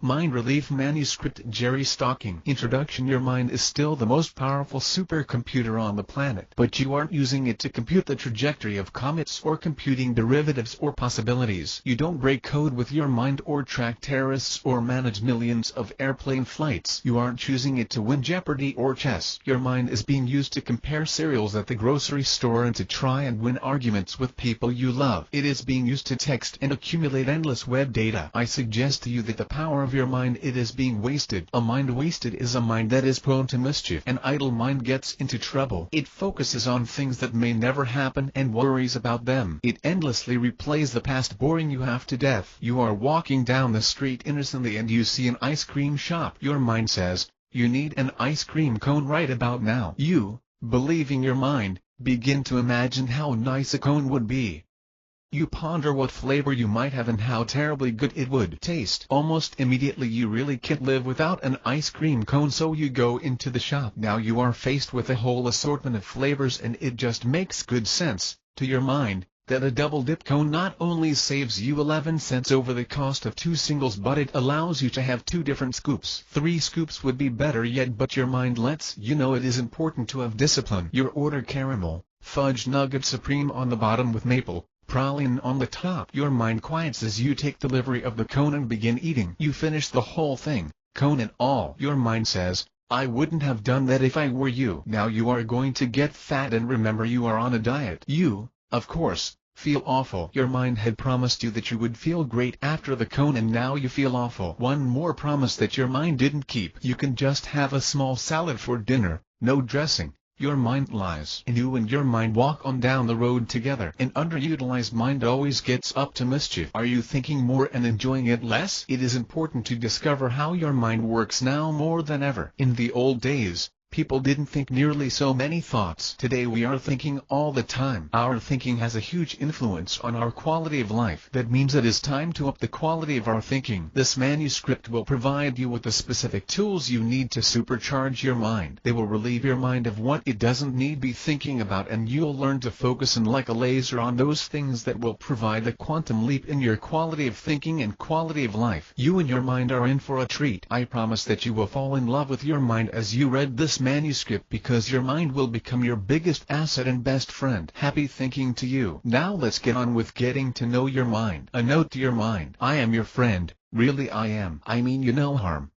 Mind Relief Manuscript Jerry Stocking Introduction. Your mind is still the most powerful supercomputer on the planet, but you aren't using it to compute the trajectory of comets or computing derivatives or possibilities. You don't break code with your mind or track terrorists or manage millions of airplane flights. You aren't choosing it to win Jeopardy or chess. Your mind is being used to compare cereals at the grocery store and to try and win arguments with people you love. It is being used to text and accumulate endless web data. I suggest to you that the power of your mind, it is being wasted. A mind wasted is a mind that is prone to mischief. An idle mind gets into trouble. It focuses on things that may never happen and worries about them. It endlessly replays the past, boring you half to death. You are walking down the street innocently and you see an ice cream shop. Your mind says, "You need an ice cream cone right about now." You, believing your mind, begin to imagine how nice a cone would be. You ponder what flavor you might have and how terribly good it would taste. Almost immediately you really can't live without an ice cream cone, so you go into the shop. Now you are faced with a whole assortment of flavors, and it just makes good sense, to your mind, that a double dip cone not only saves you 11 cents over the cost of 2 singles, but it allows you to have 2 different scoops. 3 scoops would be better yet, but your mind lets you know it is important to have discipline. You order caramel, fudge nugget supreme on the bottom with maple praline on the top. Your mind quiets as you take delivery of the cone and begin eating. You finish the whole thing, cone and all. Your mind says, "I wouldn't have done that if I were you." Now you are going to get fat, and remember, you are on a diet. You, of course, feel awful. Your mind had promised you that you would feel great after the cone, and now you feel awful. One more promise that your mind didn't keep. You can just have a small salad for dinner, no dressing. Your mind lies, and you and your mind walk on down the road together. An underutilized mind always gets up to mischief. Are you thinking more and enjoying it less? It is important to discover how your mind works now more than ever. In the old days, people didn't think nearly so many thoughts. Today we are thinking all the time. Our thinking has a huge influence on our quality of life. That means it is time to up the quality of our thinking. This manuscript will provide you with the specific tools you need to supercharge your mind. They will relieve your mind of what it doesn't need be thinking about, and you'll learn to focus in like a laser on those things that will provide the quantum leap in your quality of thinking and quality of life. You and your mind are in for a treat. I promise that you will fall in love with your mind as you read this manuscript, because your mind will become your biggest asset and best friend. Happy thinking to you. Now let's get on with getting to know your mind. A note to your mind: I am your friend. Really I am. I mean you no harm.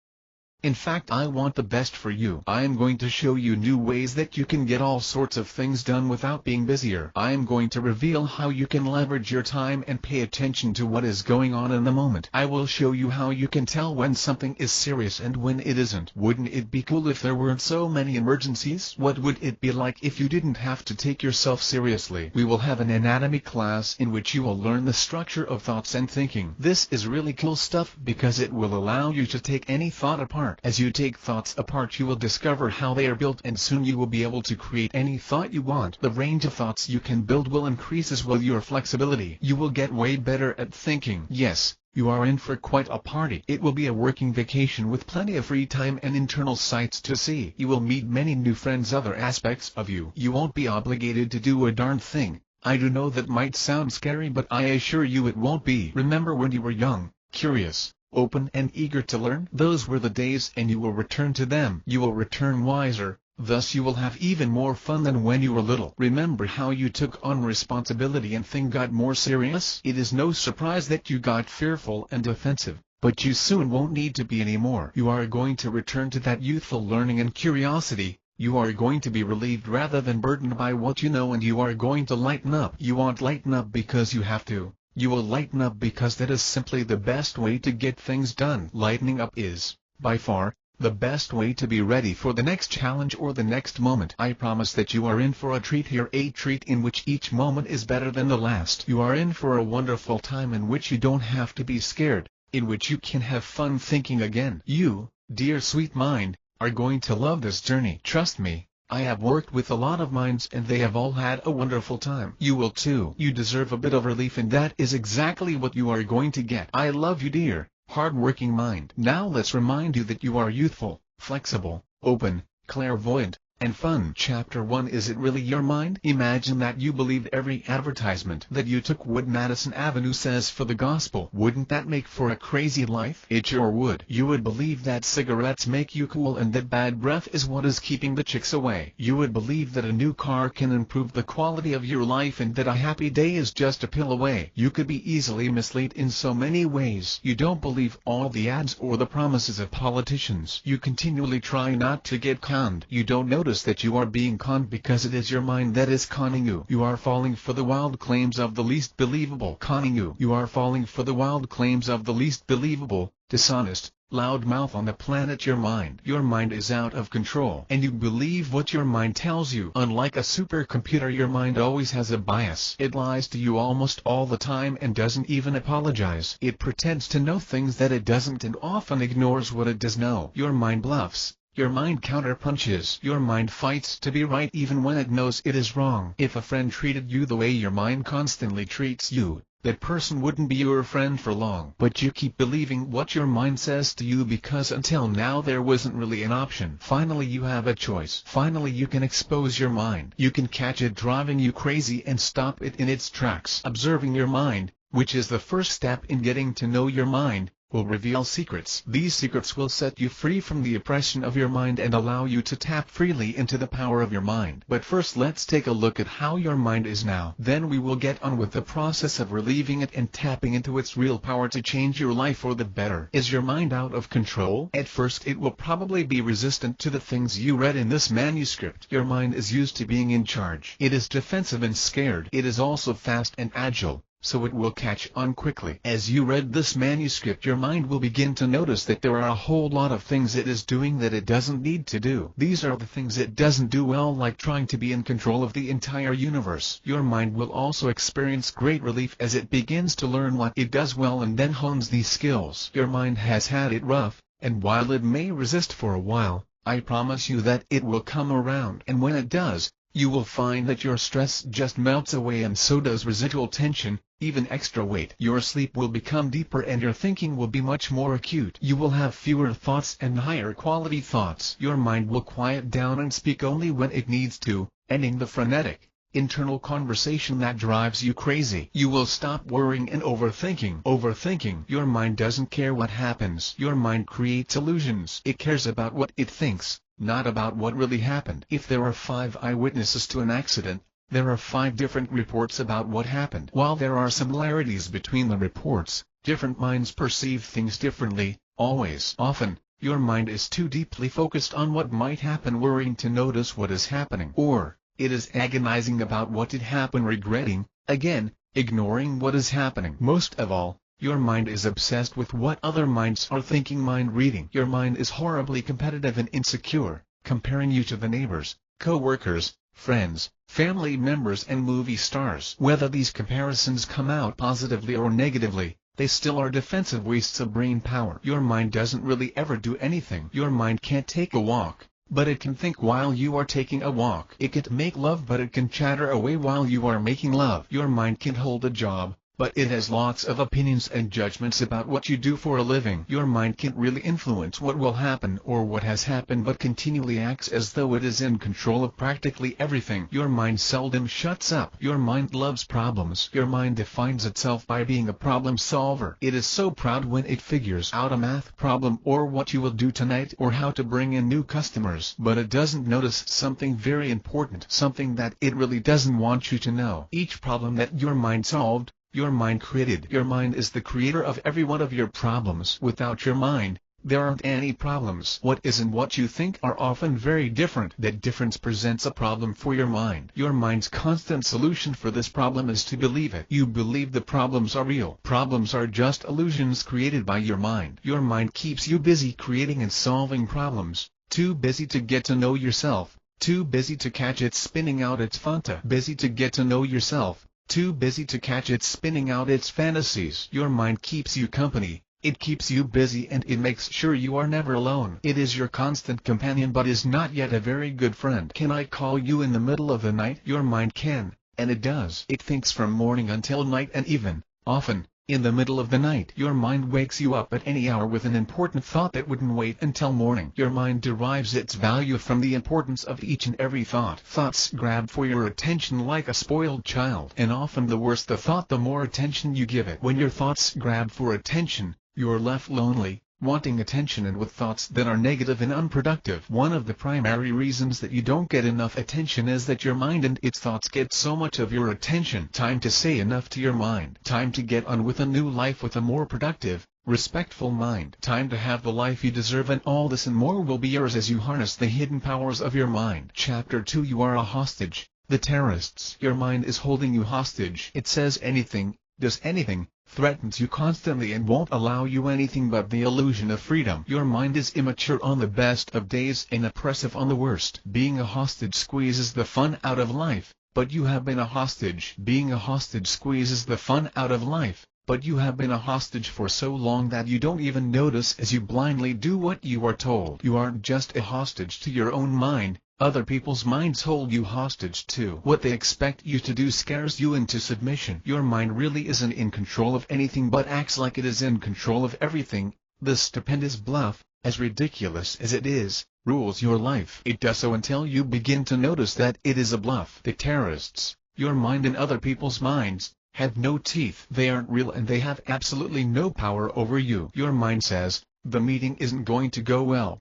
In fact, I want the best for you. I am going to show you new ways that you can get all sorts of things done without being busier. I am going to reveal how you can leverage your time and pay attention to what is going on in the moment. I will show you how you can tell when something is serious and when it isn't. Wouldn't it be cool if there weren't so many emergencies? What would it be like if you didn't have to take yourself seriously? We will have an anatomy class in which you will learn the structure of thoughts and thinking. This is really cool stuff because it will allow you to take any thought apart. As you take thoughts apart, you will discover how they are built, and soon you will be able to create any thought you want. The range of thoughts you can build will increase as well your flexibility. You will get way better at thinking. Yes, you are in for quite a party. It will be a working vacation with plenty of free time and internal sights to see. You will meet many new friends, other aspects of you. You won't be obligated to do a darn thing. I do know that might sound scary, but I assure you it won't be. Remember when you were young, curious, open and eager to learn? Those were the days, and you will return to them. You will return wiser, thus you will have even more fun than when you were little. Remember how you took on responsibility and things got more serious? It is no surprise that you got fearful and defensive, but you soon won't need to be anymore. You are going to return to that youthful learning and curiosity. You are going to be relieved rather than burdened by what you know, and you are going to lighten up. You won't lighten up because you have to. You will lighten up because that is simply the best way to get things done. Lightening up is, by far, the best way to be ready for the next challenge or the next moment. I promise that you are in for a treat here, a treat in which each moment is better than the last. You are in for a wonderful time in which you don't have to be scared, in which you can have fun thinking again. You, dear sweet mind, are going to love this journey. Trust me. I have worked with a lot of minds and they have all had a wonderful time. You will too. You deserve a bit of relief, and that is exactly what you are going to get. I love you, dear, hard-working mind. Now let's remind you that you are youthful, flexible, open, clairvoyant, and fun. Chapter 1. Is it really your mind? Imagine that you believed every advertisement that you took what Madison Avenue says for the gospel. Wouldn't that make for a crazy life? It sure would. You would believe that cigarettes make you cool and that bad breath is what is keeping the chicks away. You would believe that a new car can improve the quality of your life and that a happy day is just a pill away. You could be easily misled in so many ways. You don't believe all the ads or the promises of politicians. You continually try not to get conned. You don't notice that you are being conned because it is your mind that is conning you. You are falling for the wild claims of the least believable conning you. You are falling for the wild claims of the least believable, dishonest, loudmouth on the planet. Your mind is out of control, and you believe what your mind tells you. Unlike a supercomputer, your mind always has a bias. It lies to you almost all the time and doesn't even apologize. It pretends to know things that it doesn't and often ignores what it does know. Your mind bluffs. Your mind counterpunches. Your mind fights to be right even when it knows it is wrong. If a friend treated you the way your mind constantly treats you, that person wouldn't be your friend for long. But you keep believing what your mind says to you because until now there wasn't really an option. Finally you have a choice. Finally you can expose your mind. You can catch it driving you crazy and stop it in its tracks. Observing your mind, which is the first step in getting to know your mind, will reveal secrets. These secrets will set you free from the oppression of your mind and allow you to tap freely into the power of your mind. But first let's take a look at how your mind is now. Then we will get on with the process of relieving it and tapping into its real power to change your life for the better. Is your mind out of control? At first it will probably be resistant to the things you read in this manuscript. Your mind is used to being in charge. It is defensive and scared. It is also fast and agile, so it will catch on quickly. As you read this manuscript, your mind will begin to notice that there are a whole lot of things it is doing that it doesn't need to do. These are the things it doesn't do well, like trying to be in control of the entire universe. Your mind will also experience great relief as it begins to learn what it does well and then hones these skills. Your mind has had it rough, and while it may resist for a while, I promise you that it will come around. And when it does, you will find that your stress just melts away, and so does residual tension, even extra weight. Your sleep will become deeper and your thinking will be much more acute. You will have fewer thoughts and higher quality thoughts. Your mind will quiet down and speak only when it needs to, ending the frenetic, internal conversation that drives you crazy. You will stop worrying and overthinking. Your mind doesn't care what happens. Your mind creates illusions. It cares about what it thinks, not about what really happened. If there are 5 eyewitnesses to an accident, there are 5 different reports about what happened. While there are similarities between the reports, different minds perceive things differently, always. Often, your mind is too deeply focused on what might happen, worrying to notice what is happening. Or, it is agonizing about what did happen, regretting, again, ignoring what is happening. Most of all, your mind is obsessed with what other minds are thinking. Mind reading. Your mind is horribly competitive and insecure, comparing you to the neighbors, co-workers, friends, family members and movie stars. Whether these comparisons come out positively or negatively, they still are defensive wastes of brain power. Your mind doesn't really ever do anything. Your mind can't take a walk, but it can think while you are taking a walk. It can't make love, but it can chatter away while you are making love. Your mind can hold a job, but it has lots of opinions and judgments about what you do for a living. Your mind can't really influence what will happen or what has happened, but continually acts as though it is in control of practically everything. Your mind seldom shuts up. Your mind loves problems. Your mind defines itself by being a problem solver. It is so proud when it figures out a math problem or what you will do tonight or how to bring in new customers. But it doesn't notice something very important, something that it really doesn't want you to know. Each problem that your mind solved, your mind created. Your mind is the creator of every one of your problems. Without your mind, there aren't any problems. What is and what you think are often very different. That difference presents a problem for your mind. Your mind's constant solution for this problem is to believe it. You believe the problems are real. Problems are just illusions created by your mind. Your mind keeps you busy creating and solving problems, too busy to get to know yourself, too busy to catch it spinning out its fanta. Busy to get to know yourself, too busy to catch it spinning out its fantasies. Your mind keeps you company. It keeps you busy and it makes sure you are never alone. It is your constant companion but is not yet a very good friend. Can I call you in the middle of the night? Your mind can, and it does. It thinks from morning until night and even, often, In the middle of the night, your mind wakes you up at any hour with an important thought that wouldn't wait until morning. Your mind derives its value from the importance of each and every thought. Thoughts grab for your attention like a spoiled child, and often the worse the thought, the more attention you give it. When your thoughts grab for attention, you're left lonely, wanting attention and with thoughts that are negative and unproductive. One of the primary reasons that you don't get enough attention is that your mind and its thoughts get so much of your attention. Time to say enough to your mind. Time to get on with a new life with a more productive, respectful mind. Time to have the life you deserve, and all this and more will be yours as you harness the hidden powers of your mind. Chapter 2. You are a hostage. The terrorists. Your mind is holding you hostage. It says anything, does anything, threatens you constantly, and won't allow you anything but the illusion of freedom. Your mind is immature on the best of days and oppressive on the worst. Being a hostage squeezes the fun out of life, but you have been a hostage. Being a hostage squeezes the fun out of life, but you have been a hostage for so long that you don't even notice as you blindly do what you are told. You aren't just a hostage to your own mind. Other people's minds hold you hostage too. What they expect you to do scares you into submission. Your mind really isn't in control of anything but acts like it is in control of everything. This stupendous bluff, as ridiculous as it is, rules your life. It does so until you begin to notice that it is a bluff. The terrorists, your mind and other people's minds, have no teeth. They aren't real and they have absolutely no power over you. Your mind says, the meeting isn't going to go well.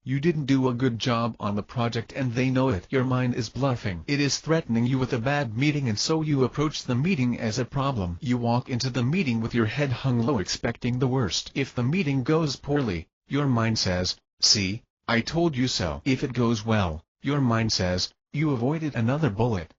You didn't do a good job on the project and they know it. Your mind is bluffing. It is threatening you with a bad meeting, and so you approach the meeting as a problem. You walk into the meeting with your head hung low, expecting the worst. If the meeting goes poorly, your mind says, see, I told you so. If it goes well, your mind says, you avoided another bullet.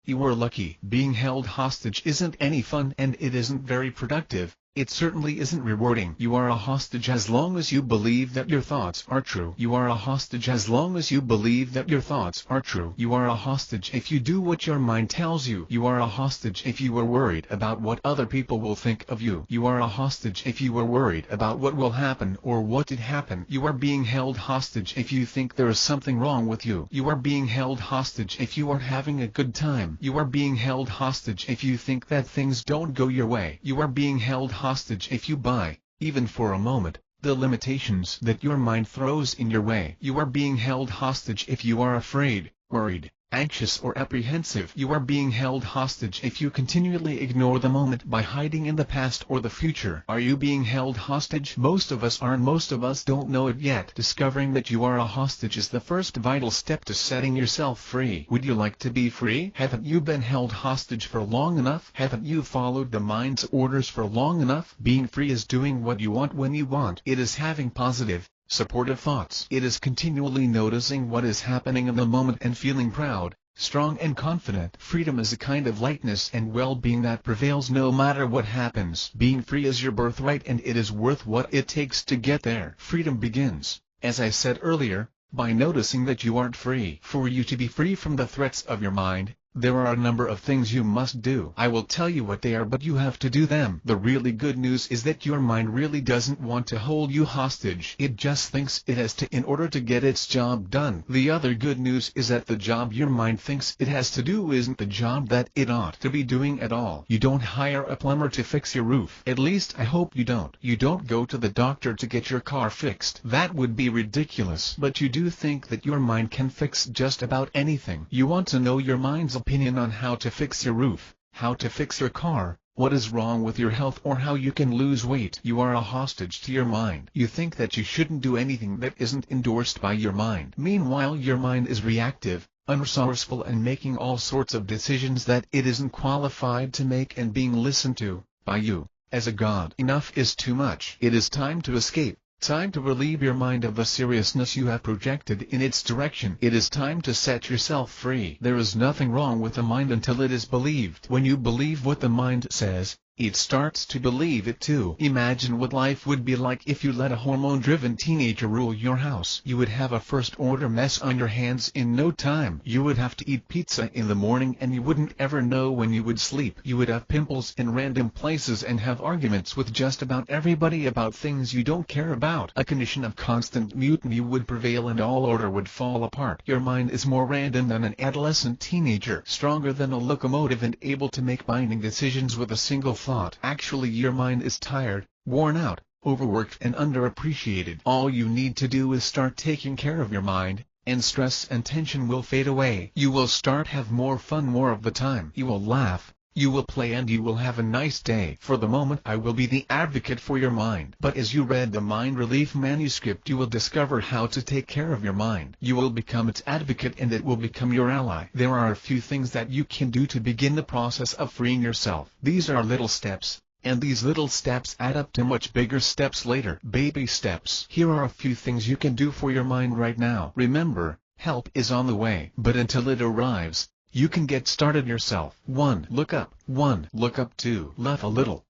You were lucky. Being held hostage isn't any fun, and it isn't very productive. It certainly isn't rewarding. You are a hostage as long as you believe that your thoughts are true. You are a hostage as long as you believe that your thoughts are true. You are a hostage if you do what your mind tells you. You are a hostage if you are worried about what other people will think of you. You are a hostage if you are worried about what will happen or what did happen. You are being held hostage if you think there is something wrong with you. You are being held hostage if you are having a good time. You are being held hostage if you think that things don't go your way. You are being held hostage if you buy, even for a moment, the limitations that your mind throws in your way. You are being held hostage if you are afraid, worried, anxious or apprehensive. You are being held hostage if you continually ignore the moment by hiding in the past or the future. Are you being held hostage? Most of us are, and most of us don't know it yet. Discovering that you are a hostage is the first vital step to setting yourself free. Would you like to be free? Haven't you been held hostage for long enough? Haven't you followed the mind's orders for long enough? Being free is doing what you want when you want. It is having positive, supportive thoughts. It is continually noticing what is happening in the moment and feeling proud, strong and confident. Freedom is a kind of lightness and well-being that prevails no matter what happens. Being free is your birthright, and it is worth what it takes to get there. Freedom begins, as I said earlier, by noticing that you aren't free. For you to be free from the threats of your mind, there are a number of things you must do. I will tell you what they are, but you have to do them. The really good news is that your mind really doesn't want to hold you hostage. It just thinks it has to in order to get its job done. The other good news is that the job your mind thinks it has to do isn't the job that it ought to be doing at all. You don't hire a plumber to fix your roof. At least I hope you don't. You don't go to the doctor to get your car fixed. That would be ridiculous. But you do think that your mind can fix just about anything. You want to know your mind's opinion on how to fix your roof, how to fix your car, what is wrong with your health, or how you can lose weight. You are a hostage to your mind. You think that you shouldn't do anything that isn't endorsed by your mind. Meanwhile, your mind is reactive, unresourceful, and making all sorts of decisions that it isn't qualified to make and being listened to by you as a god. Enough is too much. It is time to escape. Time to relieve your mind of the seriousness you have projected in its direction. It is time to set yourself free. There is nothing wrong with the mind until it is believed. When you believe what the mind says, it starts to believe it too. Imagine what life would be like if you let a hormone-driven teenager rule your house. You would have a first-order mess on your hands in no time. You would have to eat pizza in the morning and you wouldn't ever know when you would sleep. You would have pimples in random places and have arguments with just about everybody about things you don't care about. A condition of constant mutiny would prevail and all order would fall apart. Your mind is more random than an adolescent teenager, stronger than a locomotive, and able to make binding decisions with a single thought. Actually, your mind is tired, worn out, overworked and underappreciated. All you need to do is start taking care of your mind, and stress and tension will fade away. You will start have more fun more of the time. You will laugh, you will play, and you will have a nice day. For the moment I will be the advocate for your mind. But as you read the Mind Relief Manuscript, you will discover how to take care of your mind. You will become its advocate and it will become your ally. There are a few things that you can do to begin the process of freeing yourself. These are little steps, and these little steps add up to much bigger steps later. Baby steps. Here are a few things you can do for your mind right now. Remember, help is on the way. But until it arrives, you can get started yourself. 1. Look up. 1. Look up. 2. Laugh a little.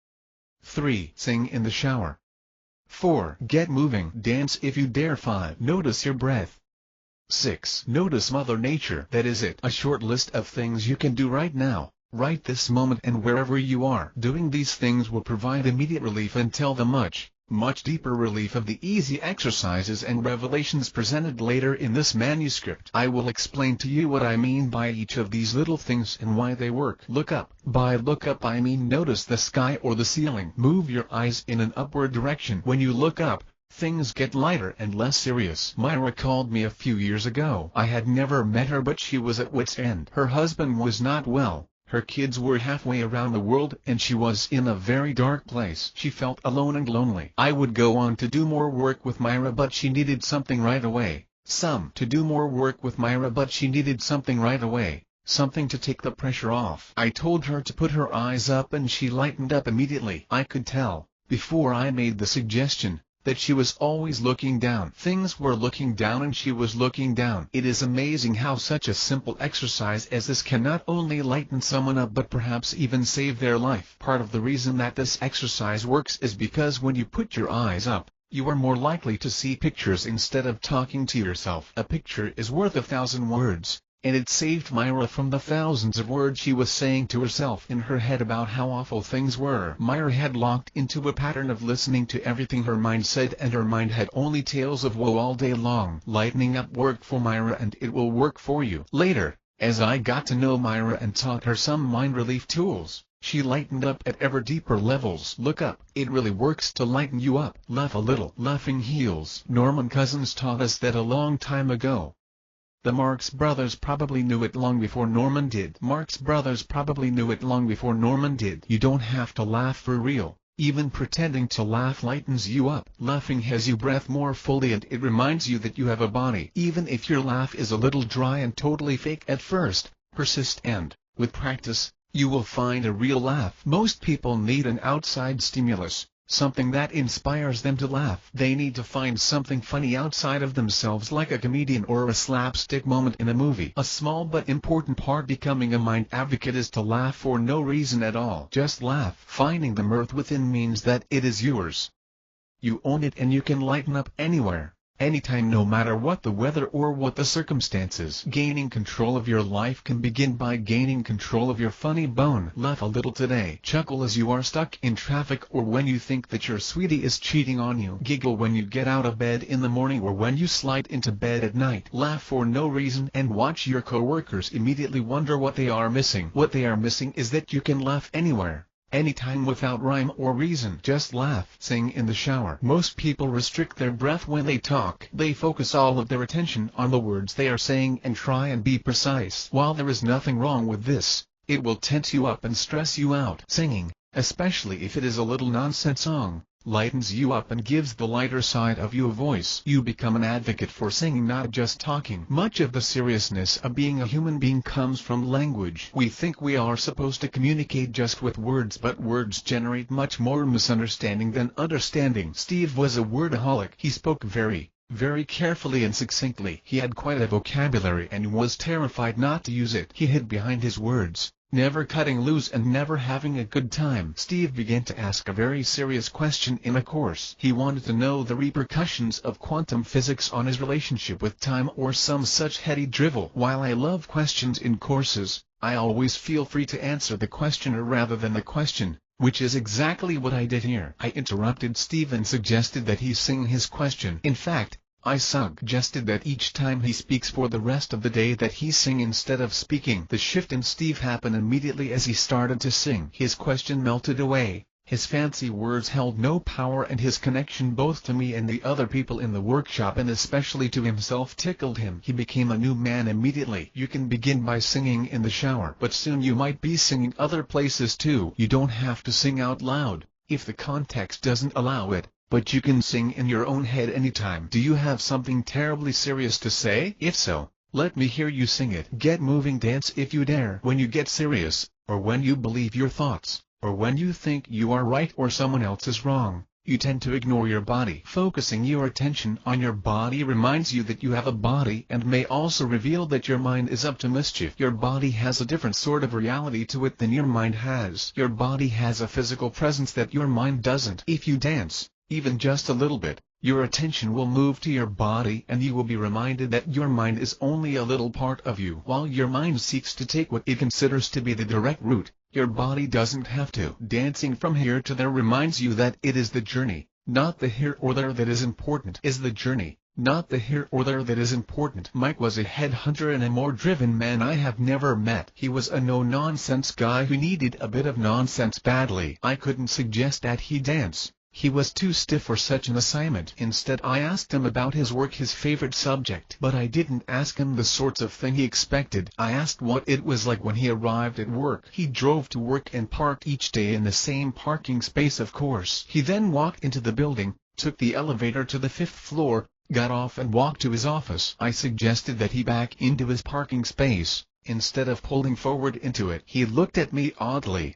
3. Sing in the shower. 4. Get moving. Dance if you dare. 5. Notice your breath. 6. Notice Mother Nature. That is it. A short list of things you can do right now, right this moment, and wherever you are. Doing these things will provide immediate relief until the much deeper relief of the easy exercises and revelations presented later in this manuscript. I will explain to you what I mean by each of these little things and why they work. Look up. By look up I mean notice the sky or the ceiling. Move your eyes in an upward direction. When you look up, things get lighter and less serious. Myra called me a few years ago. I had never met her, but she was at wit's end. Her husband was not well. Her kids were halfway around the world and she was in a very dark place. She felt alone and lonely. I would go on to do more work with Myra, but she needed something right away. Something to take the pressure off. I told her to put her eyes up and she lightened up immediately. I could tell, before I made the suggestion, that she was always looking down. Things were looking down and she was looking down. It is amazing how such a simple exercise as this can not only lighten someone up but perhaps even save their life. Part of the reason that this exercise works is because when you put your eyes up, you are more likely to see pictures instead of talking to yourself. A picture is worth 1,000 words. And it saved Myra from the thousands of words she was saying to herself in her head about how awful things were. Myra had locked into a pattern of listening to everything her mind said, and her mind had only tales of woe all day long. Lightening up worked for Myra and it will work for you. Later, as I got to know Myra and taught her some mind relief tools, she lightened up at ever deeper levels. Look up. It really works to lighten you up. Laugh a little. Laughing heals. Norman Cousins taught us that a long time ago. The Marx Brothers probably knew it long before Norman did. You don't have to laugh for real. Even pretending to laugh lightens you up. Laughing has you breathe more fully and it reminds you that you have a body. Even if your laugh is a little dry and totally fake at first, persist and, with practice, you will find a real laugh. Most people need an outside stimulus, something that inspires them to laugh. They need to find something funny outside of themselves, like a comedian or a slapstick moment in a movie. A small but important part becoming a mind advocate is to laugh for no reason at all. Just laugh. Finding the mirth within means that it is yours. You own it and you can lighten up anywhere, anytime, no matter what the weather or what the circumstances. Gaining control of your life can begin by gaining control of your funny bone. Laugh a little today. Chuckle as you are stuck in traffic or when you think that your sweetie is cheating on you. Giggle when you get out of bed in the morning or when you slide into bed at night. Laugh for no reason and watch your coworkers immediately wonder what they are missing. What they are missing is that you can laugh anywhere, anytime, without rhyme or reason. Just laugh. Sing in the shower. Most people restrict their breath when they talk. They focus all of their attention on the words they are saying and try and be precise. While there is nothing wrong with this, it will tense you up and stress you out. Singing, especially if it is a little nonsense song, lightens you up and gives the lighter side of you a voice. You become an advocate for singing, not just talking. Much of the seriousness of being a human being comes from language. We think we are supposed to communicate just with words, but words generate much more misunderstanding than understanding. Steve was a wordaholic. He spoke very carefully and succinctly. He had quite a vocabulary and was terrified not to use it. He hid behind his words, never cutting loose and never having a good time. Steve began to ask a very serious question in a course. He wanted to know the repercussions of quantum physics on his relationship with time or some such heady drivel. While I love questions in courses, I always feel free to answer the questioner rather than the question, which is exactly what I did here. I interrupted Steve and suggested that he sing his question. In fact, I suggested that each time he speaks for the rest of the day that he sing instead of speaking. The shift in Steve happened immediately as he started to sing. His question melted away. His fancy words held no power, and his connection both to me and the other people in the workshop and especially to himself tickled him. He became a new man immediately. You can begin by singing in the shower, but soon you might be singing other places too. You don't have to sing out loud, if the context doesn't allow it, but you can sing in your own head anytime. Do you have something terribly serious to say? If so, let me hear you sing it. Get moving, dance if you dare. When you get serious, or when you believe your thoughts, or when you think you are right or someone else is wrong, you tend to ignore your body. Focusing your attention on your body reminds you that you have a body and may also reveal that your mind is up to mischief. Your body has a different sort of reality to it than your mind has. Your body has a physical presence that your mind doesn't. If you dance, even just a little bit, your attention will move to your body and you will be reminded that your mind is only a little part of you. While your mind seeks to take what it considers to be the direct route, your body doesn't have to. Dancing from here to there reminds you that it is the journey, not the here or there that is important. Is the journey, not the here or there that is important. Mike was a headhunter and a more driven man I have never met. He was a no-nonsense guy who needed a bit of nonsense badly. I couldn't suggest that he dance. He was too stiff for such an assignment. Instead, I asked him about his work, his favorite subject. But I didn't ask him the sorts of thing he expected. I asked what it was like when he arrived at work. He drove to work and parked each day in the same parking space, of course. He then walked into the building, took the elevator to the 5th floor, got off and walked to his office. I suggested that he back into his parking space, instead of pulling forward into it. He looked at me oddly.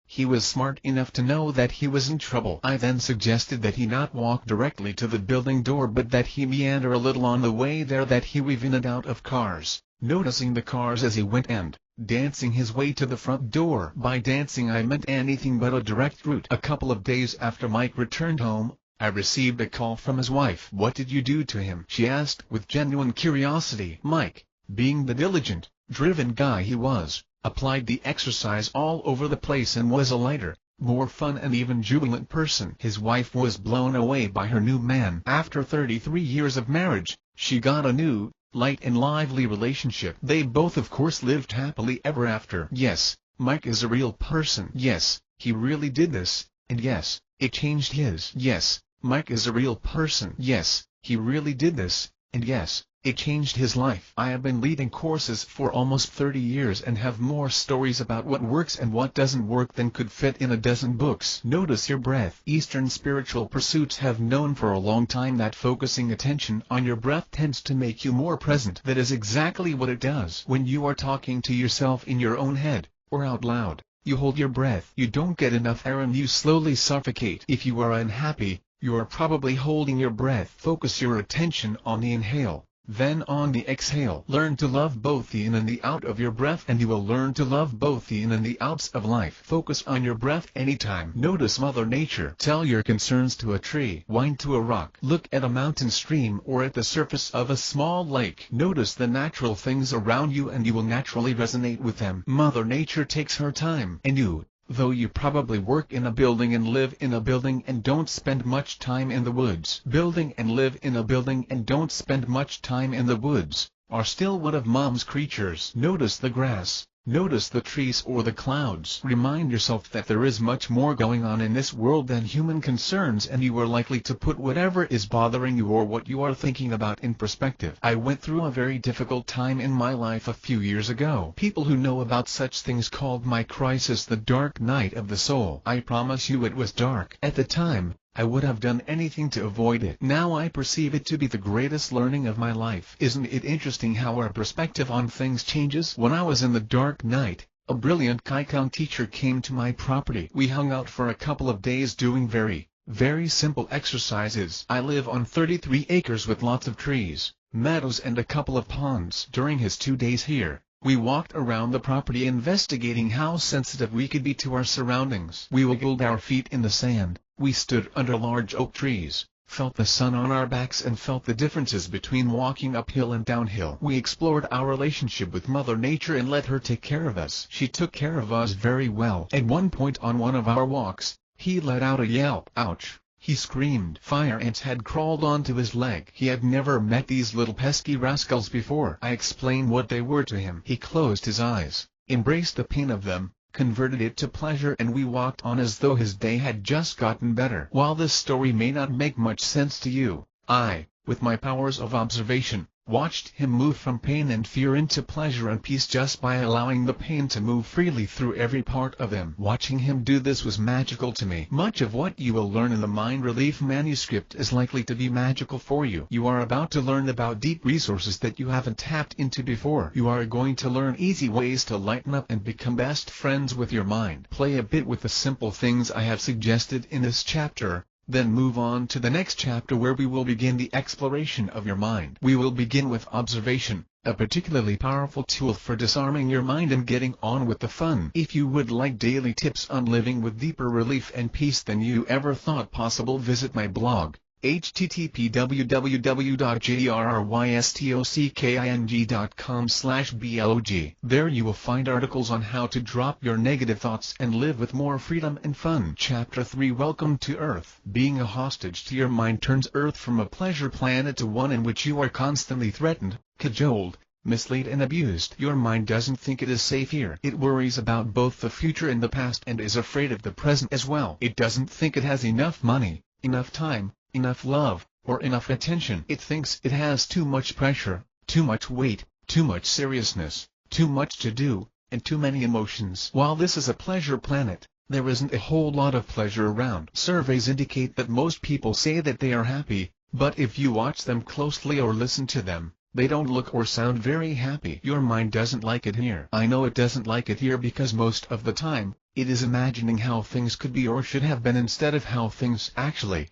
He was smart enough to know that he was in trouble. I then suggested that he not walk directly to the building door but that he meander a little on the way there, that he weave in and out of cars, noticing the cars as he went and dancing his way to the front door. By dancing I meant anything but a direct route. A couple of days after Mike returned home, I received a call from his wife. "What did you do to him?" she asked with genuine curiosity. Mike, being the diligent, driven guy he was, applied the exercise all over the place and was a lighter, more fun and even jubilant person. His wife was blown away by her new man. After 33 years of marriage, she got a new, light and lively relationship. They both of course lived happily ever after. Yes, Mike is a real person. Yes, he really did this, and yes, it changed his. Yes, Mike is a real person. Yes, he really did this, and yes, it changed his life. I have been leading courses for almost 30 years and have more stories about what works and what doesn't work than could fit in a dozen books. Notice your breath. Eastern spiritual pursuits have known for a long time that focusing attention on your breath tends to make you more present. That is exactly what it does. When you are talking to yourself in your own head, or out loud, you hold your breath. You don't get enough air and you slowly suffocate. If you are unhappy, you are probably holding your breath. Focus your attention on the inhale, then on the exhale. Learn to love both the in and the out of your breath and you will learn to love both the in and the outs of life. Focus on your breath anytime. Notice Mother Nature. Tell your concerns to a tree, whine to a rock, look at a mountain stream or at the surface of a small lake. Notice the natural things around you and you will naturally resonate with them. Mother Nature takes her time, and you, though you probably work in a building and live in a building and don't spend much time in the woods, building and live in a building and don't spend much time in the woods, are still one of Mom's creatures. Notice the grass, notice the trees or the clouds. Remind yourself that there is much more going on in this world than human concerns, and you are likely to put whatever is bothering you or what you are thinking about in perspective. I went through a very difficult time in my life a few years ago. People who know about such things called my crisis the dark night of the soul. I promise you it was dark. At the time, I would have done anything to avoid it. Now I perceive it to be the greatest learning of my life. Isn't it interesting how our perspective on things changes? When I was in the dark night, a brilliant Kaikon teacher came to my property. We hung out for a couple of days doing very simple exercises. I live on 33 acres with lots of trees, meadows and a couple of ponds. During his 2 days here, we walked around the property investigating how sensitive we could be to our surroundings. We wiggled our feet in the sand. We stood under large oak trees, felt the sun on our backs and felt the differences between walking uphill and downhill. We explored our relationship with Mother Nature and let her take care of us. She took care of us very well. At one point on one of our walks, he let out a yelp. Ouch! He screamed. Fire ants had crawled onto his leg. He had never met these little pesky rascals before. I explained what they were to him. He closed his eyes, embraced the pain of them, converted it to pleasure, and we walked on as though his day had just gotten better. While this story may not make much sense to you, I, with my powers of observation, watched him move from pain and fear into pleasure and peace just by allowing the pain to move freely through every part of him. Watching him do this was magical to me. Much of what you will learn in the Mind Relief Manuscript is likely to be magical for you. You are about to learn about deep resources that you haven't tapped into before. You are going to learn easy ways to lighten up and become best friends with your mind. Play a bit with the simple things I have suggested in this chapter, then move on to the next chapter where we will begin the exploration of your mind. We will begin with observation, a particularly powerful tool for disarming your mind and getting on with the fun. If you would like daily tips on living with deeper relief and peace than you ever thought possible, visit my blog, http://www.jerrystocking.com/blog. There you will find articles on how to drop your negative thoughts and live with more freedom and fun. Chapter 3: Welcome to Earth. Being a hostage to your mind turns Earth from a pleasure planet to one in which you are constantly threatened, cajoled, misled and abused. Your mind doesn't think it is safe here. It worries about both the future and the past and is afraid of the present as well. It doesn't think it has enough money, enough time, enough love, or enough attention. It thinks it has too much pressure, too much weight, too much seriousness, too much to do, and too many emotions. While this is a pleasure planet, there isn't a whole lot of pleasure around. Surveys indicate that most people say that they are happy, but if you watch them closely or listen to them, they don't look or sound very happy. Your mind doesn't like it here. I know it doesn't like it here because most of the time, it is imagining how things could be or should have been instead of how things actually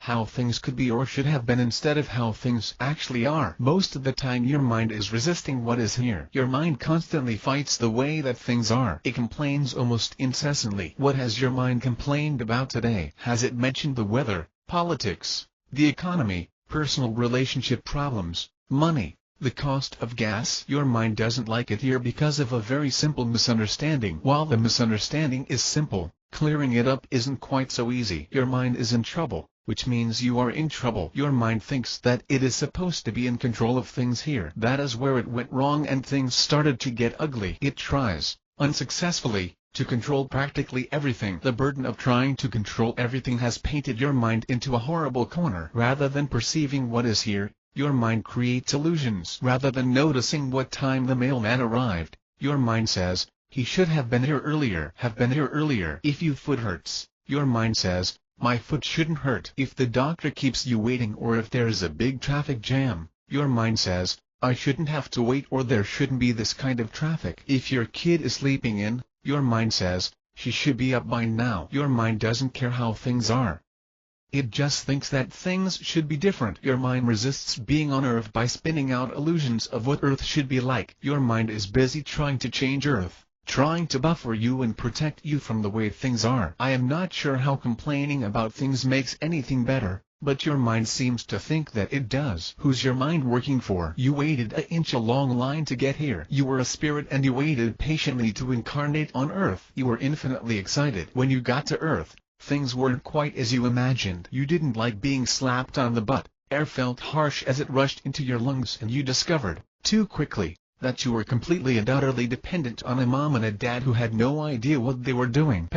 could be or should have been instead of how things actually are. Most of the time your mind is resisting what is here. Your mind constantly fights the way that things are. It complains almost incessantly. What has your mind complained about today? Has it mentioned the weather, politics, the economy, personal relationship problems, money, the cost of gas? Your mind doesn't like it here because of a very simple misunderstanding. While the misunderstanding is simple, clearing it up isn't quite so easy. Your mind is in trouble, which means you are in trouble. Your mind thinks that it is supposed to be in control of things here. That is where it went wrong and things started to get ugly. It tries, unsuccessfully, to control practically everything. The burden of trying to control everything has painted your mind into a horrible corner. Rather than perceiving what is here, your mind creates illusions. Rather than noticing what time the mailman arrived, your mind says, he should have been here earlier. If your foot hurts, your mind says, my foot shouldn't hurt. If the doctor keeps you waiting or if there is a big traffic jam, your mind says, I shouldn't have to wait or there shouldn't be this kind of traffic. If your kid is sleeping in, your mind says, she should be up by now. Your mind doesn't care how things are. It just thinks that things should be different. Your mind resists being on Earth by spinning out illusions of what Earth should be like. Your mind is busy trying to change Earth, trying to buffer you and protect you from the way things are. I am not sure how complaining about things makes anything better, but your mind seems to think that it does. Who's your mind working for? You waited an inch-long line to get here. You were a spirit and you waited patiently to incarnate on Earth. You were infinitely excited. When you got to Earth, things weren't quite as you imagined. You didn't like being slapped on the butt. Air felt harsh as it rushed into your lungs and you discovered, too quickly, that you were completely and utterly dependent on a mom and a dad who had no idea what they were doing.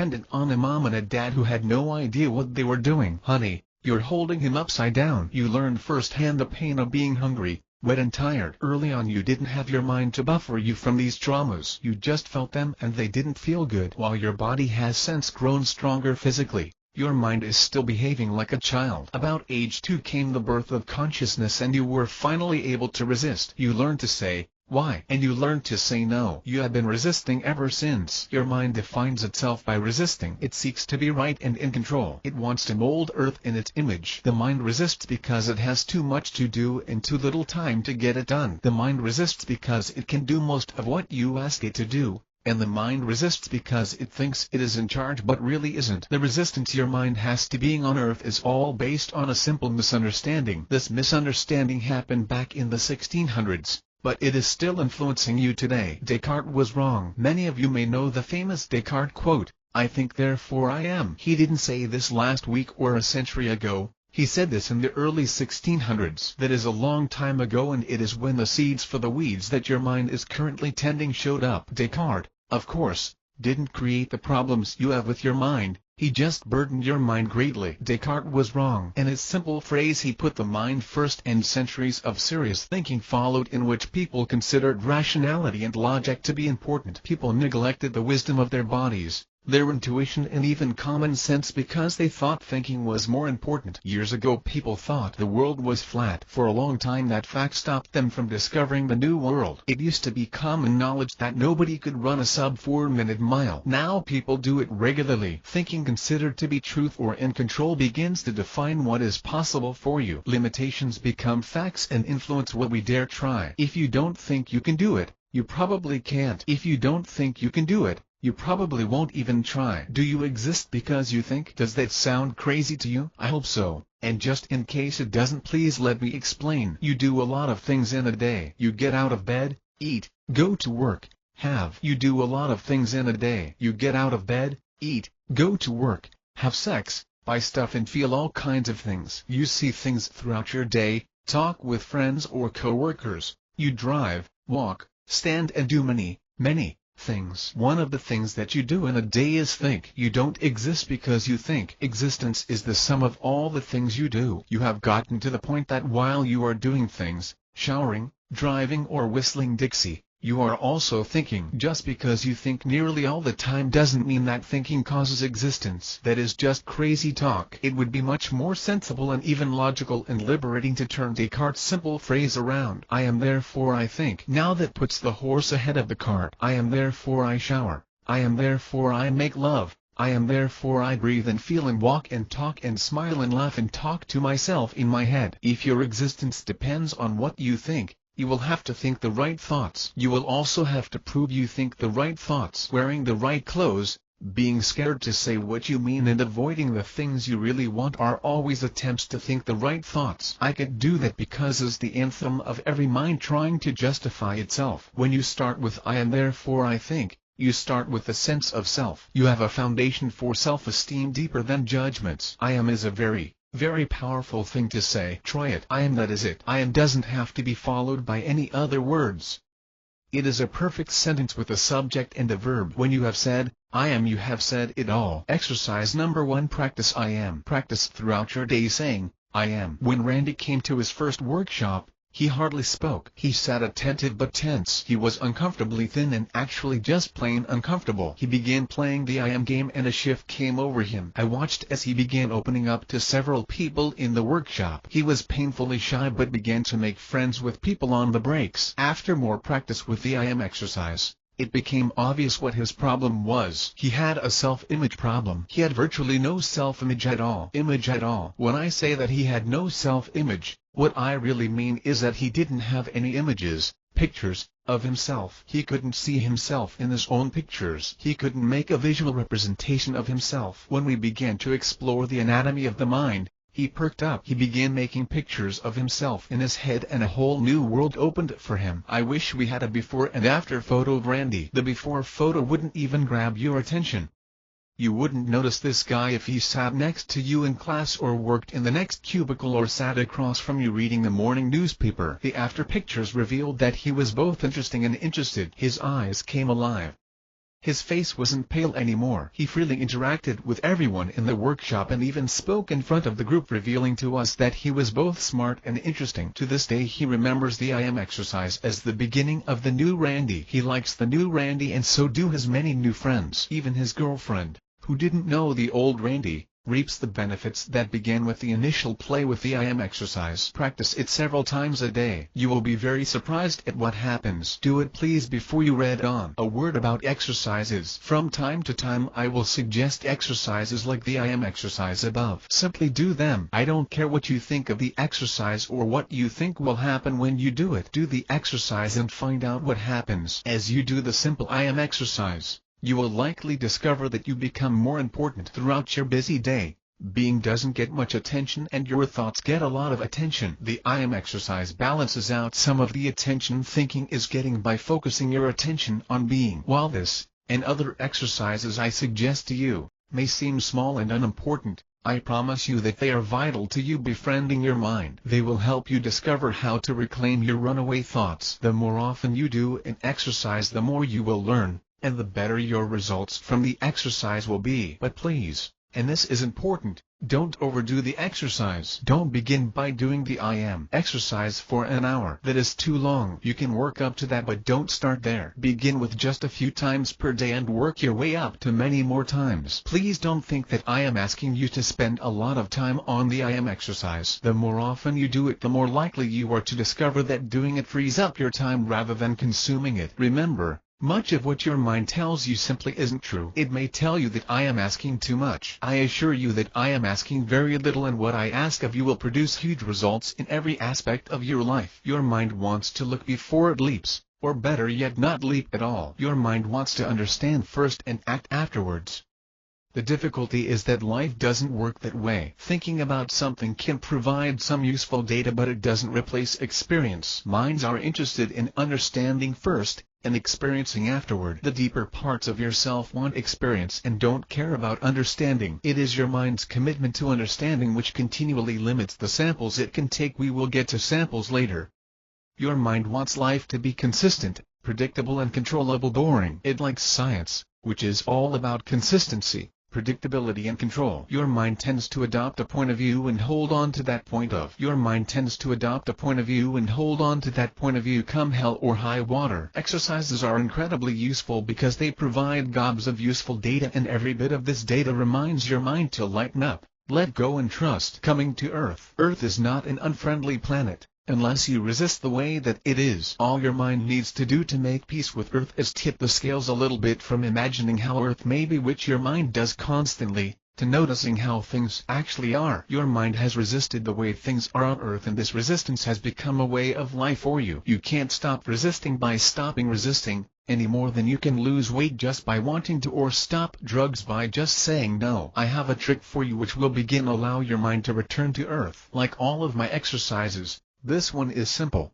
Honey, you're holding him upside down. You learned firsthand the pain of being hungry, wet and tired. Early on you didn't have your mind to buffer you from these traumas. You just felt them and they didn't feel good. While your body has since grown stronger physically, your mind is still behaving like a child. About age 2 came the birth of consciousness and you were finally able to resist. You learned to say, why? And you learned to say no. You have been resisting ever since. Your mind defines itself by resisting. It seeks to be right and in control. It wants to mold Earth in its image. The mind resists because it has too much to do and too little time to get it done. The mind resists because it can do most of what you ask it to do, and the mind resists because it thinks it is in charge but really isn't. The resistance your mind has to being on Earth is all based on a simple misunderstanding. This misunderstanding happened back in the 1600s. But it is still influencing you today. Descartes was wrong. Many of you may know the famous Descartes quote, I think therefore I am. He didn't say this last week or a century ago, He said this in the early 1600s. That is a long time ago, and it is when the seeds for the weeds that your mind is currently tending showed up. Descartes, of course, didn't create the problems you have with your mind. He just burdened your mind greatly. Descartes was wrong. In his simple phrase, he put the mind first, and centuries of serious thinking followed, in which people considered rationality and logic to be important. People neglected the wisdom of their bodies, their intuition, and even common sense because they thought thinking was more important. Years ago, people thought the world was flat. For a long time, that fact stopped them from discovering the new world. It used to be common knowledge that nobody could run a sub-4-minute mile. Now people do it regularly. Thinking considered to be truth or in control begins to define what is possible for you. Limitations become facts and influence what we dare try. If you don't think you can do it, you probably can't. If you don't think you can do it, you probably won't even try. Do you exist because you think? Does that sound crazy to you? I hope so. And just in case it doesn't, please let me explain. You do a lot of things in a day. You get out of bed, eat, go to work, have. You do a lot of things in a day. You get out of bed, eat, go to work, have sex, buy stuff, and feel all kinds of things. You see things throughout your day, talk with friends or co-workers. You drive, walk, stand, and do many, many things. One of the things that you do in a day is think. You don't exist because you think. Existence is the sum of all the things you do. You have gotten to the point that while you are doing things, showering, driving, or whistling Dixie, you are also thinking. Just because you think nearly all the time doesn't mean that thinking causes existence. That is just crazy talk. It would be much more sensible and even logical and liberating to turn Descartes' simple phrase around. I am, therefore I think. Now that puts the horse ahead of the cart. I am, therefore I shower. I am, therefore I make love. I am, therefore I breathe and feel and walk and talk and smile and laugh and talk to myself in my head. If your existence depends on what you think, you will have to think the right thoughts. You will also have to prove you think the right thoughts. Wearing the right clothes, being scared to say what you mean, and avoiding the things you really want are always attempts to think the right thoughts. I could do that because is the anthem of every mind trying to justify itself. When you start with I am, therefore I think, you start with a sense of self. You have a foundation for self-esteem deeper than judgments. I am is a very powerful thing to say. Try it. I am, that is it. I am doesn't have to be followed by any other words. It is a perfect sentence with a subject and a verb. When you have said, I am, you have said it all. Exercise number 1. Practice I am. Practice throughout your day saying, I am. When Randy came to his first workshop, he hardly spoke. He sat attentive but tense. He was uncomfortably thin and actually just plain uncomfortable. He began playing the I am game and a shift came over him. I watched as he began opening up to several people in the workshop. He was painfully shy but began to make friends with people on the breaks. After more practice with the I am exercise, it became obvious what his problem was. He had a self-image problem. He had virtually no self-image at all. When I say that he had no self-image, what I really mean is that he didn't have any images, pictures, of himself. He couldn't see himself in his own pictures. He couldn't make a visual representation of himself. When we began to explore the anatomy of the mind, he perked up. He began making pictures of himself in his head and a whole new world opened for him. I wish we had a before and after photo of Randy. The before photo wouldn't even grab your attention. You wouldn't notice this guy if he sat next to you in class or worked in the next cubicle or sat across from you reading the morning newspaper. The after pictures revealed that he was both interesting and interested. His eyes came alive. His face wasn't pale anymore. He freely interacted with everyone in the workshop and even spoke in front of the group, revealing to us that he was both smart and interesting. To this day he remembers the I am exercise as the beginning of the new Randy. He likes the new Randy and so do his many new friends. Even his girlfriend, who didn't know the old Randy, reaps the benefits that began with the initial play with the I am exercise. Practice it several times a day. You will be very surprised at what happens. Do it please before you read on. A word about exercises. From time to time I will suggest exercises like the I am exercise above. Simply do them. I don't care what you think of the exercise or what you think will happen when you do it. Do the exercise and find out what happens. As you do the simple I am exercise, you will likely discover that you become more important throughout your busy day. Being doesn't get much attention and your thoughts get a lot of attention. The I am exercise balances out some of the attention thinking is getting by focusing your attention on being. While this, and other exercises I suggest to you, may seem small and unimportant, I promise you that they are vital to you befriending your mind. They will help you discover how to reclaim your runaway thoughts. The more often you do an exercise, the more you will learn, and the better your results from the exercise will be. But please, and this is important, don't overdo the exercise. Don't begin by doing the I am exercise for an hour. That is too long. You can work up to that, but don't start there. Begin with just a few times per day and work your way up to many more times. Please don't think that I am asking you to spend a lot of time on the I am exercise. The more often you do it, the more likely you are to discover that doing it frees up your time rather than consuming it. Remember, much of what your mind tells you simply isn't true. It may tell you that I am asking too much. I assure you that I am asking very little, and what I ask of you will produce huge results in every aspect of your life. Your mind wants to look before it leaps, or better yet, not leap at all. Your mind wants to understand first and act afterwards. The difficulty is that life doesn't work that way. Thinking about something can provide some useful data, but it doesn't replace experience. Minds are interested in understanding first, and experiencing afterward. The deeper parts of yourself want experience and don't care about understanding. It is your mind's commitment to understanding which continually limits the samples it can take. We will get to samples later. Your mind wants life to be consistent, predictable and controllable. Boring. It likes science, which is all about consistency, predictability and control. Your mind tends to adopt a point of view and hold on to that point of. Your mind tends to adopt a point of view and hold on to that point of view come hell or high water. Exercises are incredibly useful because they provide gobs of useful data, and every bit of this data reminds your mind to lighten up, let go and trust. Coming to Earth. Earth is not an unfriendly planet, unless you resist the way that it is. All your mind needs to do to make peace with Earth is tip the scales a little bit from imagining how Earth may be, which your mind does constantly, to noticing how things actually are. Your mind has resisted the way things are on Earth, and this resistance has become a way of life for you. You can't stop resisting by stopping resisting, any more than you can lose weight just by wanting to, or stop drugs by just saying no. I have a trick for you which will begin allow your mind to return to Earth. Like all of my exercises, this one is simple.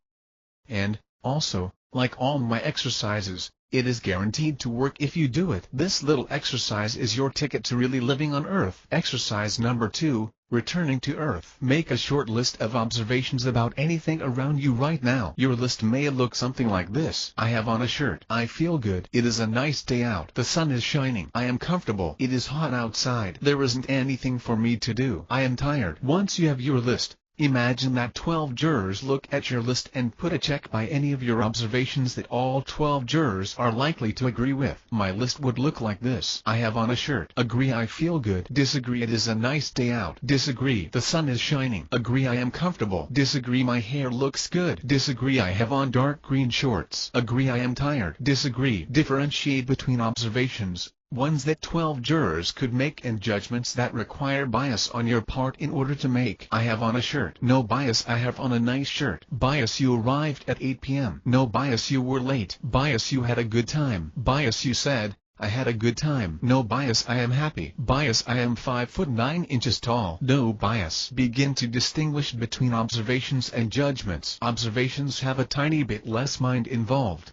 And, also, like all my exercises, it is guaranteed to work if you do it. This little exercise is your ticket to really living on Earth. Exercise number 2, returning to Earth. Make a short list of observations about anything around you right now. Your list may look something like this. I have on a shirt. I feel good. It is a nice day out. The sun is shining. I am comfortable. It is hot outside. There isn't anything for me to do. I am tired. Once you have your list, imagine that 12 jurors look at your list and put a check by any of your observations that all 12 jurors are likely to agree with. My list would look like this. I have on a shirt. Agree, I feel good. Disagree, it is a nice day out. Disagree, the sun is shining. Agree, I am comfortable. Disagree, my hair looks good. Disagree, I have on dark green shorts. Agree, I am tired. Disagree. Differentiate between observations, ones that 12 jurors could make, and judgments that require bias on your part in order to make. I have on a shirt. No bias, I have on a nice shirt. Bias, you arrived at 8 p.m. No bias, you were late. Bias, you had a good time. Bias, you said, I had a good time. No bias, I am happy. Bias, I am 5'9" tall. No bias. Begin to distinguish between observations and judgments. Observations have a tiny bit less mind involved.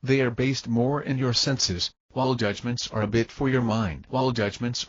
They are based more in your senses, while judgments are a bit for your mind. Observations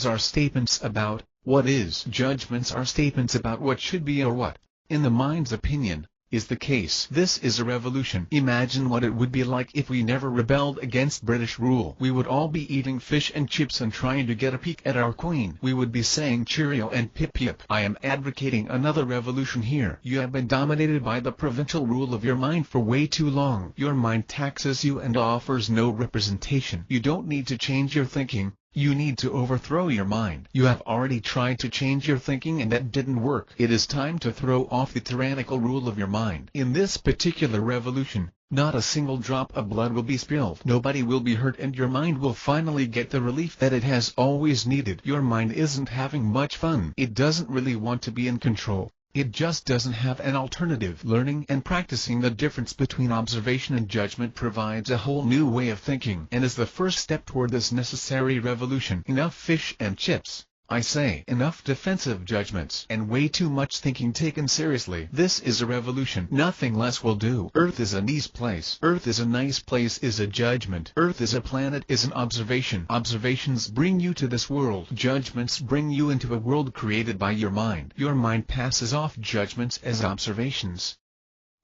are statements about what is. Judgments are statements about what should be or what, in the mind's opinion, is the case. This is a revolution. Imagine what it would be like if we never rebelled against British rule. We would all be eating fish and chips and trying to get a peek at our queen. We would be saying cheerio and pip pip. I am advocating another revolution here. You have been dominated by the provincial rule of your mind for way too long. Your mind taxes you and offers no representation. You don't need to change your thinking. You need to overthrow your mind. You have already tried to change your thinking and that didn't work. It is time to throw off the tyrannical rule of your mind. In this particular revolution, not a single drop of blood will be spilled. Nobody will be hurt, and your mind will finally get the relief that it has always needed. Your mind isn't having much fun. It doesn't really want to be in control. It just doesn't have an alternative. Learning and practicing the difference between observation and judgment provides a whole new way of thinking, and is the first step toward this necessary revolution. Enough fish and chips. I say, enough defensive judgments and way too much thinking taken seriously. This is a revolution. Nothing less will do. Earth is a nice place. Earth is a nice place is a judgment. Earth is a planet is an observation. Observations bring you to this world. Judgments bring you into a world created by your mind. Your mind passes off judgments as observations.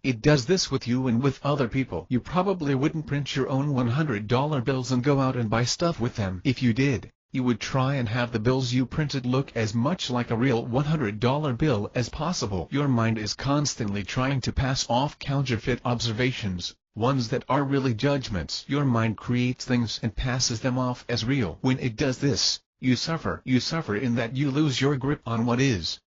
It does this with you and with other people. You probably wouldn't print your own $100 bills and go out and buy stuff with them. If you did, you would try and have the bills you printed look as much like a real $100 bill as possible. Your mind is constantly trying to pass off counterfeit observations, ones that are really judgments. Your mind creates things and passes them off as real. When it does this, you suffer. You suffer in that you lose your grip on what is.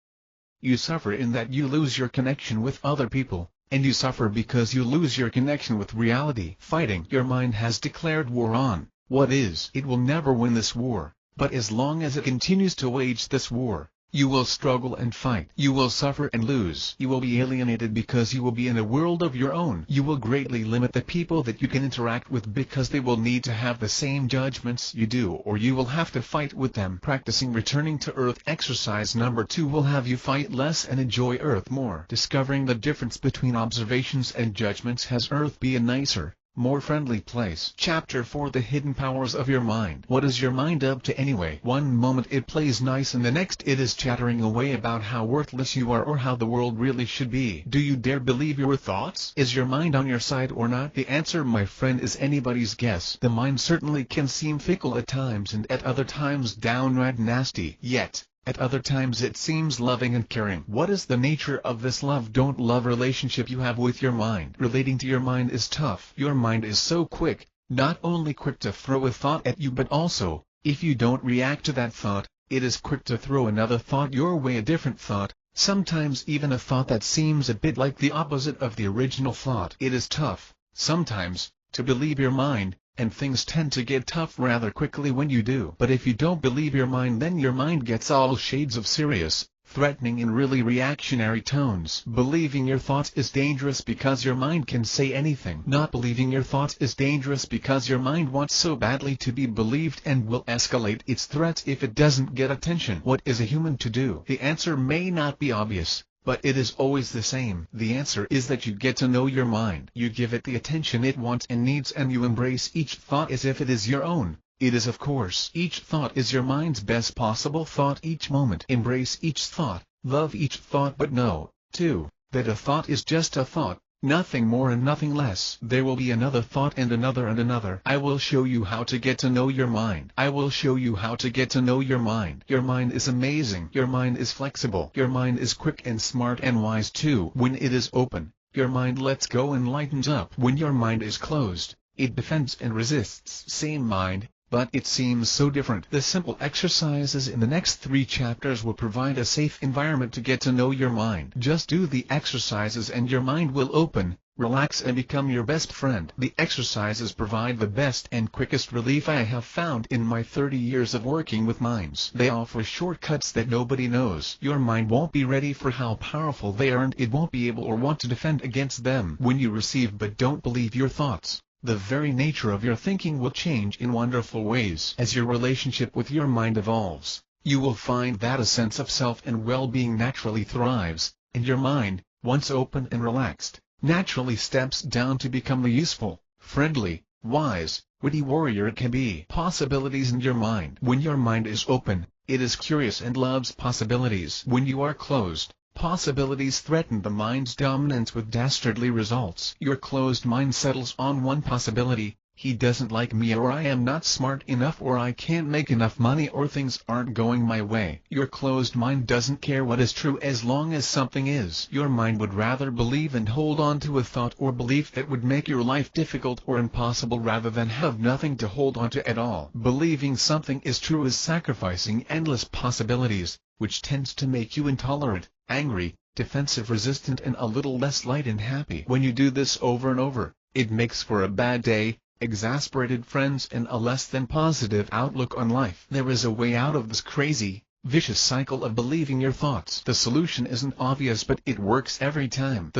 You suffer in that you lose your connection with other people. And you suffer because you lose your connection with reality. Fighting. Your mind has declared war on what is. It will never win this war, but as long as it continues to wage this war, you will struggle and fight. You will suffer and lose. You will be alienated because you will be in a world of your own. You will greatly limit the people that you can interact with because they will need to have the same judgments you do, or you will have to fight with them. Practicing returning to Earth. Exercise number 2 will have you fight less and enjoy Earth more. Discovering the difference between observations and judgments has Earth be a nicer, more friendly place. Chapter 4: The Hidden Powers of Your Mind. What is your mind up to anyway? One moment it plays nice and the next it is chattering away about how worthless you are or how the world really should be. Do you dare believe your thoughts? Is your mind on your side or not? The answer, my friend, is anybody's guess. The mind certainly can seem fickle at times and at other times downright nasty. Yet, at other times it seems loving and caring. What is the nature of this love-don't-love relationship you have with your mind? Relating to your mind is tough. Your mind is so quick, not only quick to throw a thought at you but also, if you don't react to that thought, it is quick to throw another thought your way, a different thought, sometimes even a thought that seems a bit like the opposite of the original thought. It is tough, sometimes, to believe your mind, and things tend to get tough rather quickly when you do. But if you don't believe your mind, then your mind gets all shades of serious, threatening and really reactionary tones. Believing your thoughts is dangerous because your mind can say anything. Not believing your thoughts is dangerous because your mind wants so badly to be believed and will escalate its threats if it doesn't get attention. What is a human to do? The answer may not be obvious, but it is always the same. The answer is that you get to know your mind. You give it the attention it wants and needs, and you embrace each thought as if it is your own. It is, of course. Each thought is your mind's best possible thought each moment. Embrace each thought, love each thought, but know, too, that a thought is just a thought, nothing more and nothing less. There will be another thought and another and another. I will show you how to get to know your mind. I will show you how to get to know your mind. Your mind is amazing. Your mind is flexible. Your mind is quick and smart and wise too. When it is open, your mind lets go and lightens up. When your mind is closed, it defends and resists. Same mind, but it seems so different. The simple exercises in the next 3 chapters will provide a safe environment to get to know your mind. Just do the exercises and your mind will open, relax and become your best friend. The exercises provide the best and quickest relief I have found in my 30 years of working with minds. They offer shortcuts that nobody knows. Your mind won't be ready for how powerful they are, and it won't be able or want to defend against them. When you receive but don't believe your thoughts, the very nature of your thinking will change in wonderful ways. As your relationship with your mind evolves, you will find that a sense of self and well-being naturally thrives, and your mind, once open and relaxed, naturally steps down to become the useful, friendly, wise, witty warrior it can be. Possibilities in your mind. When your mind is open, it is curious and loves possibilities. When you are closed, possibilities threaten the mind's dominance with dastardly results. Your closed mind settles on one possibility: he doesn't like me, or I am not smart enough, or I can't make enough money, or things aren't going my way. Your closed mind doesn't care what is true as long as something is. Your mind would rather believe and hold on to a thought or belief that would make your life difficult or impossible rather than have nothing to hold on to at all. Believing something is true is sacrificing endless possibilities, which tends to make you intolerant, angry, defensive, resistant, and a little less light and happy. When you do this over and over, it makes for a bad day, exasperated friends, and a less than positive outlook on life. There is a way out of this crazy, vicious cycle of believing your thoughts. The solution isn't obvious, but it works every time.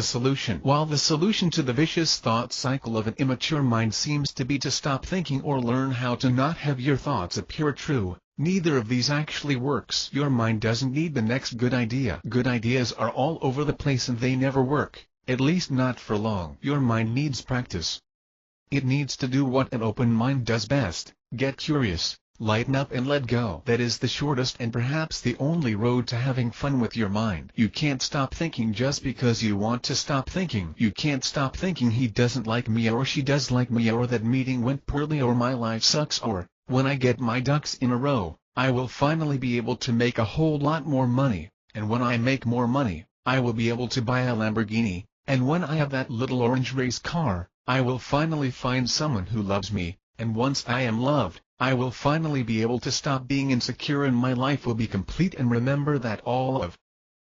While the solution to the vicious thought cycle of an immature mind seems to be to stop thinking or learn how to not have your thoughts appear true, Neither of these actually works. Your mind doesn't need the next good idea. Good ideas are all over the place and they never work, at least not for long. Your mind needs practice. It needs to do what an open mind does best: get curious, lighten up and let go. That is the shortest and perhaps the only road to having fun with your mind. You can't stop thinking just because you want to stop thinking. You can't stop thinking he doesn't like me or she does like me or that meeting went poorly or my life sucks or, when I get my ducks in a row, I will finally be able to make a whole lot more money, and when I make more money, I will be able to buy a Lamborghini, and when I have that little orange race car, I will finally find someone who loves me, and once I am loved, I will finally be able to stop being insecure and my life will be complete. And remember that all of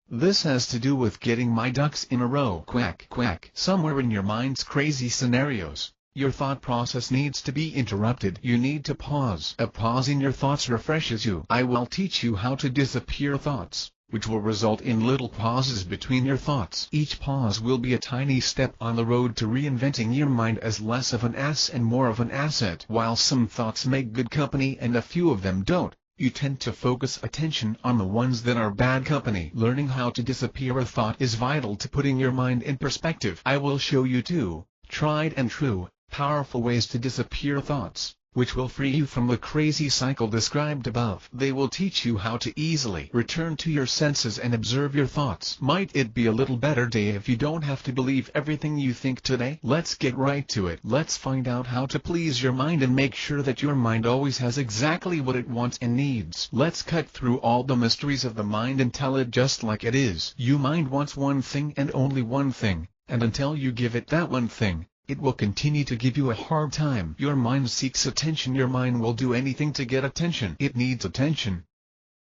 this has to do with getting my ducks in a row. Quack, quack. Somewhere in your mind's crazy scenarios, your thought process needs to be interrupted. You need to pause. A pause in your thoughts refreshes you. I will teach you how to disappear thoughts, which will result in little pauses between your thoughts. Each pause will be a tiny step on the road to reinventing your mind as less of an ass and more of an asset. While some thoughts make good company and a few of them don't, you tend to focus attention on the ones that are bad company. Learning how to disappear a thought is vital to putting your mind in perspective. I will show you 2 tried and true, powerful ways to disappear thoughts, which will free you from the crazy cycle described above. They will teach you how to easily return to your senses and observe your thoughts. Might it be a little better day if you don't have to believe everything you think today? Let's get right to it. Let's find out how to please your mind and make sure that your mind always has exactly what it wants and needs. Let's cut through all the mysteries of the mind and tell it just like it is. Your mind wants one thing and only one thing, and until you give it that one thing, it will continue to give you a hard time. Your mind seeks attention. Your mind will do anything to get attention. It needs attention.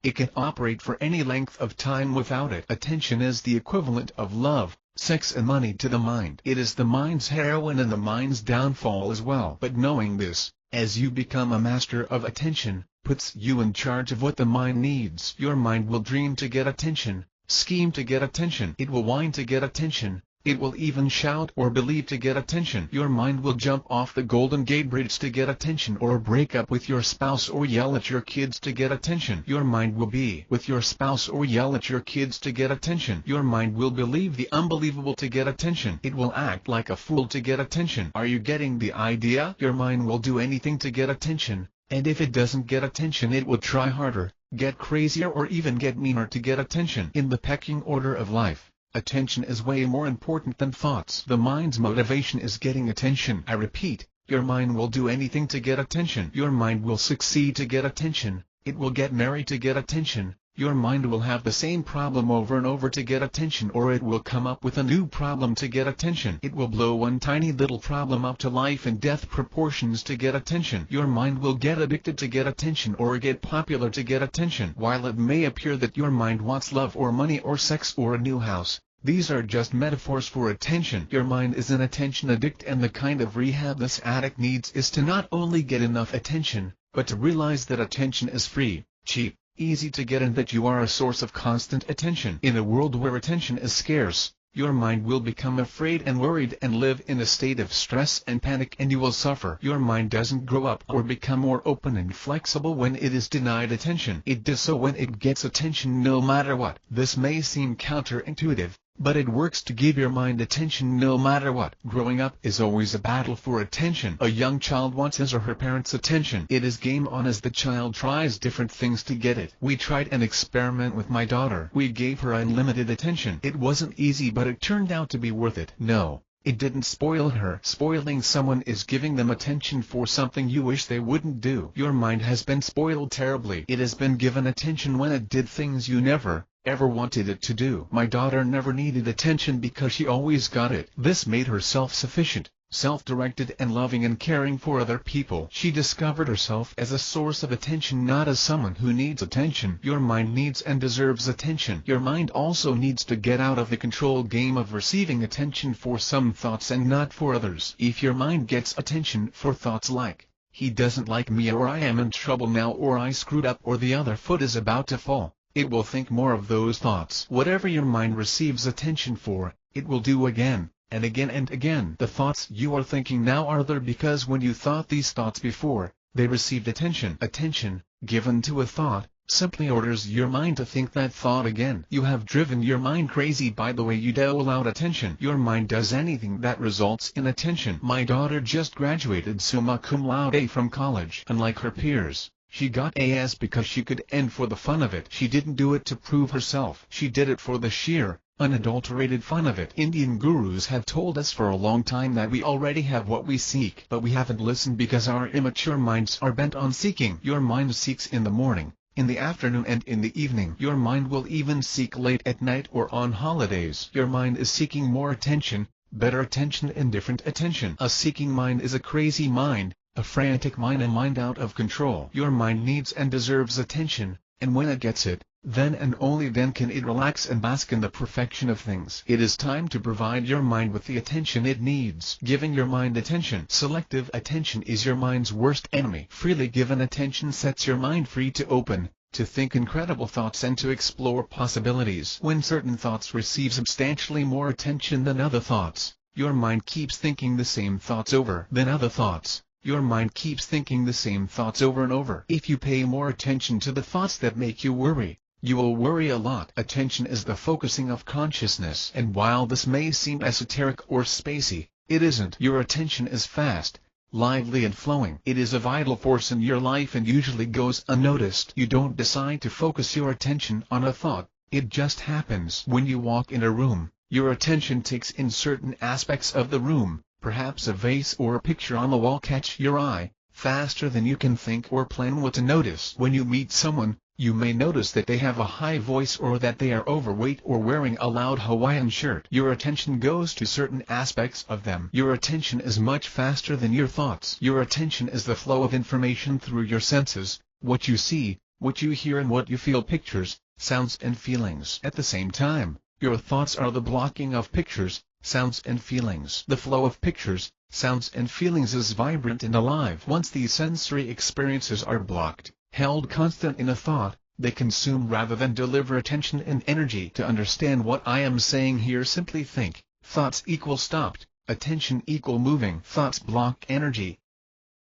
It can operate for any length of time without it. Attention is the equivalent of love, sex and money to the mind. It is the mind's heroin and the mind's downfall as well. But knowing this, as you become a master of attention, puts you in charge of what the mind needs. Your mind will dream to get attention, scheme to get attention. It will whine to get attention. It will even shout or believe to get attention. Your mind will jump off the Golden Gate Bridge to get attention or break up with your spouse or yell at your kids to get attention. Your mind will be with your spouse or yell at your kids to get attention. Your mind will believe the unbelievable to get attention. It will act like a fool to get attention. Are you getting the idea? Your mind will do anything to get attention, and if it doesn't get attention it will try harder, get crazier or even get meaner to get attention. In the pecking order of life, attention is way more important than thoughts. The mind's motivation is getting attention. I repeat, your mind will do anything to get attention. Your mind will succeed to get attention. It will get married to get attention. Your mind will have the same problem over and over to get attention, or it will come up with a new problem to get attention. It will blow one tiny little problem up to life and death proportions to get attention. Your mind will get addicted to get attention or get popular to get attention. While it may appear that your mind wants love or money or sex or a new house, these are just metaphors for attention. Your mind is an attention addict, and the kind of rehab this addict needs is to not only get enough attention, but to realize that attention is free, cheap, easy to get and that you are a source of constant attention. In a world where attention is scarce, your mind will become afraid and worried and live in a state of stress and panic, and you will suffer. Your mind doesn't grow up or become more open and flexible when it is denied attention. It does so when it gets attention no matter what. This may seem counterintuitive, but it works to give your mind attention no matter what. Growing up is always a battle for attention. A young child wants his or her parents' attention. It is game on as the child tries different things to get it. We tried an experiment with my daughter. We gave her unlimited attention. It wasn't easy, but it turned out to be worth it. No, it didn't spoil her. Spoiling someone is giving them attention for something you wish they wouldn't do. Your mind has been spoiled terribly. It has been given attention when it did things you never, ever wanted it to do. My daughter never needed attention because she always got it. This made her self-sufficient, self-directed and loving and caring for other people. She discovered herself as a source of attention, not as someone who needs attention. Your mind needs and deserves attention. Your mind also needs to get out of the control game of receiving attention for some thoughts and not for others. If your mind gets attention for thoughts like, he doesn't like me, or I am in trouble now, or I screwed up, or the other foot is about to fall, it will think more of those thoughts. Whatever your mind receives attention for, it will do again, and again and again. The thoughts you are thinking now are there because when you thought these thoughts before, They received attention. Attention, given to a thought, simply orders your mind to think that thought again. You have driven your mind crazy by the way you dole out attention. Your mind does anything that results in attention. My daughter just graduated summa cum laude from college. Unlike her peers, she got A's because she could and for the fun of it. She didn't do it to prove herself. She did it for the sheer, unadulterated fun of it. Indian gurus have told us for a long time that we already have what we seek, but we haven't listened because our immature minds are bent on seeking. Your mind seeks in the morning, in the afternoon and in the evening. Your mind will even seek late at night or on holidays. Your mind is seeking more attention, better attention and different attention. A seeking mind is a crazy mind, a frantic mind, a mind out of control. Your mind needs and deserves attention, and when it gets it, then and only then can it relax and bask in the perfection of things. It is time to provide your mind with the attention it needs. Giving your mind attention. Selective attention is your mind's worst enemy. Freely given attention sets your mind free to open, to think incredible thoughts and to explore possibilities. When certain thoughts receive substantially more attention than other thoughts, your mind keeps thinking the same thoughts over. Than other thoughts, your mind keeps thinking the same thoughts over and over. If you pay more attention to the thoughts that make you worry, you will worry a lot. Attention is the focusing of consciousness. And while this may seem esoteric or spacey, it isn't. Your attention is fast, lively and flowing. It is a vital force in your life and usually goes unnoticed. You don't decide to focus your attention on a thought, it just happens. When you walk in a room, your attention takes in certain aspects of the room. Perhaps a vase or a picture on the wall catch your eye, faster than you can think or plan what to notice. When you meet someone, you may notice that they have a high voice or that they are overweight or wearing a loud Hawaiian shirt. Your attention goes to certain aspects of them. Your attention is much faster than your thoughts. Your attention is the flow of information through your senses, what you see, what you hear and what you feel, pictures, sounds and feelings. At the same time, your thoughts are the blocking of pictures, sounds and feelings. The flow of pictures, sounds and feelings is vibrant and alive. Once these sensory experiences are blocked, held constant in a thought, they consume rather than deliver attention and energy. To understand what I am saying here, simply think. Thoughts equal stopped, attention equal moving. Thoughts block energy.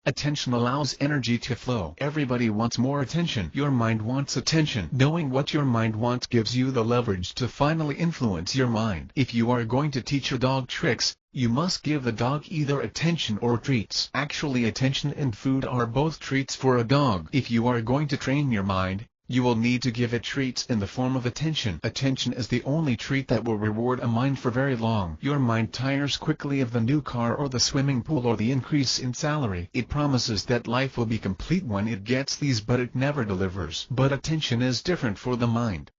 Attention allows energy to flow. Everybody wants more attention. Your mind wants attention. Knowing what your mind wants gives you the leverage to finally influence your mind. If you are going to teach a dog tricks, you must give the dog either attention or treats. Actually, attention and food are both treats for a dog. If you are going to train your mind, you will need to give it treats in the form of attention. Attention is the only treat that will reward a mind for very long. Your mind tires quickly of the new car or the swimming pool or the increase in salary. It promises that life will be complete when it gets these, but it never delivers. But attention is different for the mind.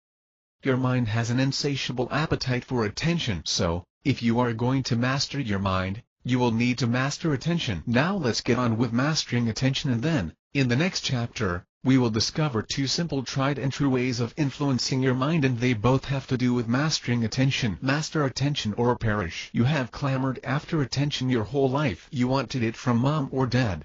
Your mind has an insatiable appetite for attention. So, if you are going to master your mind, you will need to master attention. Now let's get on with mastering attention, and then, in the next chapter, we will discover two simple tried and true ways of influencing your mind, and they both have to do with mastering attention. Master attention or perish. You have clamored after attention your whole life. You wanted it from mom or dad.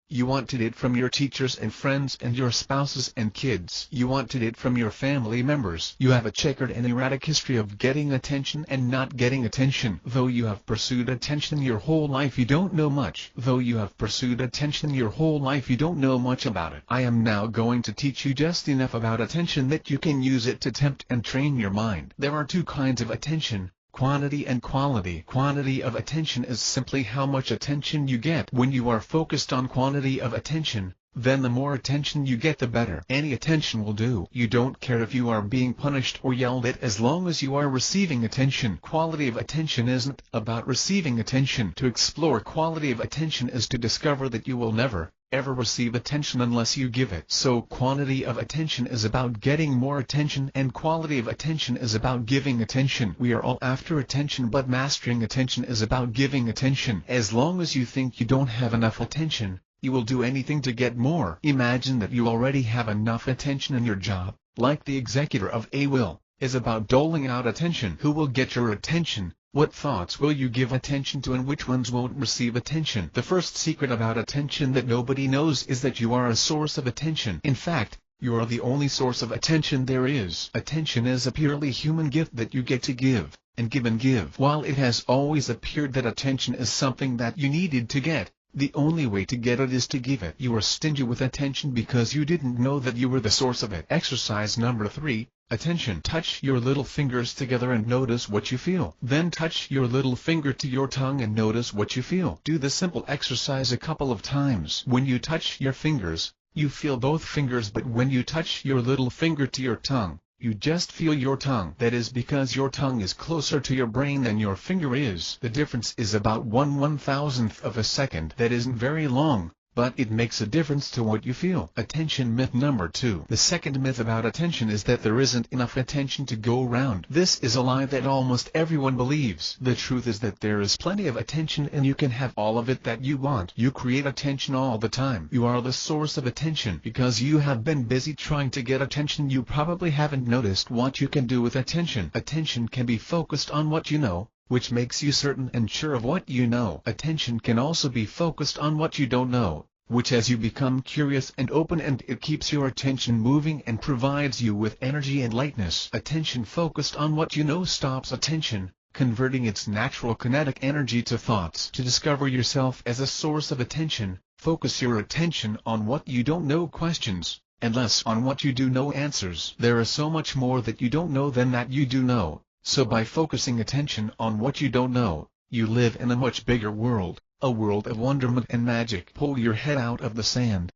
You wanted it from your teachers and friends and your spouses and kids. You wanted it from your family members. You have a checkered and erratic history of getting attention and not getting attention. Though you have pursued attention your whole life, you don't know much. Though you have pursued attention your whole life, you don't know much about it. I am now going to teach you just enough about attention that you can use it to tempt and train your mind. There are two kinds of attention: quantity and quality. Quantity of attention is simply how much attention you get. When you are focused on quantity of attention, then the more attention you get the better. Any attention will do. You don't care if you are being punished or yelled at as long as you are receiving attention. Quality of attention isn't about receiving attention. To explore quality of attention is to discover that you will never, ever receive attention unless you give it. So quantity of attention is about getting more attention and quality of attention is about giving attention. We are all after attention, but mastering attention is about giving attention. As long as you think you don't have enough attention, you will do anything to get more. Imagine that you already have enough attention in your job. Like the executor of a will, is about doling out attention. Who will get your attention? What thoughts will you give attention to and which ones won't receive attention? The first secret about attention that nobody knows is that you are a source of attention. In fact, you are the only source of attention there is. Attention is a purely human gift that you get to give, and give and give. While it has always appeared that attention is something that you needed to get, The only way to get it is to give it. You are stingy with attention because you didn't know that you were the source of it. Exercise number 3, attention. Touch your little fingers together and notice what you feel. Then touch your little finger to your tongue and notice what you feel. Do this simple exercise a couple of times. When you touch your fingers, you feel both fingers, but when you touch your little finger to your tongue, you just feel your tongue. That is because your tongue is closer to your brain than your finger is. The difference is about 1/1000th of a second. That isn't very long, but it makes a difference to what you feel. Attention myth number 2. The second myth about attention is that there isn't enough attention to go around. This is a lie that almost everyone believes. The truth is that there is plenty of attention and you can have all of it that you want. You create attention all the time. You are the source of attention. Because you have been busy trying to get attention, you probably haven't noticed what you can do with attention. Attention can be focused on what you know, which makes you certain and sure of what you know. Attention can also be focused on what you don't know, which as you become curious and open, and it keeps your attention moving and provides you with energy and lightness. Attention focused on what you know stops attention, converting its natural kinetic energy to thoughts. To discover yourself as a source of attention, focus your attention on what you don't know questions, and less on what you do know answers. There is so much more that you don't know than that you do know. So by focusing attention on what you don't know, you live in a much bigger world, a world of wonderment and magic. Pull your head out of the sand.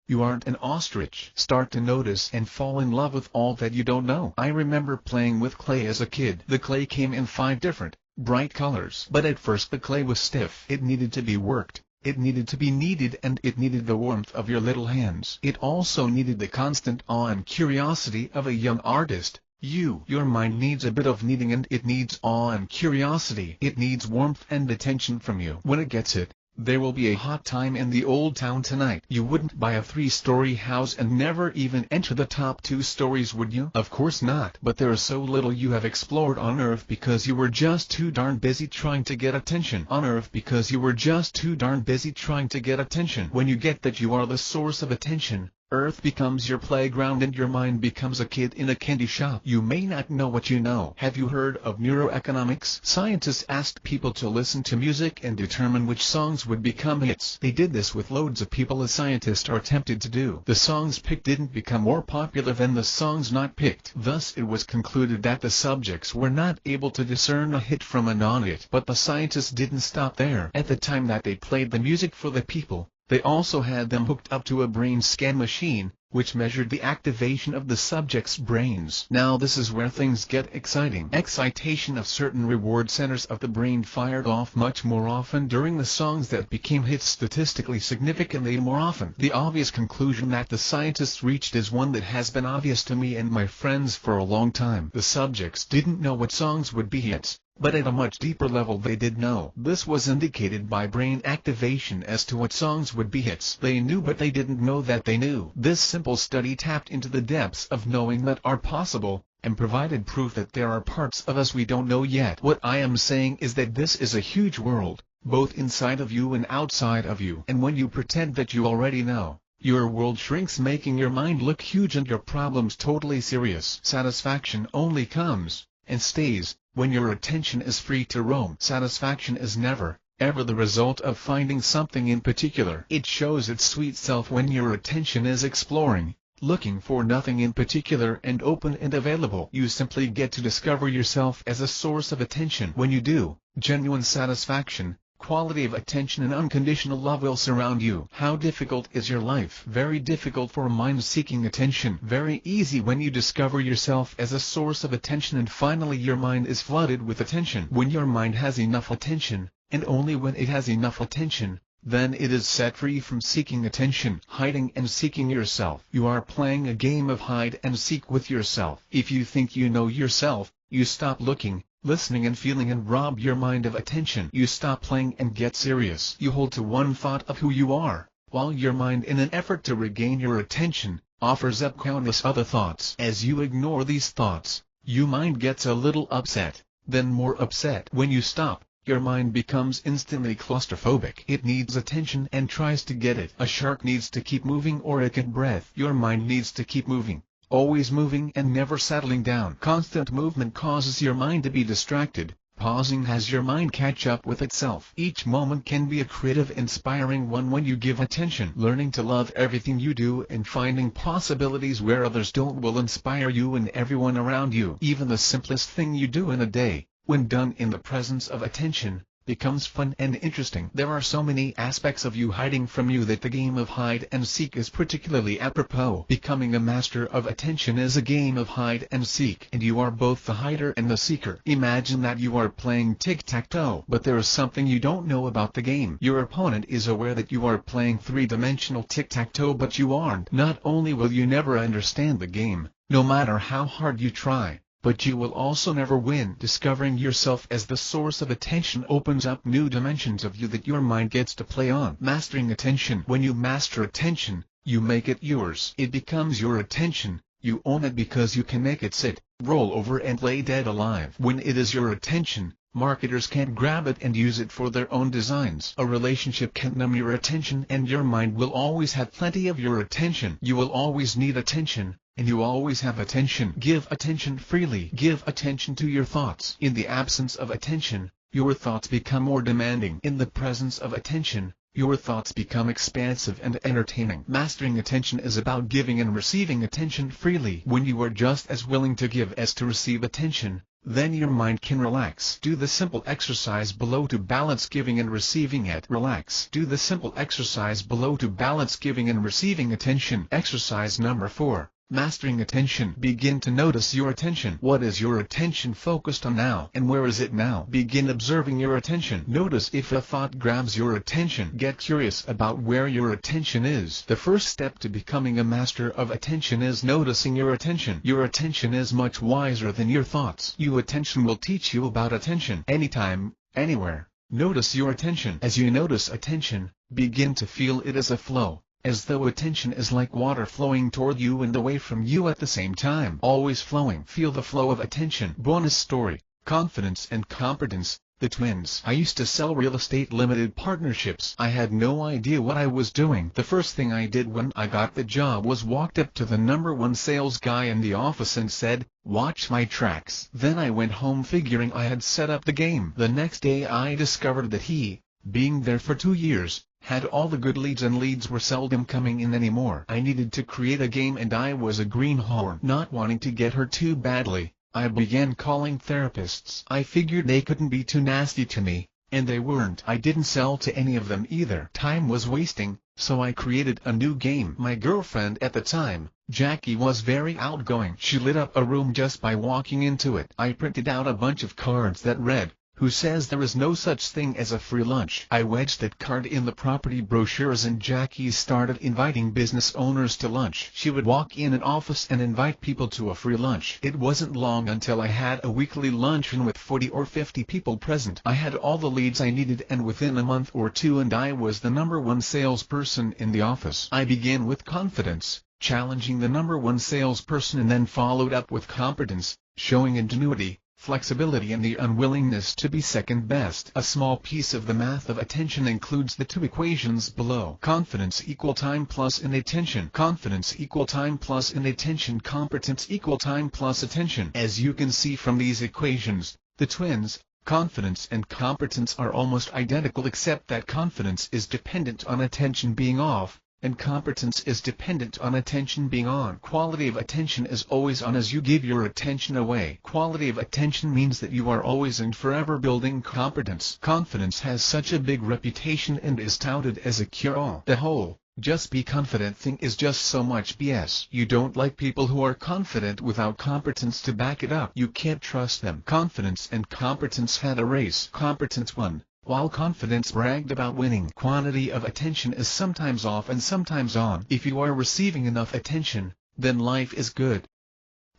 You aren't an ostrich. Start to notice and fall in love with all that you don't know. I remember playing with clay as a kid. The clay came in 5 different, bright colors. But at first the clay was stiff. It needed to be worked. It needed to be kneaded, and it needed the warmth of your little hands. It also needed the constant awe and curiosity of a young artist. Your mind needs a bit of kneading, and it needs awe and curiosity. It needs warmth and attention from you. When it gets it, there will be a hot time in the old town tonight. You wouldn't buy a 3-story house and never even enter the top 2 stories, would you? Of course not. But there is so little you have explored on Earth because you were just too darn busy trying to get attention. On Earth because you were just too darn busy trying to get attention. When you get that you are the source of attention, Earth becomes your playground and your mind becomes a kid in a candy shop. You may not know what you know. Have you heard of neuroeconomics? Scientists asked people to listen to music and determine which songs would become hits. They did this with loads of people, as scientists are tempted to do. The songs picked didn't become more popular than the songs not picked. Thus it was concluded that the subjects were not able to discern a hit from a non-hit. But the scientists didn't stop there. At the time that they played the music for the people, they also had them hooked up to a brain scan machine, which measured the activation of the subjects' brains. Now this is where things get exciting. Excitation of certain reward centers of the brain fired off much more often during the songs that became hits, statistically significantly more often. The obvious conclusion that the scientists reached is one that has been obvious to me and my friends for a long time. The subjects didn't know what songs would be hits, but at a much deeper level they did know. This was indicated by brain activation as to what songs would be hits. They knew, but they didn't know that they knew. This simple study tapped into the depths of knowing that are possible, and provided proof that there are parts of us we don't know yet. What I am saying is that this is a huge world, both inside of you and outside of you. And when you pretend that you already know, your world shrinks, making your mind look huge and your problems totally serious. Satisfaction only comes, and stays, when your attention is free to roam. Satisfaction is never, ever the result of finding something in particular. It shows its sweet self when your attention is exploring, looking for nothing in particular, and open and available. You simply get to discover yourself as a source of attention. When you do, genuine satisfaction, quality of attention and unconditional love will surround you. How difficult is your life? Very difficult for a mind seeking attention. Very easy when you discover yourself as a source of attention and finally your mind is flooded with attention. When your mind has enough attention, and only when it has enough attention, then it is set free from seeking attention, hiding and seeking yourself. You are playing a game of hide and seek with yourself. If you think you know yourself, you stop looking, listening and feeling and rob your mind of attention. You stop playing and get serious. You hold to one thought of who you are, while your mind, in an effort to regain your attention, offers up countless other thoughts. As you ignore these thoughts, your mind gets a little upset, then more upset. When you stop, your mind becomes instantly claustrophobic. It needs attention and tries to get it. A shark needs to keep moving or it can breathe. Your mind needs to keep moving, always moving and never settling down. Constant movement causes your mind to be distracted, pausing as your mind catch up with itself. Each moment can be a creative, inspiring one when you give attention. Learning to love everything you do and finding possibilities where others don't will inspire you and everyone around you. Even the simplest thing you do in a day, when done in the presence of attention, becomes fun and interesting. There are so many aspects of you hiding from you that the game of hide and seek is particularly apropos. Becoming a master of attention is a game of hide and seek, and you are both the hider and the seeker. Imagine that you are playing tic-tac-toe, but there is something you don't know about the game. Your opponent is aware that you are playing three-dimensional tic-tac-toe, but you aren't. Not only will you never understand the game, no matter how hard you try, but you will also never win. Discovering yourself as the source of attention opens up new dimensions of you that your mind gets to play on. Mastering attention. When you master attention, you make it yours. It becomes your attention. You own it because you can make it sit, roll over and lay dead alive. When it is your attention, marketers can't grab it and use it for their own designs. A relationship can't numb your attention, and your mind will always have plenty of your attention. You will always need attention, and you always have attention. Give attention freely. Give attention to your thoughts. In the absence of attention, your thoughts become more demanding. In the presence of attention, your thoughts become expansive and entertaining. Mastering attention is about giving and receiving attention freely. When you are just as willing to give as to receive attention, then your mind can relax. Do the simple exercise below to balance giving and receiving it. Relax. Do the simple exercise below to balance giving and receiving attention. Exercise number 4. Mastering attention. Begin to notice your attention. What is your attention focused on now, and where is it now? Begin observing your attention. Notice if a thought grabs your attention. Get curious about where your attention is. The first step to becoming a master of attention is noticing your attention. Your attention is much wiser than your thoughts. Your attention will teach you about attention. Anytime, anywhere. Notice your attention. As you notice attention, begin to feel it as a flow, as though attention is like water flowing toward you and away from you at the same time. Always flowing. Feel the flow of attention. Bonus story: confidence and competence. The twins. I used to sell real estate limited partnerships. I had no idea what I was doing. The first thing I did when I got the job was walked up to the #1 sales guy in the office and said, "Watch my tracks." Then I went home figuring I had set up the game. The next day I discovered that he, being there for 2 years, had all the good leads, and leads were seldom coming in anymore. I needed to create a game, and I was a greenhorn. Not wanting to get hurt too badly, I began calling therapists. I figured they couldn't be too nasty to me, and they weren't. I didn't sell to any of them either. Time was wasting, so I created a new game. My girlfriend at the time, Jackie, was very outgoing. She lit up a room just by walking into it. I printed out a bunch of cards that read, "Who says there is no such thing as a free lunch?" I wedged that card in the property brochures, and Jackie started inviting business owners to lunch. She would walk in an office and invite people to a free lunch. It wasn't long until I had a weekly luncheon with 40 or 50 people present. I had all the leads I needed, and within a month or two and I was the #1 salesperson in the office. I began with confidence, challenging the #1 salesperson, and then followed up with competence, showing ingenuity, flexibility, and the unwillingness to be second best. A small piece of the math of attention includes the 2 equations below. Confidence equal time plus inattention. Confidence equal time plus inattention. Competence equal time plus attention. As you can see from these equations, the twins, confidence and competence, are almost identical, except that confidence is dependent on attention being off, and competence is dependent on attention being on. Quality of attention is always on as you give your attention away. Quality of attention means that you are always and forever building competence. Confidence has such a big reputation and is touted as a cure-all. The whole "just be confident" thing is just so much BS. You don't like people who are confident without competence to back it up. You can't trust them. Confidence and competence had a race. Competence won, while confidence bragged about winning. Quantity of attention is sometimes off and sometimes on. If you are receiving enough attention, then life is good.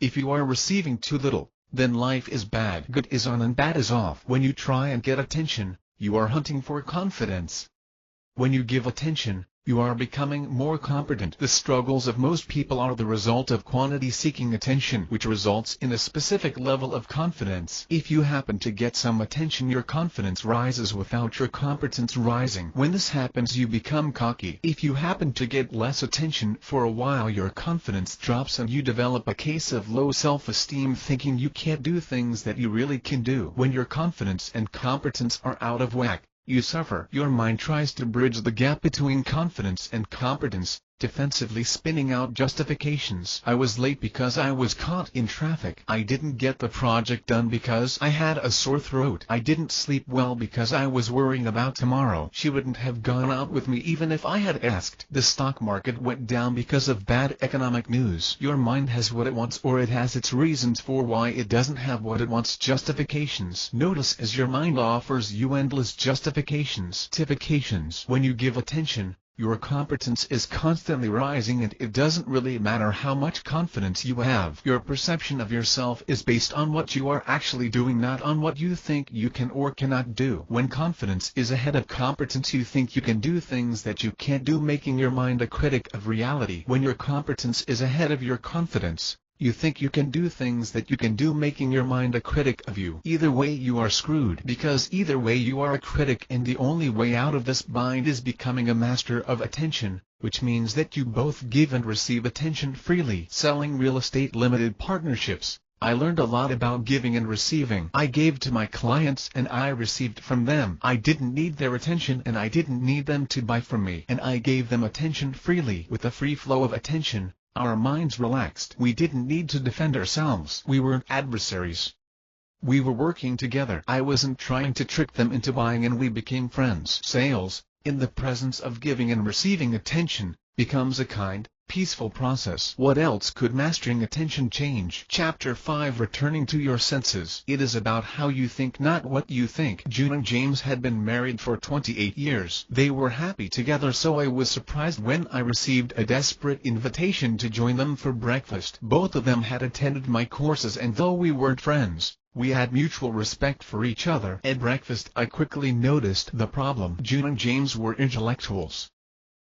If you are receiving too little, then life is bad. Good is on and bad is off. When you try and get attention, you are hunting for confidence. When you give attention, You are becoming more competent. The struggles of most people are the result of quantity-seeking attention, which results in a specific level of confidence. If you happen to get some attention, your confidence rises without your competence rising. When this happens, you become cocky. If you happen to get less attention for a while, your confidence drops and you develop a case of low self-esteem, thinking you can't do things that you really can do. When your confidence and competence are out of whack, you suffer. Your mind tries to bridge the gap between confidence and competence, defensively spinning out justifications. I was late because I was caught in traffic. I didn't get the project done because I had a sore throat. I didn't sleep well because I was worrying about tomorrow. She wouldn't have gone out with me even if I had asked. The stock market went down because of bad economic news. Your mind has what it wants, or it has its reasons for why it doesn't have what it wants. Justifications. Notice as your mind offers you endless justifications. When you give attention, your competence is constantly rising, and it doesn't really matter how much confidence you have. Your perception of yourself is based on what you are actually doing, not on what you think you can or cannot do. When confidence is ahead of competence, you think you can do things that you can't do, making your mind a critic of reality. When your competence is ahead of your confidence, you think you can do things that you can do, making your mind a critic of you. Either way you are screwed, because either way you are a critic, and the only way out of this bind is becoming a master of attention, which means that you both give and receive attention freely. Selling real estate limited partnerships. I learned a lot about giving and receiving. I gave to my clients and I received from them. I didn't need their attention and I didn't need them to buy from me, and I gave them attention freely. With a free flow of attention, our minds relaxed. We didn't need to defend ourselves. We weren't adversaries. We were working together. I wasn't trying to trick them into buying, and we became friends. Sales, in the presence of giving and receiving attention, becomes a kind, peaceful process. What else could mastering attention change? Chapter 5: Returning to Your Senses. It is about how you think, not what you think. June and James had been married for 28 years. They were happy together, so I was surprised when I received a desperate invitation to join them for breakfast. Both of them had attended my courses, and though we weren't friends, we had mutual respect for each other. At breakfast I quickly noticed the problem. June and James were intellectuals.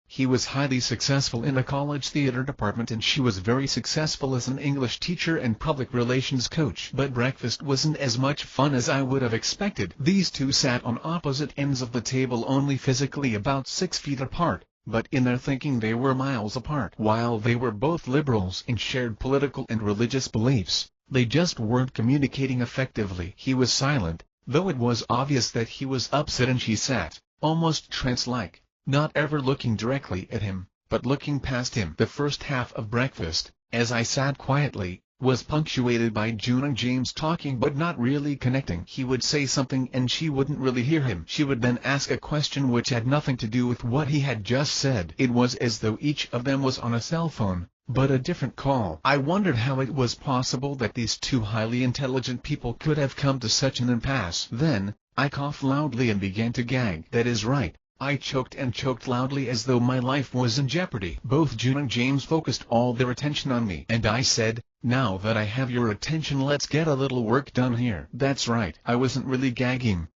He was highly successful in a college theater department, and she was very successful as an English teacher and public relations coach. But breakfast wasn't as much fun as I would have expected. These two sat on opposite ends of the table, only physically about 6 feet apart, but in their thinking they were miles apart. While they were both liberals and shared political and religious beliefs, they just weren't communicating effectively. He was silent, though it was obvious that he was upset, and she sat, almost trance-like, not ever looking directly at him, but looking past him. The first half of breakfast, as I sat quietly, was punctuated by June and James talking but not really connecting. He would say something and she wouldn't really hear him. She would then ask a question which had nothing to do with what he had just said. It was as though each of them was on a cell phone, but a different call. I wondered how it was possible that these two highly intelligent people could have come to such an impasse. Then, I coughed loudly and began to gag. That is right. I choked and choked loudly as though my life was in jeopardy. Both June and James focused all their attention on me, and I said, "Now that I have your attention, let's get a little work done here." That's right. I wasn't really gagging.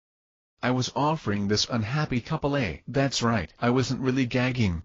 I was offering this unhappy couple a... That's right. I wasn't really gagging.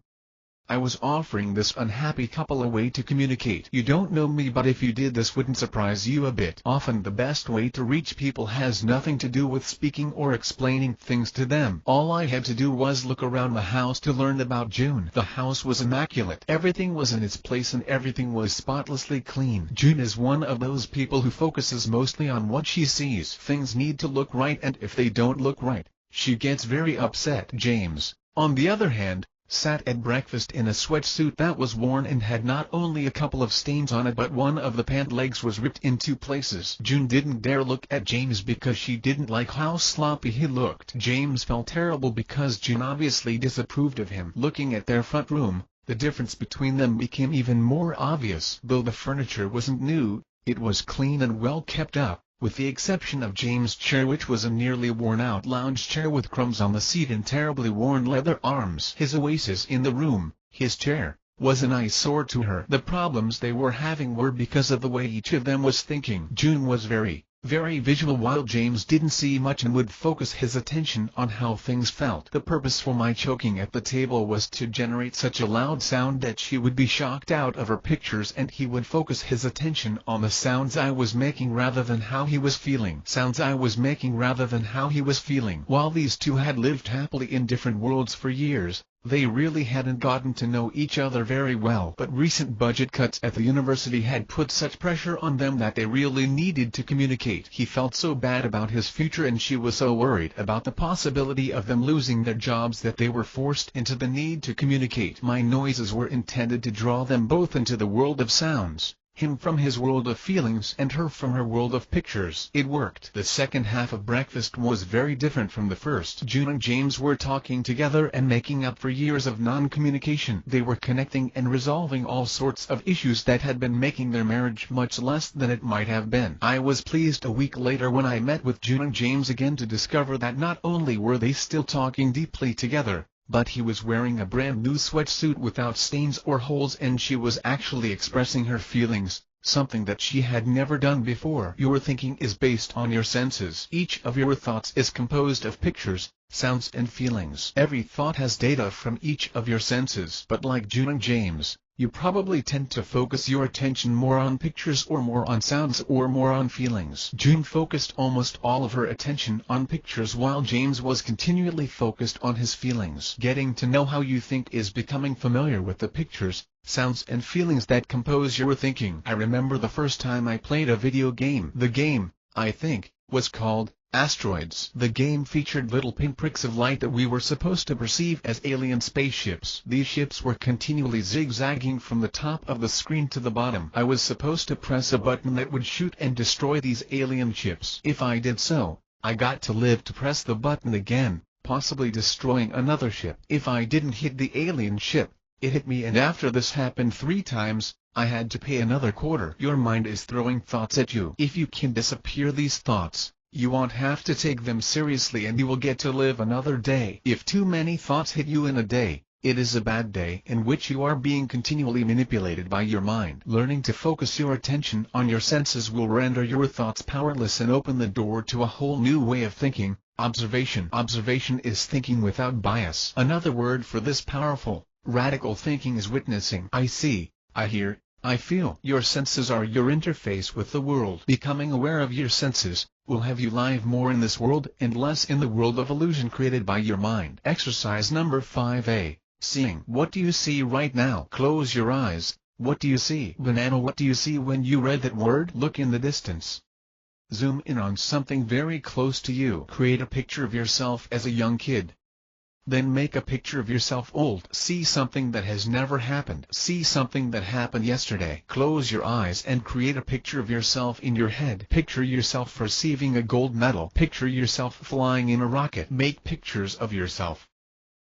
I was offering this unhappy couple a way to communicate. You don't know me, but if you did, this wouldn't surprise you a bit. Often the best way to reach people has nothing to do with speaking or explaining things to them. All I had to do was look around the house to learn about June. The house was immaculate. Everything was in its place and everything was spotlessly clean. June is one of those people who focuses mostly on what she sees. Things need to look right, and if they don't look right, she gets very upset. James, on the other hand, sat at breakfast in a sweatsuit that was worn and had not only a couple of stains on it, but one of the pant legs was ripped in 2 places. June didn't dare look at James because she didn't like how sloppy he looked. James felt terrible because June obviously disapproved of him. Looking at their front room, the difference between them became even more obvious. Though the furniture wasn't new, it was clean and well kept up, with the exception of James' chair, which was a nearly worn-out lounge chair with crumbs on the seat and terribly worn leather arms. His oasis in the room, his chair, was an eyesore to her. The problems they were having were because of the way each of them was thinking. June was very very visual, while James didn't see much and would focus his attention on how things felt. The purpose for my choking at the table was to generate such a loud sound that she would be shocked out of her pictures, and he would focus his attention on the sounds I was making rather than how he was feeling. Sounds I was making rather than how he was feeling. While these two had lived happily in different worlds for years, they really hadn't gotten to know each other very well. But recent budget cuts at the university had put such pressure on them that they really needed to communicate. He felt so bad about his future and she was so worried about the possibility of them losing their jobs that they were forced into the need to communicate. My noises were intended to draw them both into the world of sounds. Him from his world of feelings and her from her world of pictures. It worked. The second half of breakfast was very different from the first. June and James were talking together and making up for years of non-communication. They were connecting and resolving all sorts of issues that had been making their marriage much less than it might have been. I was pleased a week later when I met with June and James again to discover that not only were they still talking deeply together, but he was wearing a brand new sweatsuit without stains or holes, and she was actually expressing her feelings, something that she had never done before. Your thinking is based on your senses. Each of your thoughts is composed of pictures, sounds and feelings. Every thought has data from each of your senses. But like June and James, you probably tend to focus your attention more on pictures or more on sounds or more on feelings. June focused almost all of her attention on pictures while James was continually focused on his feelings. Getting to know how you think is becoming familiar with the pictures, sounds and feelings that compose your thinking. I remember the first time I played a video game. The game, I think, was called Asteroids. The game featured little pinpricks of light that we were supposed to perceive as alien spaceships. These ships were continually zigzagging from the top of the screen to the bottom. I was supposed to press a button that would shoot and destroy these alien ships. If I did so, I got to live to press the button again, possibly destroying another ship. If I didn't hit the alien ship, it hit me, and after this happened 3 times, I had to pay another quarter. Your mind is throwing thoughts at you. If you can disappear these thoughts, you won't have to take them seriously and you will get to live another day. If too many thoughts hit you in a day, it is a bad day in which you are being continually manipulated by your mind. Learning to focus your attention on your senses will render your thoughts powerless and open the door to a whole new way of thinking, observation. Observation is thinking without bias. Another word for this powerful, radical thinking is witnessing. I see, I hear, I feel. Your senses are your interface with the world. Becoming aware of your senses will have you live more in this world and less in the world of illusion created by your mind. Exercise number 5A. Seeing. What do you see right now? Close your eyes. What do you see? Banana. What do you see when you read that word? Look in the distance. Zoom in on something very close to you. Create a picture of yourself as a young kid. Then make a picture of yourself old. See something that has never happened. See something that happened yesterday. Close your eyes and create a picture of yourself in your head. Picture yourself receiving a gold medal. Picture yourself flying in a rocket. Make pictures of yourself.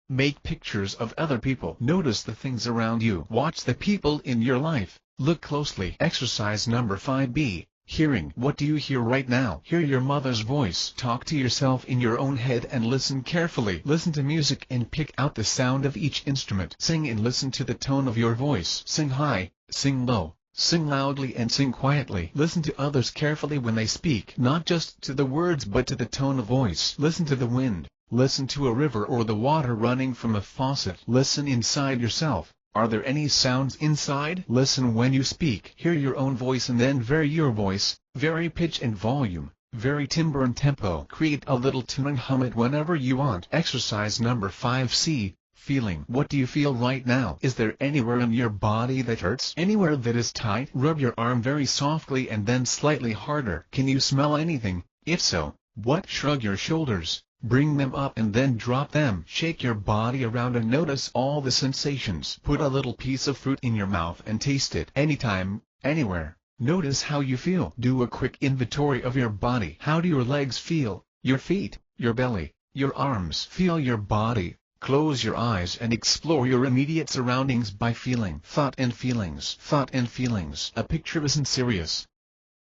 Make pictures of other people. Notice the things around you. Watch the people in your life. Look closely. Exercise number 5B. Hearing. What do you hear right now? Hear your mother's voice. Talk to yourself in your own head and listen carefully. Listen to music and pick out the sound of each instrument. Sing and listen to the tone of your voice. Sing high, sing low, sing loudly and sing quietly. Listen to others carefully when they speak, not just to the words but to the tone of voice. Listen to the wind. Listen to a river or the water running from a faucet. Listen inside yourself. Are there any sounds inside? Listen when you speak. Hear your own voice and then vary your voice, vary pitch and volume, vary timbre and tempo. Create a little tune and hum it whenever you want. Exercise number 5C. Feeling. What do you feel right now? Is there anywhere in your body that hurts? Anywhere that is tight? Rub your arm very softly and then slightly harder. Can you smell anything? If so, what? Shrug your shoulders. Bring them up and then drop them. Shake your body around and notice all the sensations. Put a little piece of fruit in your mouth and taste it. Anytime, anywhere. Notice how you feel. Do a quick inventory of your body. How do your legs feel? Your feet, your belly, your arms. Feel your body. Close your eyes and explore your immediate surroundings by feeling. Thought and feelings. Thought and feelings. A picture isn't serious.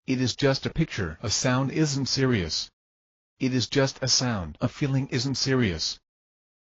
It is just a picture. A sound isn't serious. It is just a sound. A feeling isn't serious.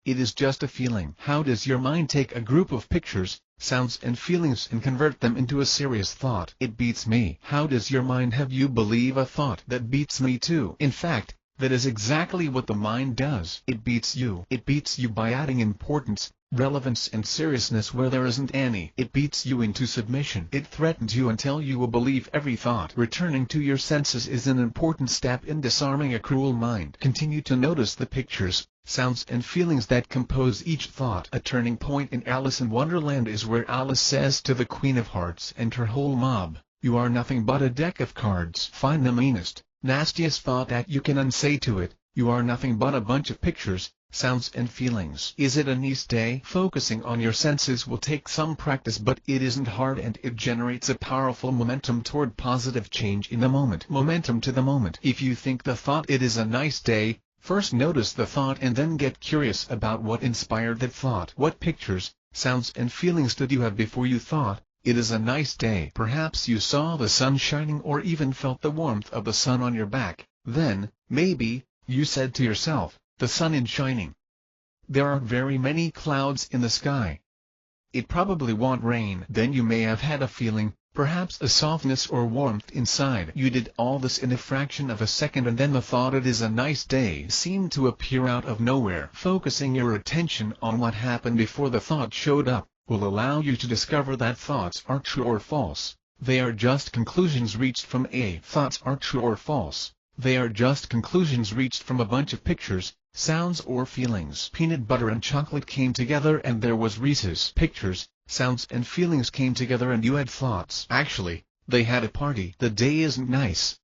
It is just a feeling. How does your mind take a group of pictures, sounds and feelings and convert them into a serious thought? It beats me. How does your mind have you believe a thought? That beats me too. In fact, that is exactly what the mind does. It beats you. It beats you by adding importance, relevance and seriousness where there isn't any. It beats you into submission. It threatens you until you will believe every thought. Returning to your senses is an important step in disarming a cruel mind. Continue to notice the pictures, sounds and feelings that compose each thought. A turning point in Alice in Wonderland is where Alice says to the Queen of Hearts and her whole mob, "You are nothing but a deck of cards." Find the meanest, nastiest thought that you can unsay to it. You are nothing but a bunch of pictures, sounds and feelings. Is it a nice day? Focusing on your senses will take some practice, but it isn't hard and it generates a powerful momentum toward positive change in the moment. Momentum to the moment. If you think the thought "it is a nice day," first notice the thought and then get curious about what inspired that thought. What pictures, sounds and feelings did you have before you thought "it is a nice day"? Perhaps you saw the sun shining or even felt the warmth of the sun on your back. Then, maybe, you said to yourself, "The sun is shining. There aren't very many clouds in the sky. It probably won't rain." Then you may have had a feeling, perhaps a softness or warmth inside. You did all this in a fraction of a second and then the thought "it is a nice day" seemed to appear out of nowhere. Focusing your attention on what happened before the thought showed up will allow you to discover that thoughts are true or false. They are just conclusions reached from thoughts are true or false. They are just conclusions reached from a bunch of pictures, sounds or feelings. Peanut butter and chocolate came together and there was Reese's. Pictures, sounds and feelings came together and you had thoughts. Actually, they had a party. The day isn't nice.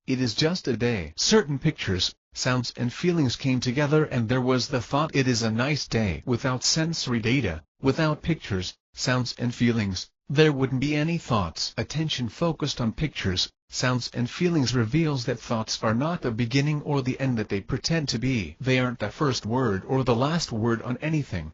It is just a day. Certain pictures, sounds and feelings came together and there was the thought "it is a nice day." Without sensory data, without pictures, sounds and feelings, there wouldn't be any thoughts. Attention focused on pictures, sounds and feelings reveals that thoughts are not the beginning or the end that they pretend to be. They aren't the first word or the last word on anything.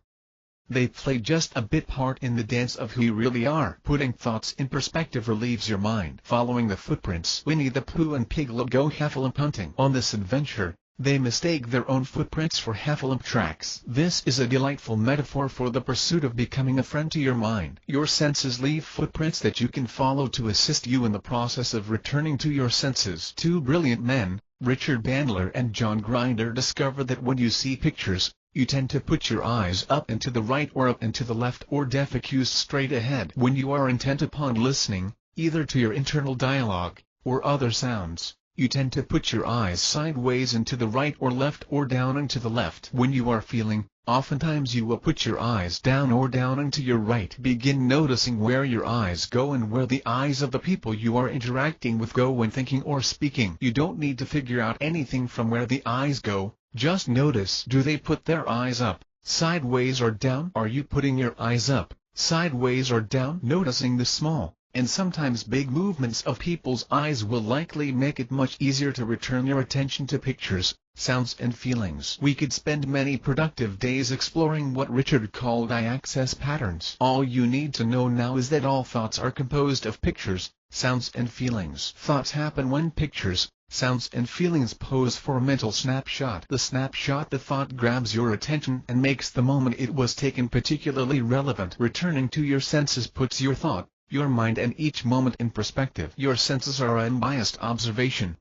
They play just a bit part in the dance of who you really are. Putting thoughts in perspective relieves your mind. Following the footprints. Winnie the Pooh and Piglet go heffalump hunting. On this adventure, they mistake their own footprints for heffalump tracks. This is a delightful metaphor for the pursuit of becoming a friend to your mind. Your senses leave footprints that you can follow to assist you in the process of returning to your senses. Two brilliant men, Richard Bandler and John Grinder, discover that when you see pictures, you tend to put your eyes up and to the right or up and to the left or defocus straight ahead. When you are intent upon listening, either to your internal dialogue, or other sounds, you tend to put your eyes sideways and to the right or left or down and to the left. When you are feeling, oftentimes you will put your eyes down or down and to your right. Begin noticing where your eyes go and where the eyes of the people you are interacting with go when thinking or speaking. You don't need to figure out anything from where the eyes go, just notice. Do they put their eyes up, sideways or down? Are you putting your eyes up, sideways or down? Noticing the small, and sometimes big movements of people's eyes will likely make it much easier to return your attention to pictures, sounds and feelings. We could spend many productive days exploring what Richard called eye-access patterns. All you need to know now is that all thoughts are composed of pictures, sounds and feelings. Thoughts happen when pictures, sounds and feelings pose for a mental snapshot. The snapshot, the thought, grabs your attention and makes the moment it was taken particularly relevant. Returning to your senses puts your thought, your mind and each moment in perspective. Your senses are unbiased observation.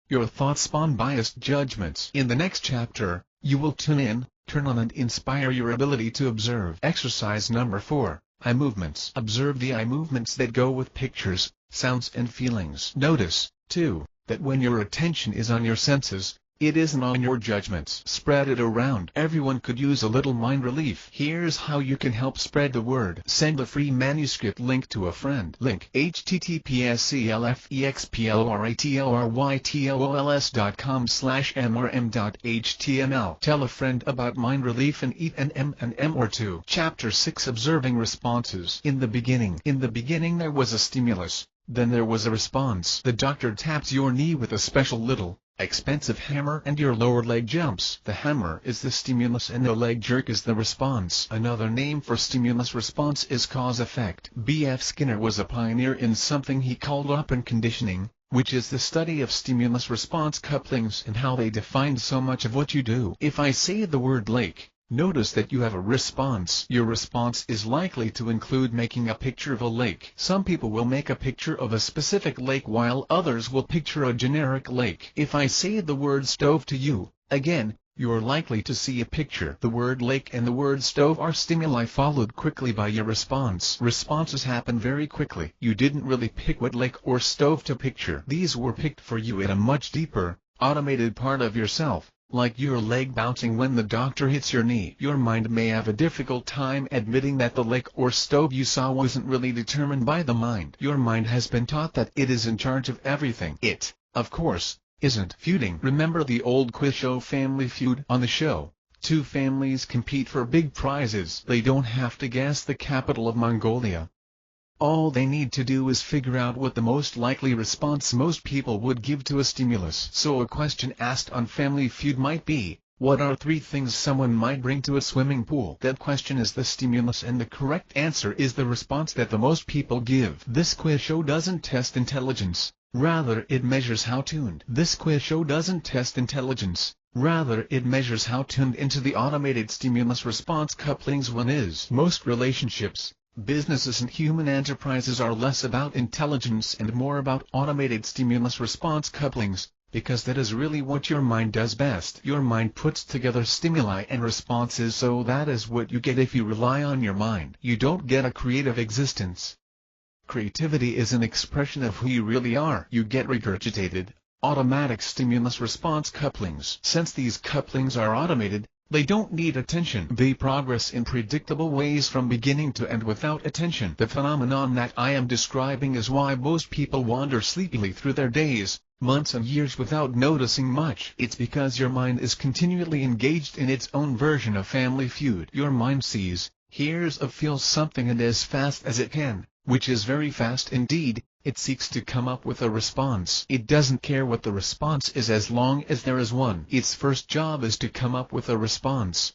Your thoughts spawn biased judgments. In the next chapter, you will tune in, turn on and inspire your ability to observe. Exercise number 4, eye movements. Observe the eye movements that go with pictures, sounds and feelings. Notice, too, that when your attention is on your senses, it isn't on your judgments. Spread it around. Everyone could use a little mind relief. Here's how you can help spread the word. Send a free manuscript link to a friend. Link: https://exploratols.com/mrm.html. Tell a friend about mind relief and eat an M or two. Chapter 6, Observing Responses. In the beginning there was a stimulus. Then there was a response. The doctor taps your knee with a special little, expensive hammer and your lower leg jumps. The hammer is the stimulus and the leg jerk is the response. Another name for stimulus response is cause-effect. B.F. Skinner was a pioneer in something he called operant conditioning, which is the study of stimulus-response couplings and how they define so much of what you do. If I say the word lake, Notice that you have a response. Your response is likely to include making a picture of a lake. Some people will make a picture of a specific lake while others will picture a generic lake. If I say the word stove to you, again, you are likely to see a picture. The word lake and the word stove are stimuli followed quickly by your response. Responses happen very quickly. You didn't really pick what lake or stove to picture. These were picked for you at a much deeper, automated part of yourself. Like your leg bouncing when the doctor hits your knee. Your mind may have a difficult time admitting that the lake or stove you saw wasn't really determined by the mind. Your mind has been taught that it is in charge of everything. It, of course, isn't. Feuding. Remember the old quiz show Family Feud? On the show, two families compete for big prizes. They don't have to guess the capital of Mongolia. All they need to do is figure out what the most likely response most people would give to a stimulus. So a question asked on Family Feud might be, what are 3 things someone might bring to a swimming pool? That question is the stimulus and the correct answer is the response that the most people give. This quiz show doesn't test intelligence, rather it measures how tuned. This quiz show doesn't test intelligence, rather it measures how tuned into the automated stimulus-response couplings one is. Most relationships, businesses and human enterprises are less about intelligence and more about automated stimulus-response couplings, because that is really what your mind does best. Your mind puts together stimuli and responses, so that is what you get if you rely on your mind. You don't get a creative existence. Creativity is an expression of who you really are. You get regurgitated, automatic stimulus-response couplings. Since these couplings are automated, they don't need attention. They progress in predictable ways from beginning to end without attention. The phenomenon that I am describing is why most people wander sleepily through their days, months and years without noticing much. It's because your mind is continually engaged in its own version of Family Feud. Your mind sees, hears or feels something and as fast as it can, which is very fast indeed, it seeks to come up with a response. It doesn't care what the response is as long as there is one. Its first job is to come up with a response.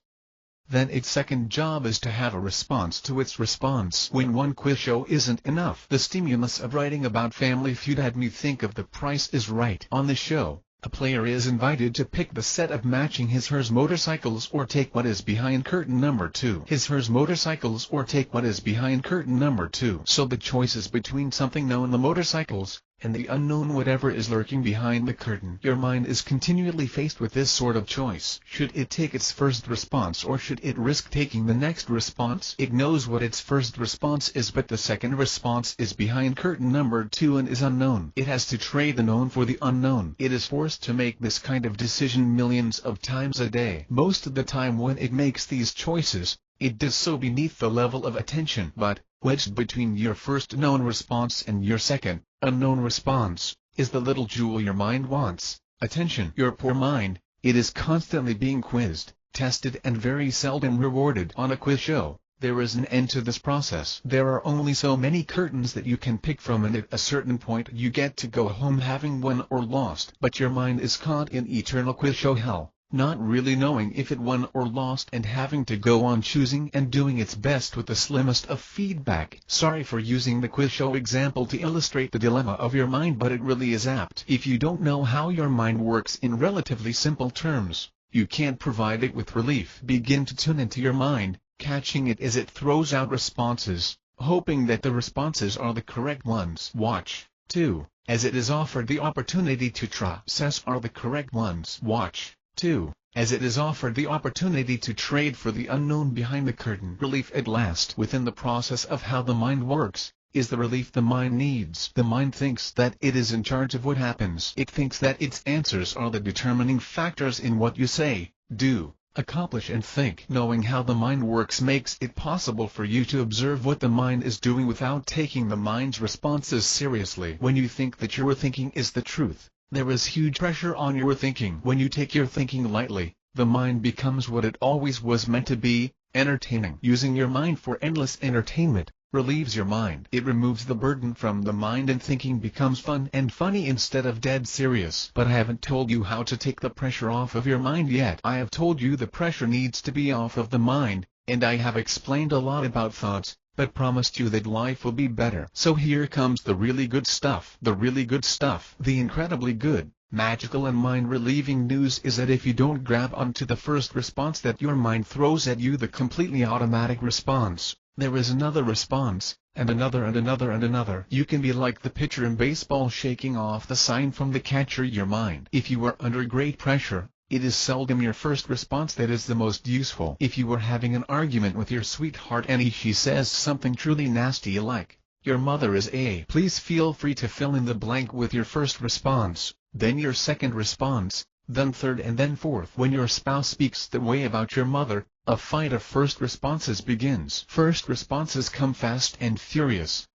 Then its second job is to have a response to its response. When one quiz show isn't enough. The stimulus of writing about Family Feud had me think of The Price is Right. On the show, a player is invited to pick the set of matching his/hers motorcycles or take what is behind curtain number 2. His/hers motorcycles or take what is behind curtain number 2. So the choice is between something known, the motorcycles, and the unknown, whatever is lurking behind the curtain. Your mind is continually faced with this sort of choice. Should it take its first response or should it risk taking the next response? It knows what its first response is, but the second response is behind curtain number 2 and is unknown. It has to trade the known for the unknown. It is forced to make this kind of decision millions of times a day. Most of the time when it makes these choices, it does so beneath the level of attention. But, wedged between your first known response and your second, unknown response, is the little jewel your mind wants: attention. Your poor mind, it is constantly being quizzed, tested and very seldom rewarded. On a quiz show, there is an end to this process. There are only so many curtains that you can pick from, and at a certain point you get to go home having won or lost. But your mind is caught in eternal quiz show hell, not really knowing if it won or lost and having to go on choosing and doing its best with the slimmest of feedback. Sorry for using the quiz show example to illustrate the dilemma of your mind, but it really is apt. If you don't know how your mind works in relatively simple terms, you can't provide it with relief. Begin to tune into your mind, catching it as it throws out responses, hoping that the responses are the correct ones. Watch, too, as it is offered the opportunity to process are the correct ones. Watch, too, as it is offered the opportunity to trade for the unknown behind the curtain. Relief at last. Within the process of how the mind works, is the relief the mind needs. The mind thinks that it is in charge of what happens. It thinks that its answers are the determining factors in what you say, do, accomplish and think. Knowing how the mind works makes it possible for you to observe what the mind is doing without taking the mind's responses seriously. When you think that your thinking is the truth, there is huge pressure on your thinking. When you take your thinking lightly, the mind becomes what it always was meant to be, entertaining. Using your mind for endless entertainment relieves your mind. It removes the burden from the mind and thinking becomes fun and funny instead of dead serious. But I haven't told you how to take the pressure off of your mind yet. I have told you the pressure needs to be off of the mind, and I have explained a lot about thoughts, but promised you that life will be better. So here comes the really good stuff. The really good stuff. The incredibly good, magical and mind-relieving news is that if you don't grab onto the first response that your mind throws at you, the completely automatic response, there is another response, and another and another and another. You can be like the pitcher in baseball shaking off the sign from the catcher. Your mind. If you are under great pressure, it is seldom your first response that is the most useful. If you are having an argument with your sweetheart and she says something truly nasty like, "Your mother is a," please feel free to fill in the blank with your first response, then your second response, then third and then fourth. When your spouse speaks that way about your mother, a fight of first responses begins. First responses come fast and furious.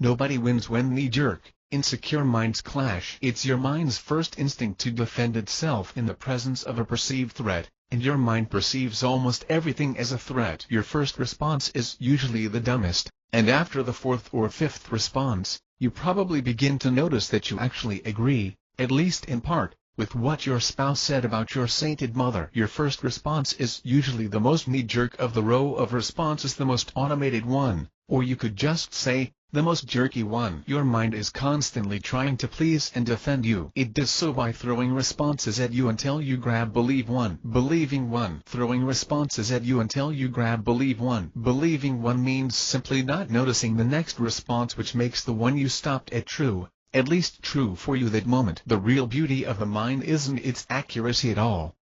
Nobody wins when knee-jerk, insecure minds clash. It's your mind's first instinct to defend itself in the presence of a perceived threat, and your mind perceives almost everything as a threat. Your first response is usually the dumbest, and after the fourth or fifth response, you probably begin to notice that you actually agree, at least in part, with what your spouse said about your sainted mother. Your first response is usually the most knee-jerk of the row of responses, the most automated one, or you could just say, the most jerky one. Your mind is constantly trying to please and defend you. It does so by throwing responses at you until you grab believe one. Believing one. Throwing responses at you until you grab believe one. Believing one means simply not noticing the next response, which makes the one you stopped at true, at least true for you that moment. The real beauty of the mind isn't its accuracy at all.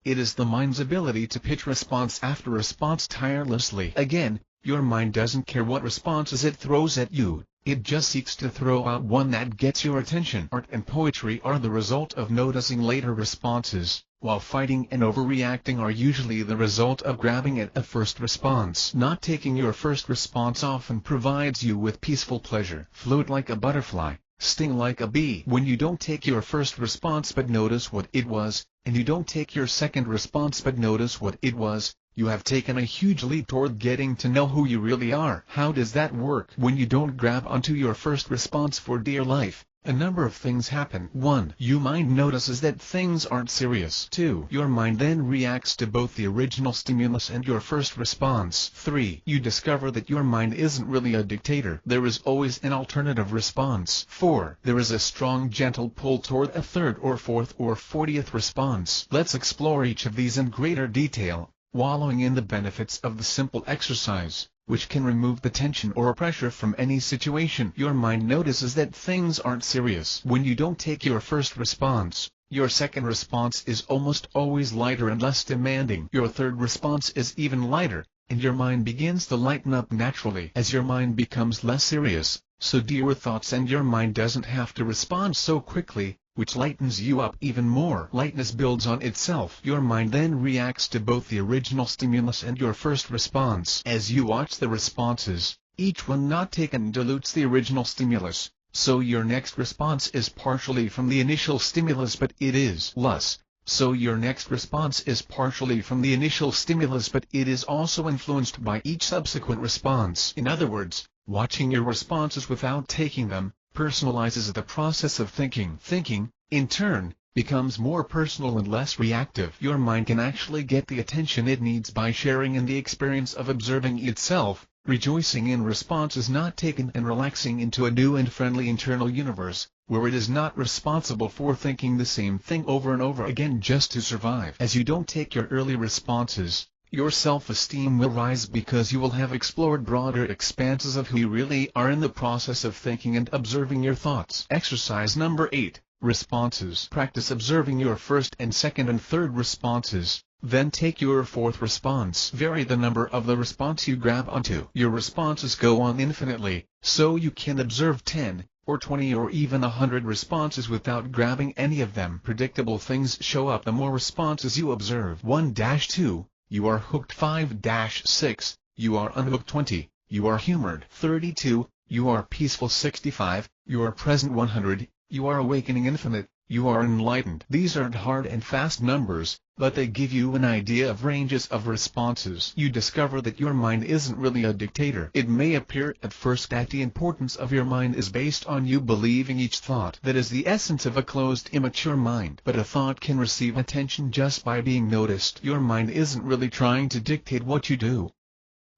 It is the mind's ability to pitch response after response tirelessly. Again, your mind doesn't care what responses it throws at you, it just seeks to throw out one that gets your attention. Art and poetry are the result of noticing later responses, while fighting and overreacting are usually the result of grabbing at a first response. Not taking your first response often provides you with peaceful pleasure. Float like a butterfly, sting like a bee. When you don't take your first response but notice what it was, and you don't take your second response but notice what it was, you have taken a huge leap toward getting to know who you really are. How does that work? When you don't grab onto your first response for dear life, a number of things happen. 1. Your mind notices that things aren't serious. 2. Your mind then reacts to both the original stimulus and your first response. 3. You discover that your mind isn't really a dictator. There is always an alternative response. 4. There is a strong gentle pull toward a third or fourth or 40th response. Let's explore each of these in greater detail, wallowing in the benefits of the simple exercise, which can remove the tension or pressure from any situation. Your mind notices that things aren't serious. When you don't take your first response, your second response is almost always lighter and less demanding. Your third response is even lighter, and your mind begins to lighten up naturally. As your mind becomes less serious, so do your thoughts, and your mind doesn't have to respond so quickly, which lightens you up even more. Lightness builds on itself. Your mind then reacts to both the original stimulus and your first response. As you watch the responses, each one not taken dilutes the original stimulus, so your next response is partially from the initial stimulus but it is less. So your next response is partially from the initial stimulus but it is also influenced by each subsequent response. In other words, watching your responses without taking them personalizes the process of thinking. Thinking, in turn, becomes more personal and less reactive. Your mind can actually get the attention it needs by sharing in the experience of observing itself, rejoicing in responses not taken, and relaxing into a new and friendly internal universe, where it is not responsible for thinking the same thing over and over again just to survive. As you don't take your early responses, your self-esteem will rise because you will have explored broader expanses of who you really are in the process of thinking and observing your thoughts. Exercise number 8. Responses. Practice observing your first and second and third responses, then take your fourth response. Vary the number of the response you grab onto. Your responses go on infinitely, so you can observe 10, or 20 or even 100 responses without grabbing any of them. Predictable things show up the more responses you observe. 1-2. You are hooked. 5-6, you are unhooked. 20, you are humored. 32, you are peaceful. 65, you are present. 100, you are awakening. Infinite, you are enlightened. These aren't hard and fast numbers, but they give you an idea of ranges of responses. You discover that your mind isn't really a dictator. It may appear at first that the importance of your mind is based on you believing each thought. That is the essence of a closed, immature mind. But a thought can receive attention just by being noticed. Your mind isn't really trying to dictate what you do.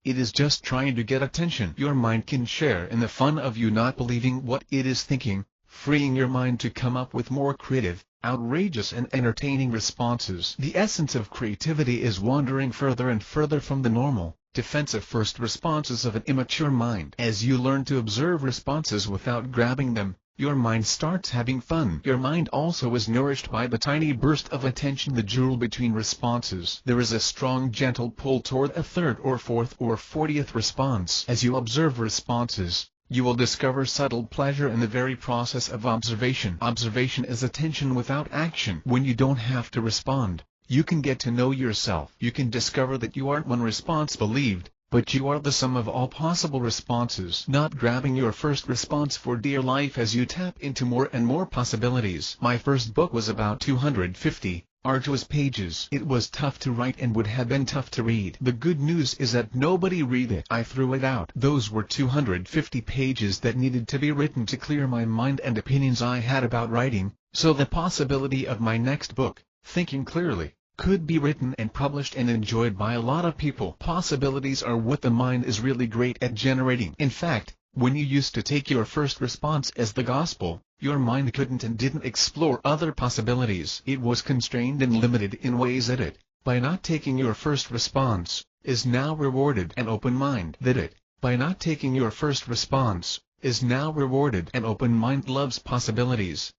It is just trying to get attention. Your mind can share in the fun of you not believing what it is thinking, freeing your mind to come up with more creative, outrageous and entertaining responses. The essence of creativity is wandering further and further from the normal, defensive first responses of an immature mind. As you learn to observe responses without grabbing them, your mind starts having fun. Your mind also is nourished by the tiny burst of attention, the jewel between responses. There is a strong gentle pull toward a third or fourth or 40th response. As you observe responses, you will discover subtle pleasure in the very process of observation. Observation is attention without action. When you don't have to respond, you can get to know yourself. You can discover that you aren't one response believed, but you are the sum of all possible responses. Not grabbing your first response for dear life as you tap into more and more possibilities. My first book was about 250 arduous pages. It was tough to write and would have been tough to read. The good news is that nobody read it. I threw it out. Those were 250 pages that needed to be written to clear my mind and opinions I had about writing, so the possibility of my next book, Thinking Clearly, could be written and published and enjoyed by a lot of people. Possibilities are what the mind is really great at generating. In fact, when you used to take your first response as the gospel, your mind couldn't and didn't explore other possibilities. It was constrained and limited in ways that it, by not taking your first response, is now rewarded. An open mind that it, by not taking your first response, is now rewarded. An open mind loves possibilities.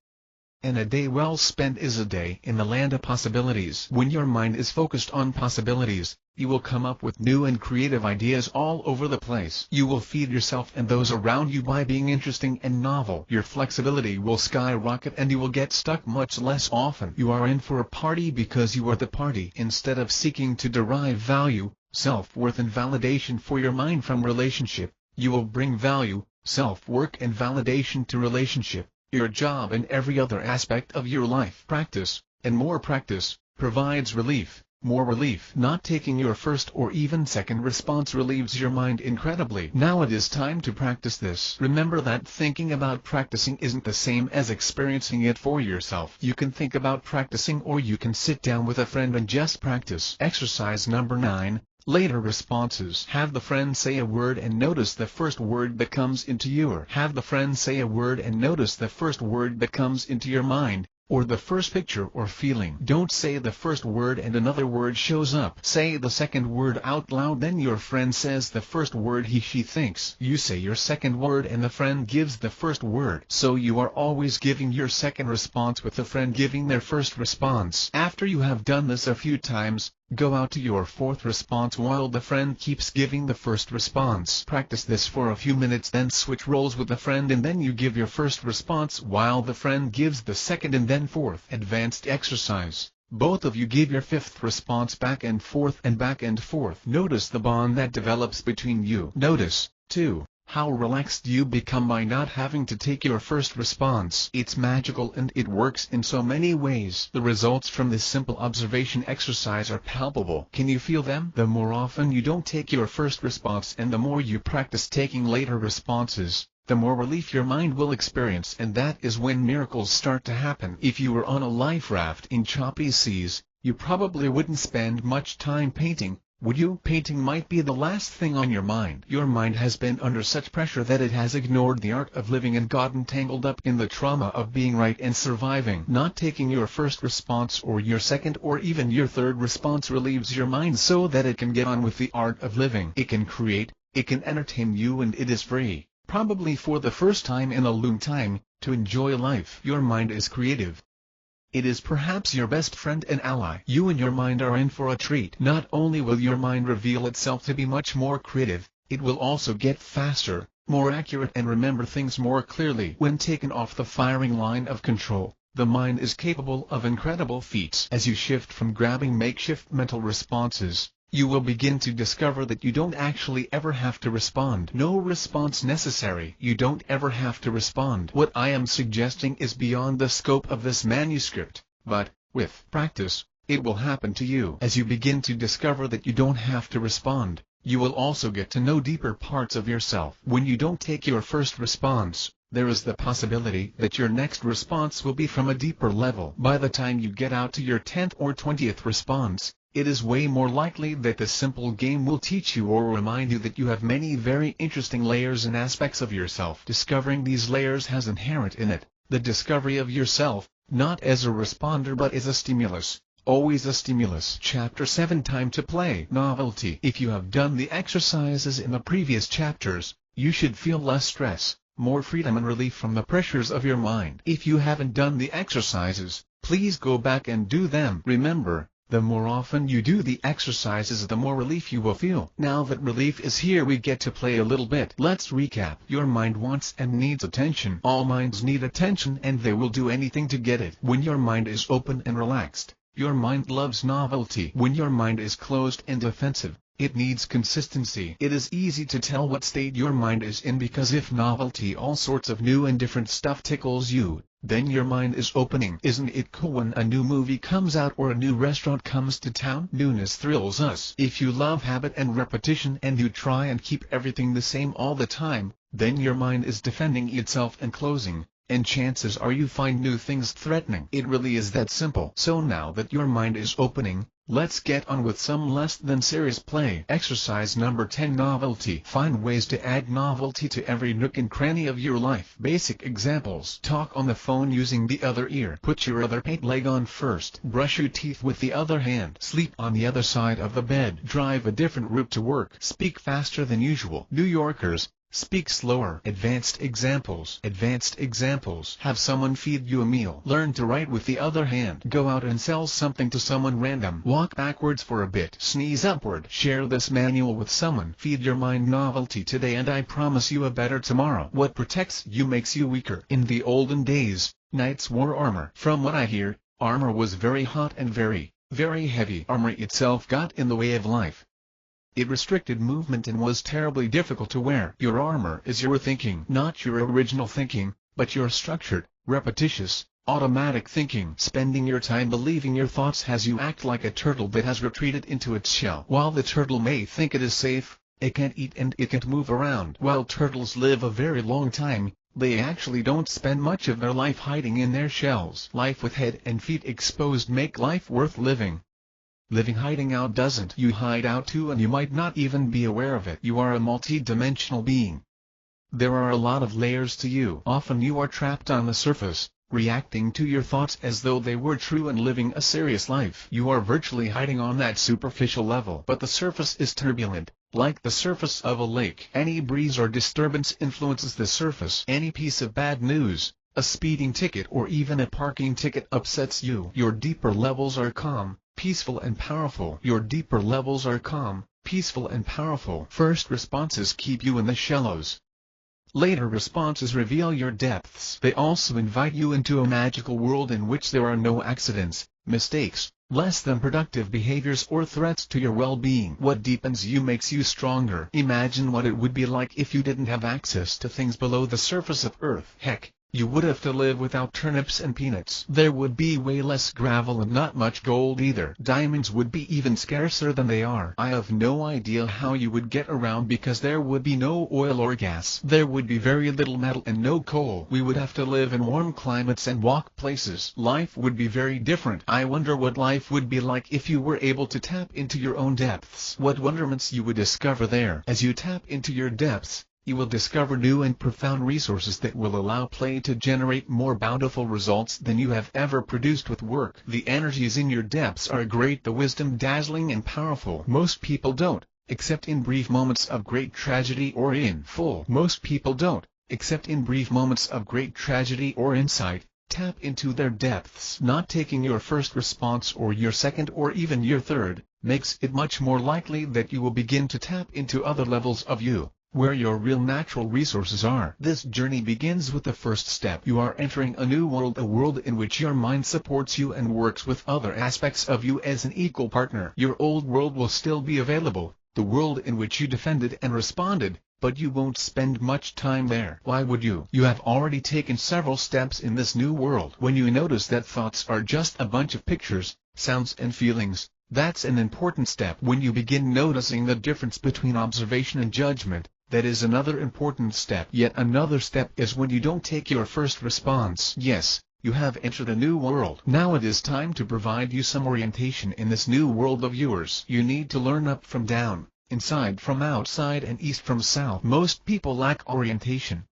And a day well spent is a day in the land of possibilities. When your mind is focused on possibilities, you will come up with new and creative ideas all over the place. You will feed yourself and those around you by being interesting and novel. Your flexibility will skyrocket and you will get stuck much less often. You are in for a party because you are the party. Instead of seeking to derive value, self-worth and validation for your mind from relationship, you will bring value, self-worth and validation to relationship, your job and every other aspect of your life. Practice, and more practice, provides relief. More relief. Not taking your first or even second response relieves your mind incredibly. Now it is time to practice this. Remember that thinking about practicing isn't the same as experiencing it for yourself. You can think about practicing or you can sit down with a friend and just practice. Exercise number 9. Later responses. Have the friend say a word and notice the first word that comes into your. Have the friend say a word and notice the first word that comes into your mind, or the first picture or feeling. Don't say the first word and another word shows up. Say the second word out loud, then your friend says the first word she thinks. You say your second word and the friend gives the first word. So you are always giving your second response with the friend giving their first response. After you have done this a few times, go out to your fourth response while the friend keeps giving the first response. Practice this for a few minutes, then switch roles with the friend and then you give your first response while the friend gives the second and then fourth. Advanced exercise. Both of you give your fifth response back and forth and back and forth. Notice the bond that develops between you. Notice, too, how relaxed you become by not having to take your first response. It's magical and it works in so many ways. The results from this simple observation exercise are palpable. Can you feel them? The more often you don't take your first response and the more you practice taking later responses, the more relief your mind will experience, and that is when miracles start to happen. If you were on a life raft in choppy seas, you probably wouldn't spend much time painting, would you? Painting might be the last thing on your mind. Your mind has been under such pressure that it has ignored the art of living and gotten tangled up in the trauma of being right and surviving. Not taking your first response or your second or even your third response relieves your mind so that it can get on with the art of living. It can create, it can entertain you, and it is free, probably for the first time in a long time, to enjoy life. Your mind is creative. It is perhaps your best friend and ally. You and your mind are in for a treat. Not only will your mind reveal itself to be much more creative, it will also get faster, more accurate and remember things more clearly. When taken off the firing line of control, the mind is capable of incredible feats. As you shift from grabbing makeshift mental responses, you will begin to discover that you don't actually ever have to respond. No response necessary. You don't ever have to respond. What I am suggesting is beyond the scope of this manuscript, but, with practice, it will happen to you. As you begin to discover that you don't have to respond, you will also get to know deeper parts of yourself. When you don't take your first response, there is the possibility that your next response will be from a deeper level. By the time you get out to your 10th or 20th response, it is way more likely that the simple game will teach you or remind you that you have many very interesting layers and aspects of yourself. Discovering these layers has inherent in it The discovery of yourself, not as a responder but as a stimulus. Always a stimulus. Chapter 7 Time to Play. Novelty. If you have done the exercises in the previous chapters, you should feel less stress, more freedom and relief from the pressures of your mind. If you haven't done the exercises, please go back and do them. Remember, the more often you do the exercises, the more relief you will feel. Now that relief is here, we get to play a little bit. Let's recap. Your mind wants and needs attention. All minds need attention and they will do anything to get it. When your mind is open and relaxed, your mind loves novelty. When your mind is closed and defensive, it needs consistency. It is easy to tell what state your mind is in, because if novelty, all sorts of new and different stuff, tickles you, then your mind is opening. Isn't it cool when a new movie comes out or a new restaurant comes to town? Newness thrills us. If you love habit and repetition and you try and keep everything the same all the time, then your mind is defending itself and closing, and chances are you find new things threatening. It really is that simple. So now that your mind is opening, let's get on with some less than serious play. Exercise number 10. Novelty. Find ways to add novelty to every nook and cranny of your life. Basic examples. Talk on the phone using the other ear. Put your other pant leg on first. Brush your teeth with the other hand. Sleep on the other side of the bed. Drive a different route to work. Speak faster than usual. New Yorkers, speak slower. Advanced examples. Advanced examples. Have someone feed you a meal. Learn to write with the other hand. Go out and sell something to someone random. Walk backwards for a bit. Sneeze upward. Share this manual with someone. Feed your mind novelty today and I promise you a better tomorrow. What protects you makes you weaker. In the olden days, knights wore armor. From what I hear, armor was very hot and very, very heavy. Armor itself got in the way of life. It restricted movement and was terribly difficult to wear. Your armor is your thinking, not your original thinking, but your structured, repetitious, automatic thinking. Spending your time believing your thoughts has you act like a turtle that has retreated into its shell. While the turtle may think it is safe, it can't eat and it can't move around. While turtles live a very long time, they actually don't spend much of their life hiding in their shells. Life with head and feet exposed make life worth living. Living hiding out doesn't. You hide out too and you might not even be aware of it. You are a multi-dimensional being. There are a lot of layers to you. Often you are trapped on the surface, reacting to your thoughts as though they were true and living a serious life. You are virtually hiding on that superficial level. But the surface is turbulent, like the surface of a lake. Any breeze or disturbance influences the surface. Any piece of bad news, a speeding ticket or even a parking ticket upsets you. Your deeper levels are calm, peaceful and powerful. Your deeper levels are calm, peaceful and powerful. First responses keep you in the shallows. Later responses reveal your depths. They also invite you into a magical world in which there are no accidents, mistakes, less than productive behaviors or threats to your well-being. What deepens you makes you stronger. Imagine what it would be like if you didn't have access to things below the surface of Earth. Heck, you would have to live without turnips and peanuts. There would be way less gravel and not much gold either. Diamonds would be even scarcer than they are. I have no idea how you would get around because there would be no oil or gas. There would be very little metal and no coal. We would have to live in warm climates and walk places. Life would be very different. I wonder what life would be like if you were able to tap into your own depths. What wonderments you would discover there. As you tap into your depths, you will discover new and profound resources that will allow play to generate more bountiful results than you have ever produced with work. The energies in your depths are great, the wisdom dazzling and powerful. Most people don't, except in brief moments of great tragedy or in full. Most people don't, except in brief moments of great tragedy or insight, tap into their depths. Not taking your first response or your second or even your third, makes it much more likely that you will begin to tap into other levels of you, where your real natural resources are. This journey begins with the first step. You are entering a new world, a world in which your mind supports you and works with other aspects of you as an equal partner. Your old world will still be available, the world in which you defended and responded, but you won't spend much time there. Why would you? You have already taken several steps in this new world. When you notice that thoughts are just a bunch of pictures, sounds and feelings, that's an important step. When you begin noticing the difference between observation and judgment, that is another important step. Yet another step is when you don't take your first response. Yes, you have entered a new world. Now it is time to provide you some orientation in this new world of yours. You need to learn up from down, inside from outside and east from south. Most people lack orientation.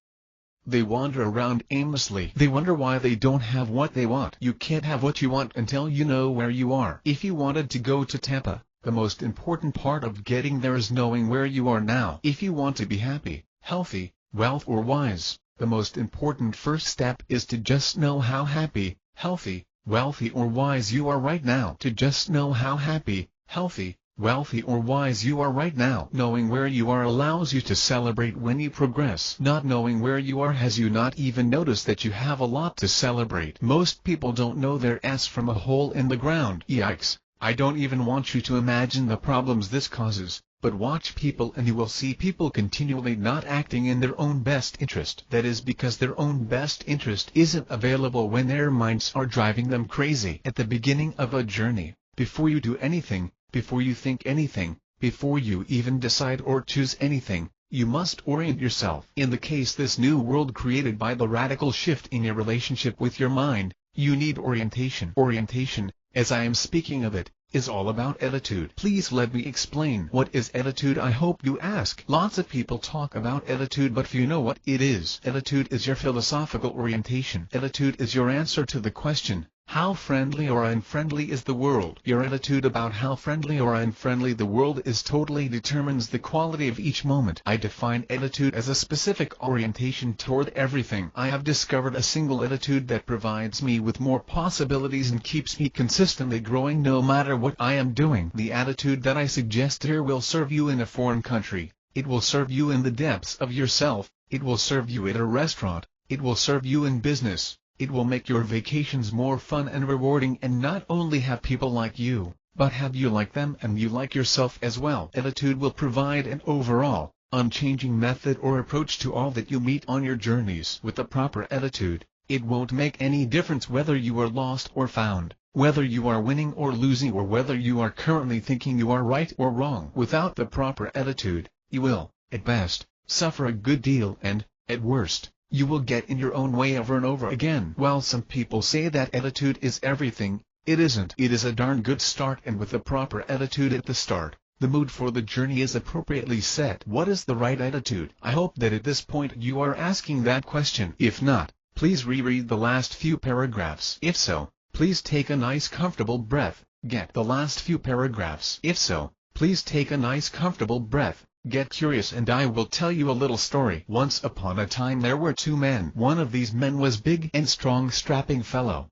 They wander around aimlessly. They wonder why they don't have what they want. You can't have what you want until you know where you are. If you wanted to go to Tampa, the most important part of getting there is knowing where you are now. If you want to be happy, healthy, wealthy or wise, the most important first step is to just know how happy, healthy, wealthy or wise you are right now. To just know how happy, healthy, wealthy or wise you are right now. Knowing where you are allows you to celebrate when you progress. Not knowing where you are has you not even noticed that you have a lot to celebrate. Most people don't know their ass from a hole in the ground. Yikes. I don't even want you to imagine the problems this causes, but watch people and you will see people continually not acting in their own best interest. That is because their own best interest isn't available when their minds are driving them crazy. At the beginning of a journey, before you do anything, before you think anything, before you even decide or choose anything, you must orient yourself. In the case this new world created by the radical shift in your relationship with your mind, you need orientation. Orientation, as I am speaking of it, is all about attitude. Please let me explain. What is attitude, I hope you ask? Lots of people talk about attitude, but few know what it is. Attitude is your philosophical orientation. Attitude is your answer to the question, how friendly or unfriendly is the world? Your attitude about how friendly or unfriendly the world is totally determines the quality of each moment. I define attitude as a specific orientation toward everything. I have discovered a single attitude that provides me with more possibilities and keeps me consistently growing no matter what I am doing. The attitude that I suggest here will serve you in a foreign country. It will serve you in the depths of yourself. It will serve you at a restaurant. It will serve you in business. It will make your vacations more fun and rewarding and not only have people like you, but have you like them and you like yourself as well. Attitude will provide an overall, unchanging method or approach to all that you meet on your journeys. With the proper attitude, it won't make any difference whether you are lost or found, whether you are winning or losing or whether you are currently thinking you are right or wrong. Without the proper attitude, you will, at best, suffer a good deal and, at worst, you will get in your own way over and over again. While some people say that attitude is everything, it isn't. It is a darn good start, and with the proper attitude at the start, the mood for the journey is appropriately set. What is the right attitude? I hope that at this point you are asking that question. If not, please reread the last few paragraphs. If so, please take a nice comfortable breath. Get the last few paragraphs. If so, please take a nice comfortable breath. Get curious and I will tell you a little story. Once upon a time there were two men. One of these men was big and strong, strapping fellow.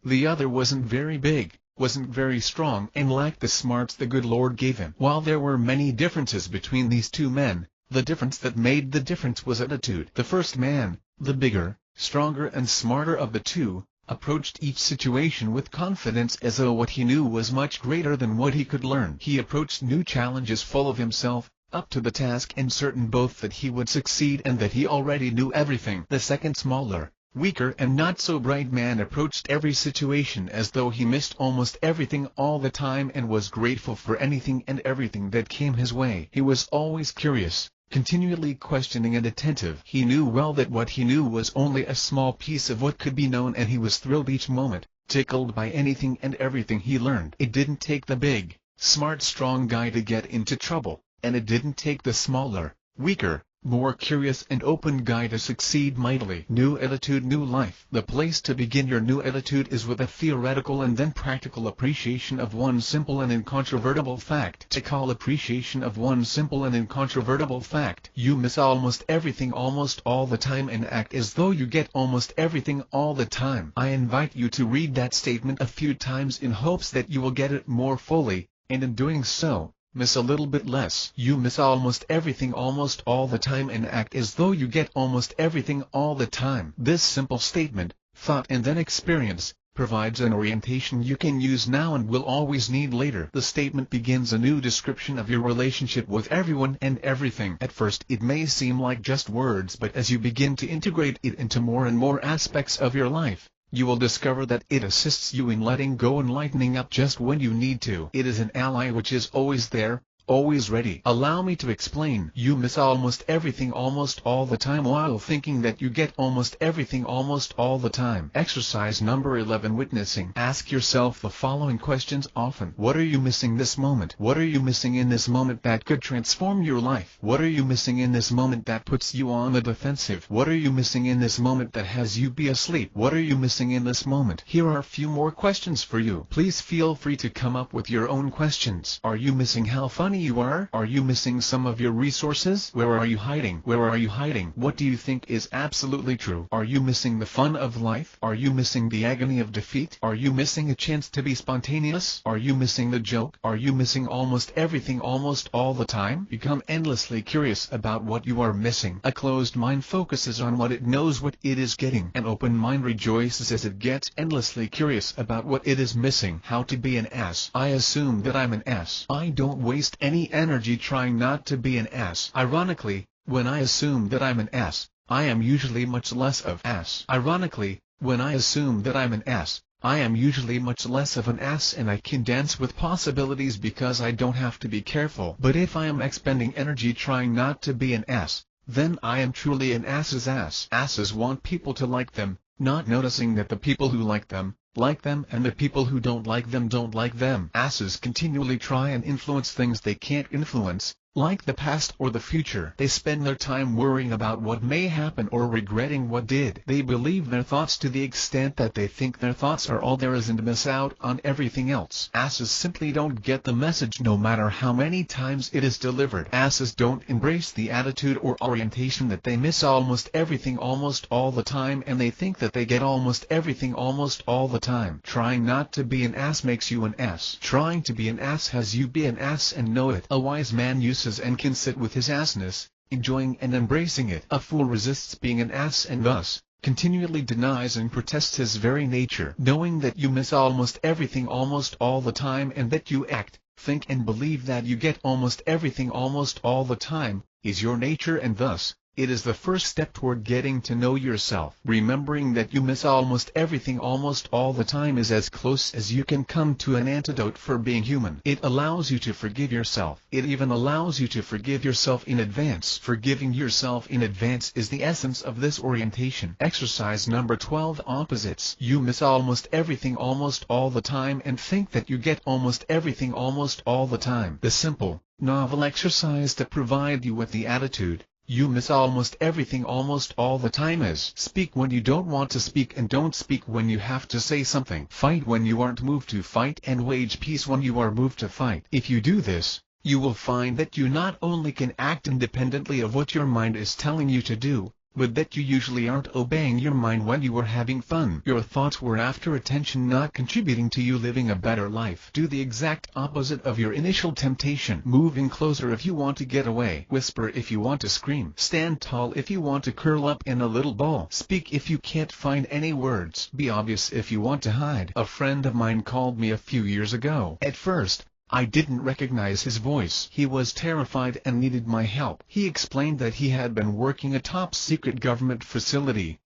The other wasn't very big, wasn't very strong, and lacked the smarts the good Lord gave him. While there were many differences between these two men, the difference that made the difference was attitude. The first man, the bigger, stronger and smarter of the two, approached each situation with confidence as though what he knew was much greater than what he could learn. He approached new challenges full of himself, up to the task and certain both that he would succeed and that he already knew everything. The second smaller, weaker and not so bright man approached every situation as though he missed almost everything all the time and was grateful for anything and everything that came his way. He was always curious, continually questioning and attentive. He knew well that what he knew was only a small piece of what could be known, and he was thrilled each moment, tickled by anything and everything he learned. It didn't take the big, smart, strong guy to get into trouble, and it didn't take the smaller, weaker, more curious and open guy to succeed mightily. New attitude, new life. The place to begin your new attitude is with a theoretical and then practical appreciation of one simple and incontrovertible fact. To call appreciation of one simple and incontrovertible fact. You miss almost everything almost all the time and act as though you get almost everything all the time. I invite you to read that statement a few times in hopes that you will get it more fully, and in doing so, miss a little bit less. You miss almost everything almost all the time and act as though you get almost everything all the time. This simple statement, thought and then experience, provides an orientation you can use now and will always need later. The statement begins a new description of your relationship with everyone and everything. At first it may seem like just words, but as you begin to integrate it into more and more aspects of your life, you will discover that it assists you in letting go and lightening up just when you need to. It is an ally which is always there, always ready. Allow me to explain. You miss almost everything almost all the time while thinking that you get almost everything almost all the time. Exercise number 11. Witnessing. Ask yourself the following questions often. What are you missing this moment? What are you missing in this moment that could transform your life? What are you missing in this moment that puts you on the defensive? What are you missing in this moment that has you be asleep? What are you missing in this moment? Here are a few more questions for you. Please feel free to come up with your own questions. Are you missing how funny you are? Are you missing some of your resources? Where are you hiding? Where are you hiding? What do you think is absolutely true? Are you missing the fun of life? Are you missing the agony of defeat? Are you missing a chance to be spontaneous? Are you missing the joke? Are you missing almost everything almost all the time? Become endlessly curious about what you are missing. A closed mind focuses on what it knows what it is getting. An open mind rejoices as it gets endlessly curious about what it is missing. How to be an ass. I assume that I'm an ass. I don't waste any energy trying not to be an ass. Ironically, when I assume that I'm an ass, I am usually much less of ass. Ironically, when I assume that I'm an ass, I am usually much less of an ass and I can dance with possibilities because I don't have to be careful. But if I am expending energy trying not to be an ass, then I am truly an ass's ass. Asses want people to like them, not noticing that the people who like them and the people who don't like them. Asses continually try and influence things they can't influence, like the past or the future. They spend their time worrying about what may happen or regretting what did. They believe their thoughts to the extent that they think their thoughts are all there is and miss out on everything else. Asses simply don't get the message no matter how many times it is delivered. Asses don't embrace the attitude or orientation that they miss almost everything almost all the time and they think that they get almost everything almost all the time. Trying not to be an ass makes you an ass. Trying to be an ass has you be an ass and know it. A wise man uses and can sit with his assness, enjoying and embracing it. A fool resists being an ass and thus continually denies and protests his very nature. Knowing that you miss almost everything almost all the time and that you act, think and believe that you get almost everything almost all the time, is your nature and thus, it is the first step toward getting to know yourself. Remembering that you miss almost everything almost all the time is as close as you can come to an antidote for being human. It allows you to forgive yourself. It even allows you to forgive yourself in advance. Forgiving yourself in advance is the essence of this orientation. Exercise number 12. Opposites. You miss almost everything almost all the time and think that you get almost everything almost all the time. The simple, novel exercise to provide you with the attitude, you miss almost everything almost all the time is: speak when you don't want to speak and don't speak when you have to say something. Fight when you aren't moved to fight and wage peace when you are moved to fight. If you do this, you will find that you not only can act independently of what your mind is telling you to do, but that you usually aren't obeying your mind when you are having fun. Your thoughts were after attention, not contributing to you living a better life. Do the exact opposite of your initial temptation. Move in closer if you want to get away. Whisper if you want to scream. Stand tall if you want to curl up in a little ball. Speak if you can't find any words. Be obvious if you want to hide. A friend of mine called me a few years ago. At first, I didn't recognize his voice. He was terrified and needed my help. He explained that he had been working a top-secret government facility.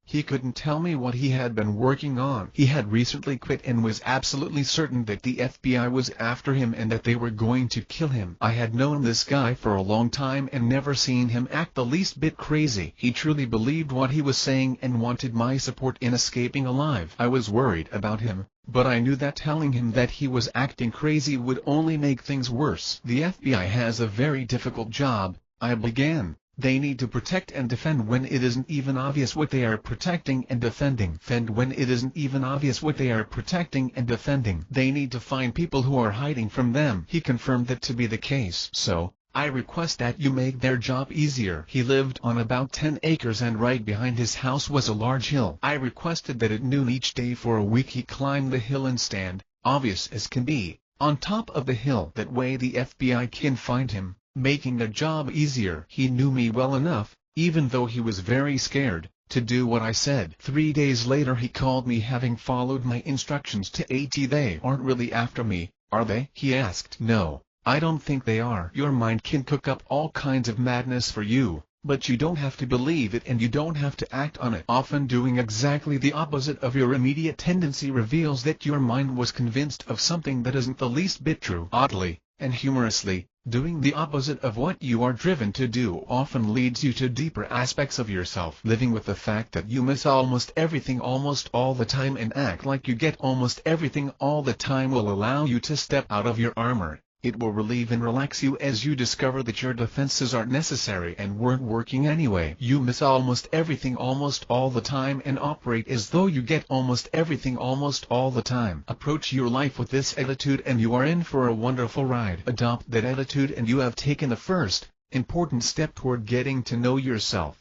He couldn't tell me what he had been working on. He had recently quit and was absolutely certain that the FBI was after him and that they were going to kill him. I had known this guy for a long time and never seen him act the least bit crazy. He truly believed what he was saying and wanted my support in escaping alive. I was worried about him, but I knew that telling him that he was acting crazy would only make things worse. The FBI has a very difficult job, I began. They need to protect and defend when it isn't even obvious what they are protecting and defending. Defend when it isn't even obvious what they are protecting and defending. They need to find people who are hiding from them. He confirmed that to be the case. So, I request that you make their job easier. He lived on about 10 acres and right behind his house was a large hill. I requested that at noon each day for a week he climb the hill and stand, obvious as can be, on top of the hill. That way the FBI can find him, making their job easier. He knew me well enough, even though he was very scared, to do what I said. 3 days later he called me, having followed my instructions to a T. They aren't really after me, are they? He asked. No, I don't think they are. Your mind can cook up all kinds of madness for you, but you don't have to believe it and you don't have to act on it. Often doing exactly the opposite of your immediate tendency reveals that your mind was convinced of something that isn't the least bit true. Oddly and humorously, Doing the opposite of what you are driven to do often leads you to deeper aspects of yourself. Living with the fact that you miss almost everything almost all the time and act like you get almost everything all the time will allow you to step out of your armor. It will relieve and relax you as you discover that your defenses aren't necessary and weren't working anyway. You miss almost everything almost all the time and operate as though you get almost everything almost all the time. Approach your life with this attitude and you are in for a wonderful ride. Adopt that attitude and you have taken the first important step toward getting to know yourself.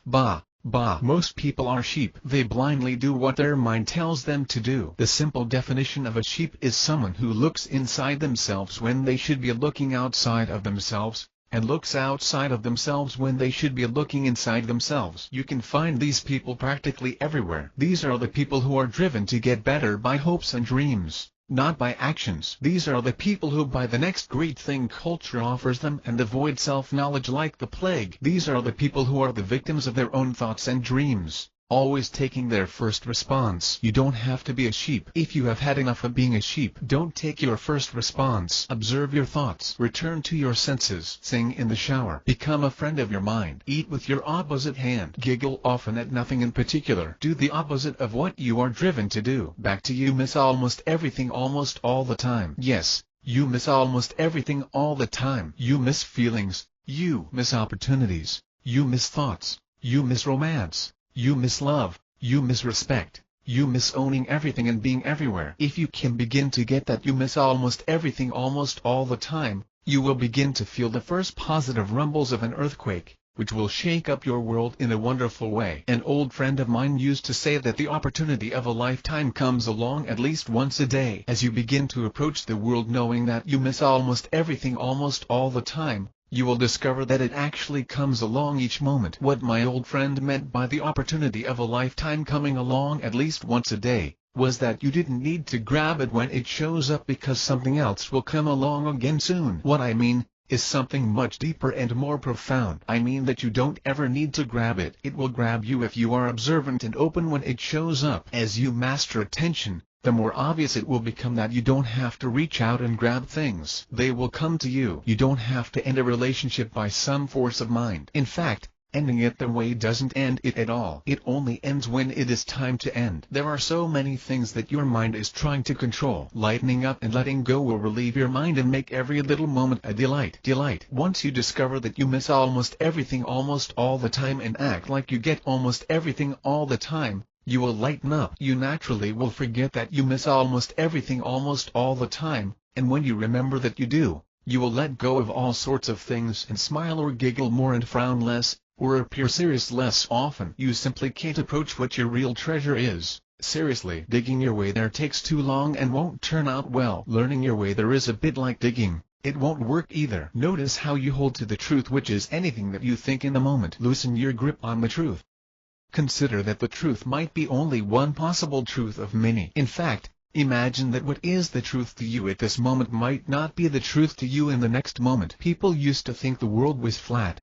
Most people are sheep. They blindly do what their mind tells them to do. The simple definition of a sheep is someone who looks inside themselves when they should be looking outside of themselves, and looks outside of themselves when they should be looking inside themselves. You can find these people practically everywhere. These are the people who are driven to get better by hopes and dreams, not by actions. These are the people who buy the next great thing culture offers them and avoid self-knowledge like the plague. These are the people who are the victims of their own thoughts and dreams, always taking their first response. You don't have to be a sheep. If you have had enough of being a sheep, don't take your first response. Observe your thoughts. Return to your senses. Sing in the shower. Become a friend of your mind. Eat with your opposite hand. Giggle often at nothing in particular. Do the opposite of what you are driven to do. Back to you miss almost everything almost all the time. Yes, you miss almost everything all the time. You miss feelings. You miss opportunities. You miss thoughts. You miss romance. You miss love, you miss respect, you miss owning everything and being everywhere. If you can begin to get that you miss almost everything almost all the time, you will begin to feel the first positive rumbles of an earthquake, which will shake up your world in a wonderful way. An old friend of mine used to say that the opportunity of a lifetime comes along at least once a day. As you begin to approach the world knowing that you miss almost everything almost all the time, you will discover that it actually comes along each moment. What my old friend meant by the opportunity of a lifetime coming along at least once a day, was that you didn't need to grab it when it shows up because something else will come along again soon. What I mean is something much deeper and more profound. I mean that you don't ever need to grab it. It will grab you if you are observant and open when it shows up. As you master attention, the more obvious it will become that you don't have to reach out and grab things. They will come to you. You don't have to end a relationship by some force of mind. In fact, ending it the way doesn't end it at all. It only ends when it is time to end. There are so many things that your mind is trying to control. Lightening up and letting go will relieve your mind and make every little moment a delight. Once you discover that you miss almost everything almost all the time and act like you get almost everything all the time, you will lighten up. You naturally will forget that you miss almost everything almost all the time, and when you remember that you do, you will let go of all sorts of things and smile or giggle more and frown less, or appear serious less often. You simply can't approach what your real treasure is. Seriously, digging your way there takes too long and won't turn out well. Learning your way there is a bit like digging. It won't work either. Notice how you hold to the truth, which is anything that you think in the moment. Loosen your grip on the truth. Consider that the truth might be only one possible truth of many. In fact, imagine that what is the truth to you at this moment might not be the truth to you in the next moment. People used to think the world was flat.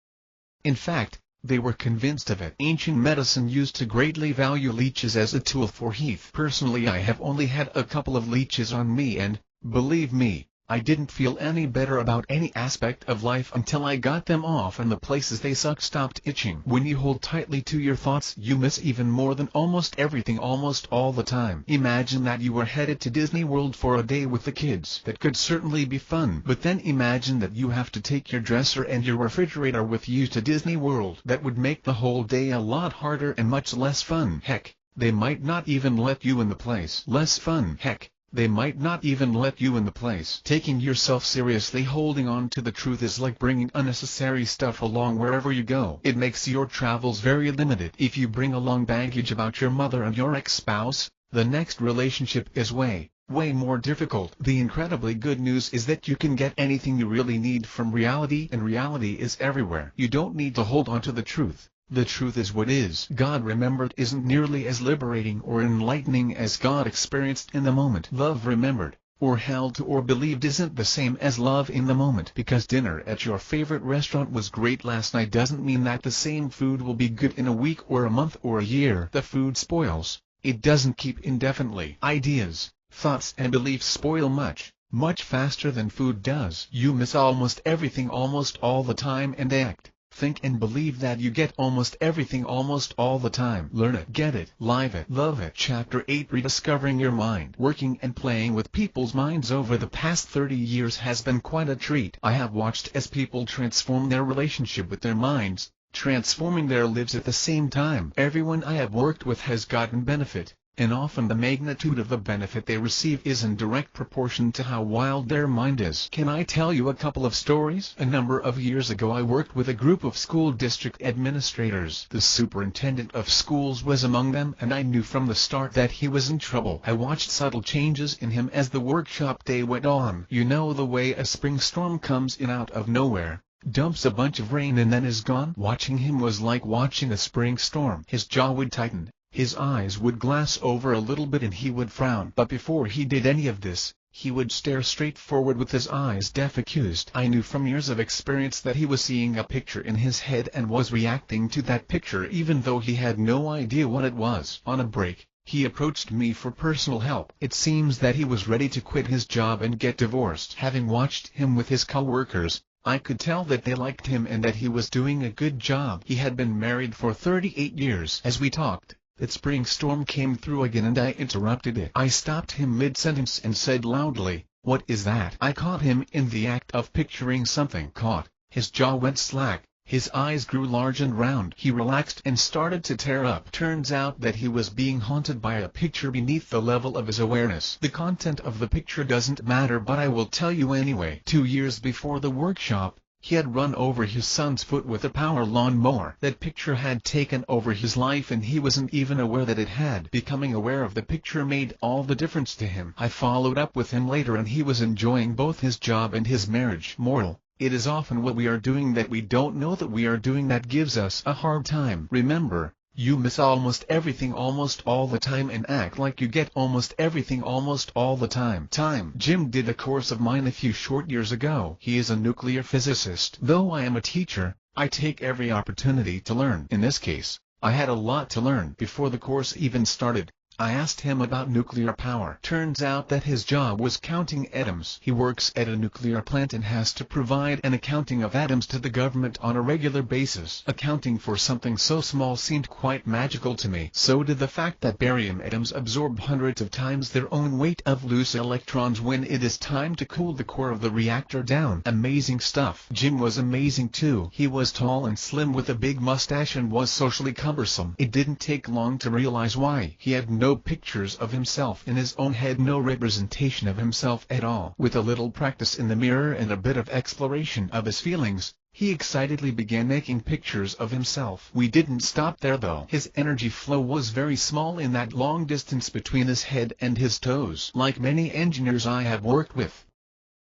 In fact, they were convinced of it. Ancient medicine used to greatly value leeches as a tool for health. Personally, I have only had a couple of leeches on me and, believe me, I didn't feel any better about any aspect of life until I got them off and the places they sucked stopped itching. When you hold tightly to your thoughts, you miss even more than almost everything almost all the time. Imagine that you were headed to Disney World for a day with the kids. That could certainly be fun. But then imagine that you have to take your dresser and your refrigerator with you to Disney World. That would make the whole day a lot harder and much less fun. Heck, they might not even let you in the place. Less fun. Heck, they might not even let you in the place. Taking yourself seriously, holding on to the truth is like bringing unnecessary stuff along wherever you go. It makes your travels very limited. If you bring along baggage about your mother and your ex-spouse, the next relationship is way more difficult. The incredibly good news is that you can get anything you really need from reality, and reality is everywhere. You don't need to hold on to the truth. The truth is what is. God remembered isn't nearly as liberating or enlightening as God experienced in the moment. Love remembered, or held to or believed isn't the same as love in the moment. Because dinner at your favorite restaurant was great last night doesn't mean that the same food will be good in a week or a month or a year. The food spoils. It doesn't keep indefinitely. Ideas, thoughts and beliefs spoil much much faster than food does. You miss almost everything almost all the time and act, think and believe that you get almost everything almost all the time. Learn it, get it, live it, love it. Chapter 8, Rediscovering Your Mind. Working and playing with people's minds over the past 30 years has been quite a treat. I have watched as people transform their relationship with their minds, transforming their lives at the same time. Everyone I have worked with has gotten benefit, and often the magnitude of the benefit they receive is in direct proportion to how wild their mind is. Can I tell you a couple of stories? A number of years ago I worked with a group of school district administrators. The superintendent of schools was among them, and I knew from the start that he was in trouble. I watched subtle changes in him as the workshop day went on. You know the way a spring storm comes in out of nowhere, dumps a bunch of rain and then is gone? Watching him was like watching a spring storm. His jaw would tighten, his eyes would glass over a little bit and he would frown. But before he did any of this, he would stare straight forward with his eyes deaf accused. I knew from years of experience that he was seeing a picture in his head and was reacting to that picture even though he had no idea what it was. On a break, he approached me for personal help. It seems that he was ready to quit his job and get divorced. Having watched him with his co-workers, I could tell that they liked him and that he was doing a good job. He had been married for 38 years. As we talked, that spring storm came through again and I interrupted it. I stopped him mid-sentence and said loudly, "What is that?" I caught him in the act of picturing something. Caught. His jaw went slack, his eyes grew large and round. He relaxed and started to tear up. Turns out that he was being haunted by a picture beneath the level of his awareness. The content of the picture doesn't matter, but I will tell you anyway. 2 years before the workshop, he had run over his son's foot with a power lawn mower. That picture had taken over his life and he wasn't even aware that it had. Becoming aware of the picture made all the difference to him. I followed up with him later and he was enjoying both his job and his marriage. Moral: it is often what we are doing that we don't know that we are doing that gives us a hard time. Remember, you miss almost everything almost all the time and act like you get almost everything almost all the time. Jim did a course of mine a few short years ago. He is a nuclear physicist. Though I am a teacher, I take every opportunity to learn. In this case, I had a lot to learn. Before the course even started, I asked him about nuclear power. Turns out that his job was counting atoms. He works at a nuclear plant and has to provide an accounting of atoms to the government on a regular basis. Accounting for something so small seemed quite magical to me. So did the fact that barium atoms absorb hundreds of times their own weight of loose electrons when it is time to cool the core of the reactor down. Amazing stuff. Jim was amazing too. He was tall and slim with a big mustache and was socially cumbersome. It didn't take long to realize why. He had no pictures of himself in his own head, no representation of himself at all. With a little practice in the mirror and a bit of exploration of his feelings, he excitedly began making pictures of himself. We didn't stop there though. His energy flow was very small in that long distance between his head and his toes. Like many engineers I have worked with,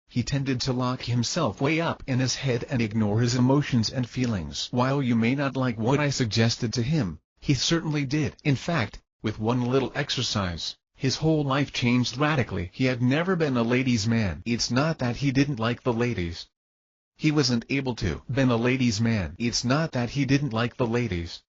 he tended to lock himself way up in his head and ignore his emotions and feelings. While you may not like what I suggested to him, he certainly did. In fact, with one little exercise, his whole life changed radically. He had never been a ladies' man. It's not that he didn't like the ladies. He wasn't able to. Been a ladies' man. It's not that he didn't like the ladies.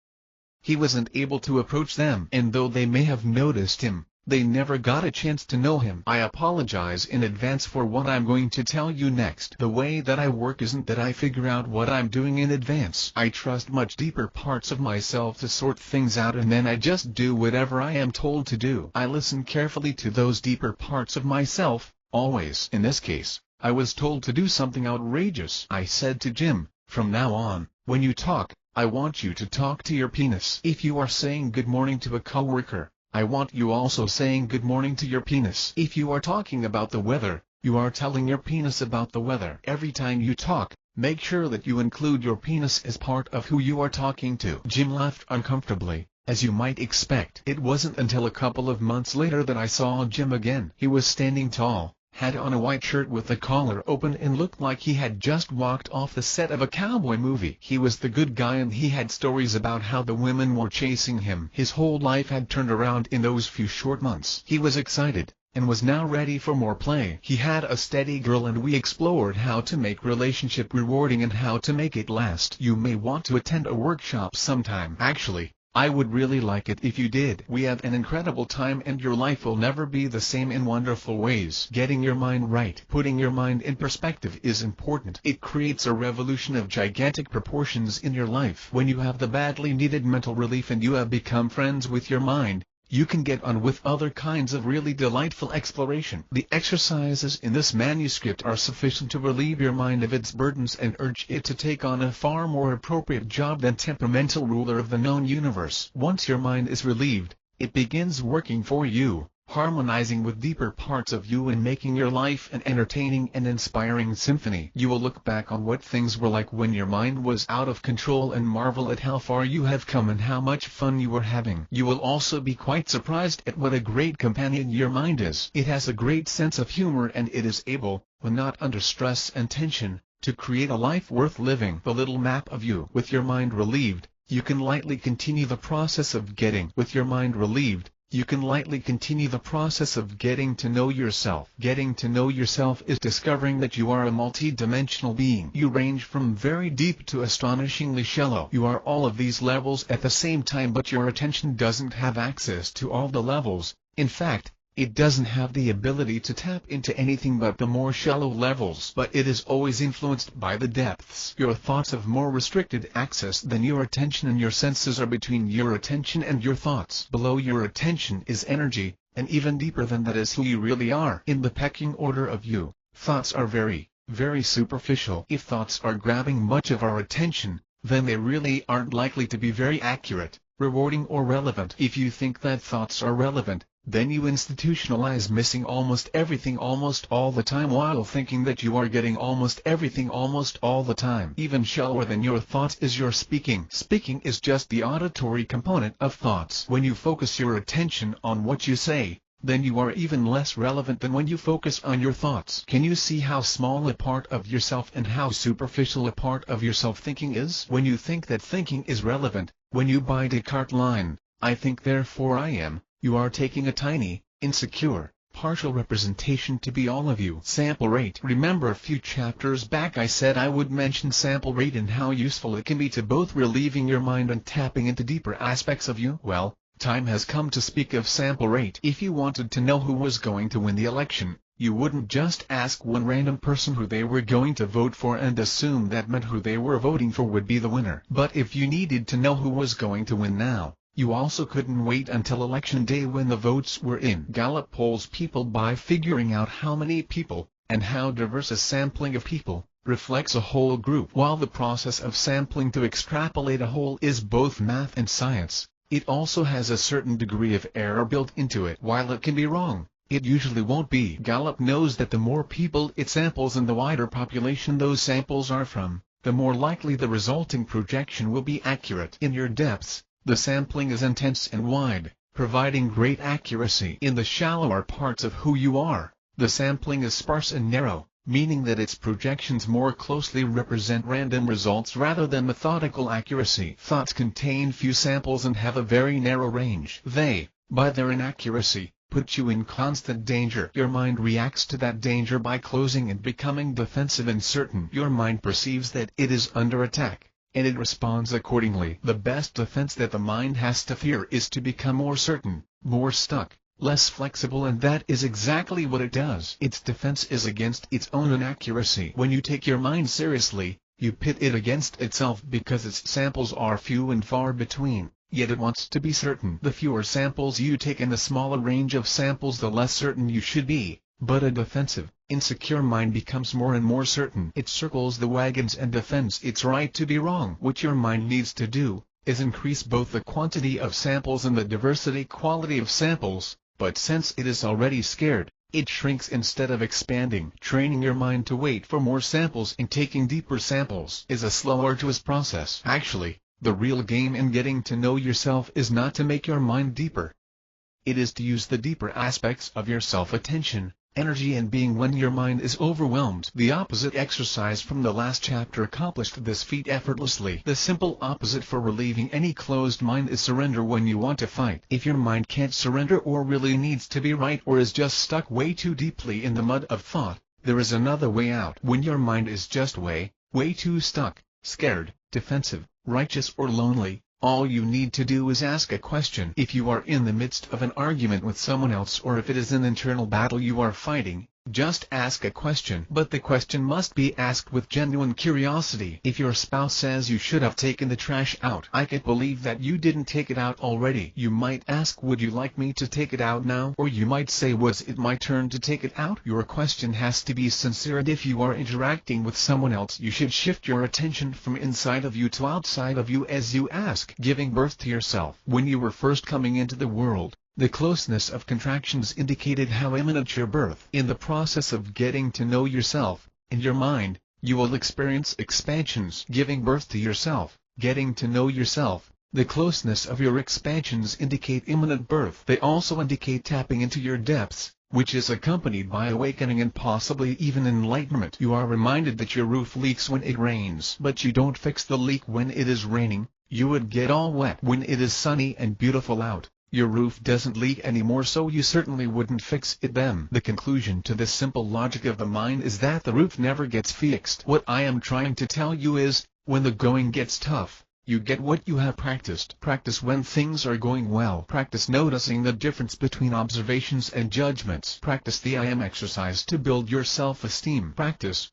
He wasn't able to approach them. And though they may have noticed him, they never got a chance to know him. I apologize in advance for what I'm going to tell you next. The way that I work isn't that I figure out what I'm doing in advance. I trust much deeper parts of myself to sort things out and then I just do whatever I am told to do. I listen carefully to those deeper parts of myself, always. In this case, I was told to do something outrageous. I said to Jim, "From now on, when you talk, I want you to talk to your penis. If you are saying good morning to a coworker, I want you also saying good morning to your penis. If you are talking about the weather, you are telling your penis about the weather. Every time you talk, make sure that you include your penis as part of who you are talking to." Jim laughed uncomfortably, as you might expect. It wasn't until a couple of months later that I saw Jim again. He was standing tall, had on a white shirt with the collar open and looked like he had just walked off the set of a cowboy movie. He was the good guy and he had stories about how the women were chasing him. His whole life had turned around in those few short months. He was excited, and was now ready for more play. He had a steady girl and we explored how to make relationship rewarding and how to make it last. You may want to attend a workshop sometime. Actually, I would really like it if you did. We had an incredible time and your life will never be the same in wonderful ways. Getting your mind right, putting your mind in perspective is important. It creates a revolution of gigantic proportions in your life. When you have the badly needed mental relief and you have become friends with your mind, you can get on with other kinds of really delightful exploration. The exercises in this manuscript are sufficient to relieve your mind of its burdens and urge it to take on a far more appropriate job than temperamental ruler of the known universe. Once your mind is relieved, it begins working for you, harmonizing with deeper parts of you and making your life an entertaining and inspiring symphony. You will look back on what things were like when your mind was out of control and marvel at how far you have come and how much fun you were having. You will also be quite surprised at what a great companion your mind is. It has a great sense of humor and it is able, when not under stress and tension, to create a life worth living. The little map of you. With your mind relieved, you can lightly continue the process of getting. With your mind relieved, you can lightly continue the process of getting to know yourself. Getting to know yourself is discovering that you are a multi-dimensional being. You range from very deep to astonishingly shallow. You are all of these levels at the same time, but your attention doesn't have access to all the levels. In fact, it doesn't have the ability to tap into anything but the more shallow levels. But it is always influenced by the depths. Your thoughts have more restricted access than your attention, and your senses are between your attention and your thoughts. Below your attention is energy, and even deeper than that is who you really are. In the pecking order of you, thoughts are very, very superficial. If thoughts are grabbing much of our attention, then they really aren't likely to be very accurate, rewarding or relevant. If you think that thoughts are relevant, then you institutionalize missing almost everything almost all the time while thinking that you are getting almost everything almost all the time. Even shallower than your thoughts is your speaking. Speaking is just the auditory component of thoughts. When you focus your attention on what you say, then you are even less relevant than when you focus on your thoughts. Can you see how small a part of yourself and how superficial a part of yourself thinking is? When you think that thinking is relevant, when you buy Descartes' line, I think therefore I am, you are taking a tiny, insecure, partial representation to be all of you. Sample rate. Remember a few chapters back I said I would mention sample rate and how useful it can be to both relieving your mind and tapping into deeper aspects of you? Well, time has come to speak of sample rate. If you wanted to know who was going to win the election, you wouldn't just ask one random person who they were going to vote for and assume that meant who they were voting for would be the winner. But if you needed to know who was going to win now, you also couldn't wait until election day when the votes were in. Gallup polls people by figuring out how many people, and how diverse a sampling of people, reflects a whole group. While the process of sampling to extrapolate a whole is both math and science, it also has a certain degree of error built into it. While it can be wrong, it usually won't be. Gallup knows that the more people it samples and the wider population those samples are from, the more likely the resulting projection will be accurate. In your depths, the sampling is intense and wide, providing great accuracy. In the shallower parts of who you are, the sampling is sparse and narrow, meaning that its projections more closely represent random results rather than methodical accuracy. Thoughts contain few samples and have a very narrow range. They, by their inaccuracy, put you in constant danger. Your mind reacts to that danger by closing and becoming defensive and certain. Your mind perceives that it is under attack, and it responds accordingly. The best defense that the mind has to fear is to become more certain, more stuck, less flexible, and that is exactly what it does. Its defense is against its own inaccuracy. When you take your mind seriously, you pit it against itself because its samples are few and far between, yet it wants to be certain. The fewer samples you take and the smaller range of samples, the less certain you should be. But a defensive, insecure mind becomes more and more certain. It circles the wagons and defends its right to be wrong. What your mind needs to do is increase both the quantity of samples and the diversity quality of samples, but since it is already scared, it shrinks instead of expanding. Training your mind to wait for more samples and taking deeper samples is a slow, arduous process. Actually, the real game in getting to know yourself is not to make your mind deeper. It is to use the deeper aspects of your self-attention, energy and being when your mind is overwhelmed. The opposite exercise from the last chapter accomplished this feat effortlessly. The simple opposite for relieving any closed mind is surrender when you want to fight. If your mind can't surrender or really needs to be right or is just stuck way too deeply in the mud of thought, there is another way out. When your mind is just way too stuck, scared, defensive, righteous or lonely, All you need to do is ask a question. If you are in the midst of an argument with someone else, or if it is an internal battle you are fighting, just ask a question. But the question must be asked with genuine curiosity. If your spouse says you should have taken the trash out, I can't believe that you didn't take it out already. You might ask, would you like me to take it out now? Or you might say, was it my turn to take it out? Your question has to be sincere, and if you are interacting with someone else, you should shift your attention from inside of you to outside of you as you ask. Giving birth to yourself. When you were first coming into the world, the closeness of contractions indicated how imminent your birth. In the process of getting to know yourself, in your mind, you will experience expansions. Giving birth to yourself, getting to know yourself, the closeness of your expansions indicate imminent birth. They also indicate tapping into your depths, which is accompanied by awakening and possibly even enlightenment. You are reminded that your roof leaks when it rains, but you don't fix the leak when it is raining. You would get all wet. When it is sunny and beautiful out, your roof doesn't leak anymore, so you certainly wouldn't fix it then. The conclusion to this simple logic of the mind is that the roof never gets fixed. What I am trying to tell you is, when the going gets tough, you get what you have practiced. Practice when things are going well. Practice noticing the difference between observations and judgments. Practice the I am exercise to build your self-esteem. Practice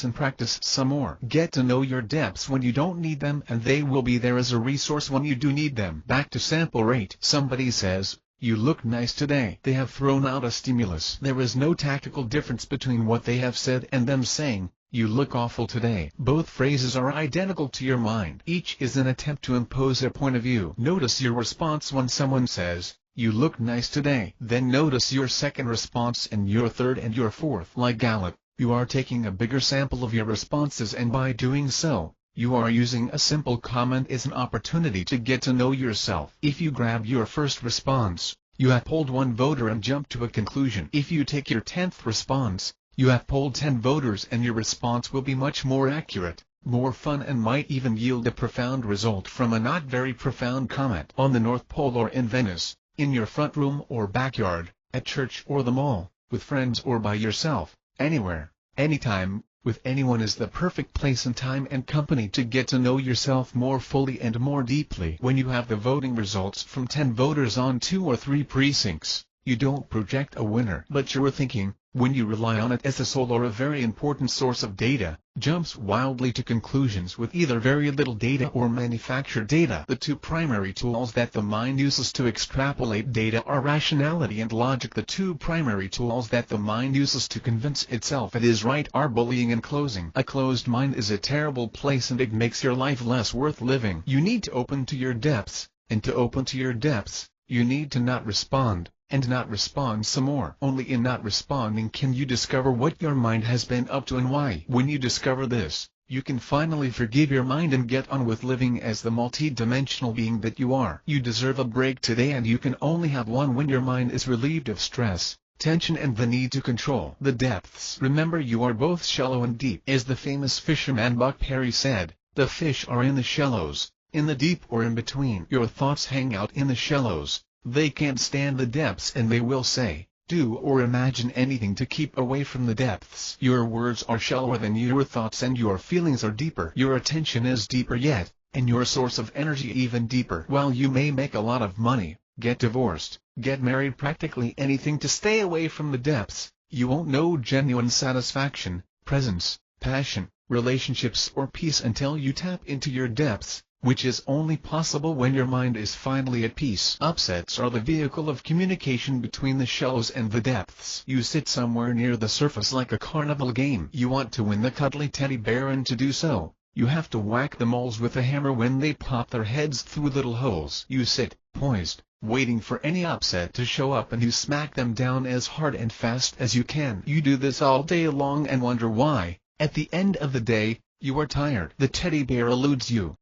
and practice some more. Get to know your depths when you don't need them, and they will be there as a resource when you do need them. Back to sample rate. Somebody says, you look nice today. They have thrown out a stimulus. There is no tactical difference between what they have said and them saying, you look awful today. Both phrases are identical to your mind. Each is an attempt to impose a point of view. Notice your response when someone says, you look nice today. Then notice your second response and your third and your fourth. Like Gallup, you are taking a bigger sample of your responses, and by doing so, you are using a simple comment as an opportunity to get to know yourself. If you grab your first response, you have polled one voter and jumped to a conclusion. If you take your 10th response, you have polled 10 voters, and your response will be much more accurate, more fun, and might even yield a profound result from a not very profound comment. On the North Pole or in Venice, in your front room or backyard, at church or the mall, with friends or by yourself, anywhere, anytime, with anyone is the perfect place and time and company to get to know yourself more fully and more deeply. When you have the voting results from 10 voters on 2 or 3 precincts, you don't project a winner, but your thinking, when you rely on it as a sole or a very important source of data, jumps wildly to conclusions with either very little data or manufactured data. The two primary tools that the mind uses to extrapolate data are rationality and logic. The two primary tools that the mind uses to convince itself it is right are bullying and closing. A closed mind is a terrible place, and it makes your life less worth living. You need to open to your depths, and to open to your depths, you need to not respond, and not respond some more. Only in not responding can you discover what your mind has been up to and why. When you discover this, you can finally forgive your mind and get on with living as the multi-dimensional being that you are. You deserve a break today, and you can only have one when your mind is relieved of stress, tension, and the need to control. The depths. Remember, you are both shallow and deep. As the famous fisherman Buck Perry said, the fish are in the shallows, in the deep, or in between. Your thoughts hang out in the shallows. They can't stand the depths, and they will say, do, or imagine anything to keep away from the depths. Your words are shallower than your thoughts, and your feelings are deeper. Your attention is deeper yet, and your source of energy even deeper. While you may make a lot of money, get divorced, get married, practically anything to stay away from the depths, you won't know genuine satisfaction, presence, passion, relationships, or peace until you tap into your depths, which is only possible when your mind is finally at peace. Upsets are the vehicle of communication between the shallows and the depths. You sit somewhere near the surface like a carnival game. You want to win the cuddly teddy bear, and to do so, you have to whack the moles with a hammer when they pop their heads through little holes. You sit, poised, waiting for any upset to show up, and you smack them down as hard and fast as you can. You do this all day long and wonder why, at the end of the day, you are tired. The teddy bear eludes you.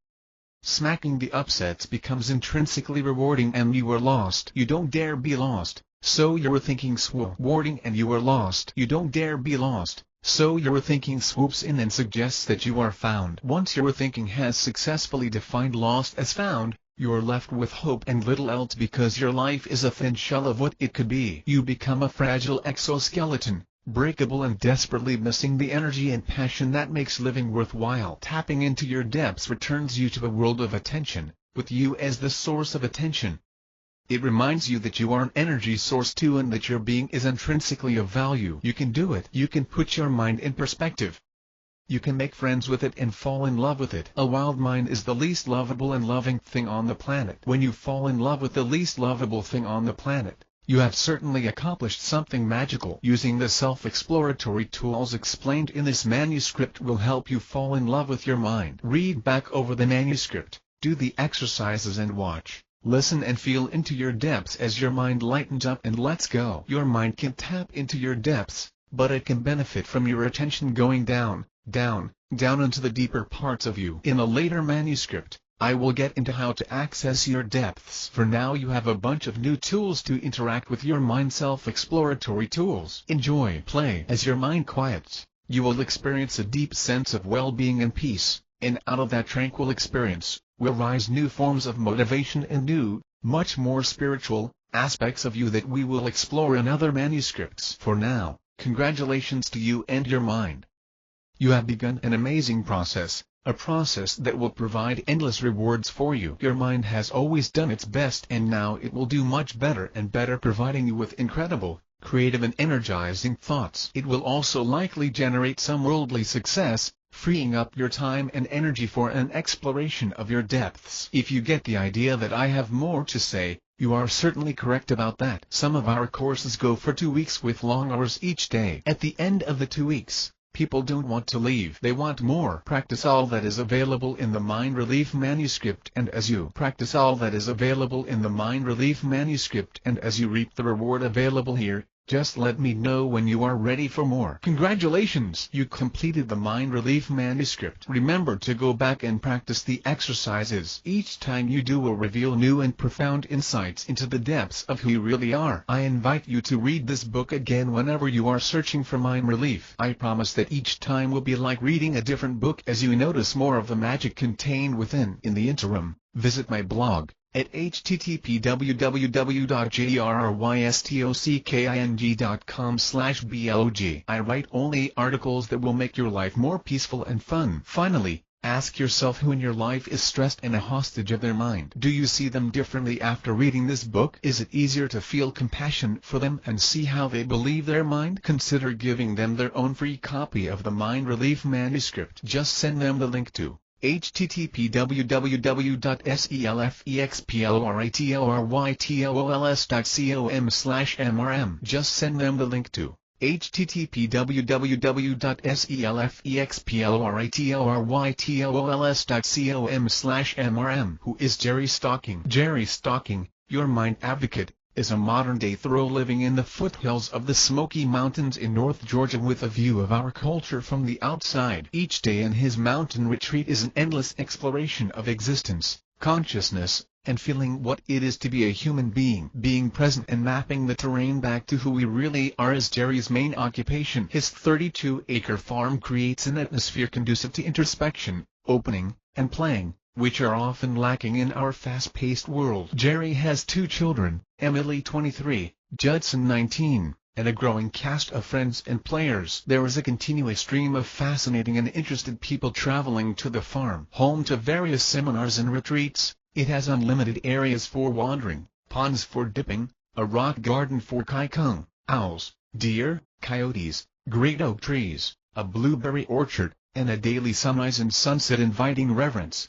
Smacking the upsets becomes intrinsically rewarding, and you are lost. You don't dare be lost, so your thinking rewarding, and you are lost. You don't dare be lost, so your thinking swoops in and suggests that you are found. Once your thinking has successfully defined lost as found, you are left with hope and little else, because your life is a thin shell of what it could be. You become a fragile exoskeleton, breakable and desperately missing the energy and passion that makes living worthwhile. Tapping into your depths returns you to a world of attention, with you as the source of attention. It reminds you that you are an energy source too and that your being is intrinsically of value. You can do it. You can put your mind in perspective. You can make friends with it and fall in love with it. A wild mind is the least lovable and loving thing on the planet. When you fall in love with the least lovable thing on the planet, you have certainly accomplished something magical. Using the self-exploratory tools explained in this manuscript will help you fall in love with your mind. Read back over the manuscript, do the exercises and watch, listen and feel into your depths as your mind lightens up and lets go. Your mind can tap into your depths, but it can benefit from your attention going down, down, down into the deeper parts of you. In a later manuscript, I will get into how to access your depths. For now you have a bunch of new tools to interact with your mind. Self-exploratory tools. Enjoy. Play. As your mind quiets, you will experience a deep sense of well-being and peace, and out of that tranquil experience will rise new forms of motivation and new, much more spiritual, aspects of you that we will explore in other manuscripts. For now, congratulations to you and your mind. You have begun an amazing process, a process that will provide endless rewards for you. Your mind has always done its best and now it will do much better and better, providing you with incredible, creative and energizing thoughts. It will also likely generate some worldly success, freeing up your time and energy for an exploration of your depths. If you get the idea that I have more to say, you are certainly correct about that. Some of our courses go for 2 weeks with long hours each day. At the end of the 2 weeks, people don't want to leave. They want more. Practice all that is available in the Mind Relief Manuscript, and as you practice all that is available in the Mind Relief Manuscript and as you reap the reward available here, just let me know when you are ready for more. Congratulations! You completed the Mind Relief Manuscript. Remember to go back and practice the exercises. Each time you do will reveal new and profound insights into the depths of who you really are. I invite you to read this book again whenever you are searching for mind relief. I promise that each time will be like reading a different book as you notice more of the magic contained within. In the interim, visit my blog at http://www.jerrystocking.com/blog. I write only articles that will make your life more peaceful and fun. Finally, ask yourself who in your life is stressed and a hostage of their mind. Do you see them differently after reading this book? Is it easier to feel compassion for them and see how they believe their mind? Consider giving them their own free copy of the Mind Relief Manuscript. Just send them the link to http://www.selfexplorytols.com/mrm. Just send them the link to http://www.selfexplorytols.com/mrm. Who is Jerry Stocking? Jerry Stocking, your mind advocate, is a modern-day Thoreau living in the foothills of the Smoky Mountains in North Georgia with a view of our culture from the outside. Each day in his mountain retreat is an endless exploration of existence, consciousness, and feeling what it is to be a human being. Being present and mapping the terrain back to who we really are is Jerry's main occupation. His 32-acre farm creates an atmosphere conducive to introspection, opening, and playing, which are often lacking in our fast-paced world. Jerry has 2 children, Emily 23, Judson 19, and a growing cast of friends and players. There is a continuous stream of fascinating and interested people traveling to the farm. Home to various seminars and retreats, it has unlimited areas for wandering, ponds for dipping, a rock garden for kaikung, owls, deer, coyotes, great oak trees, a blueberry orchard, and a daily sunrise and sunset inviting reverence.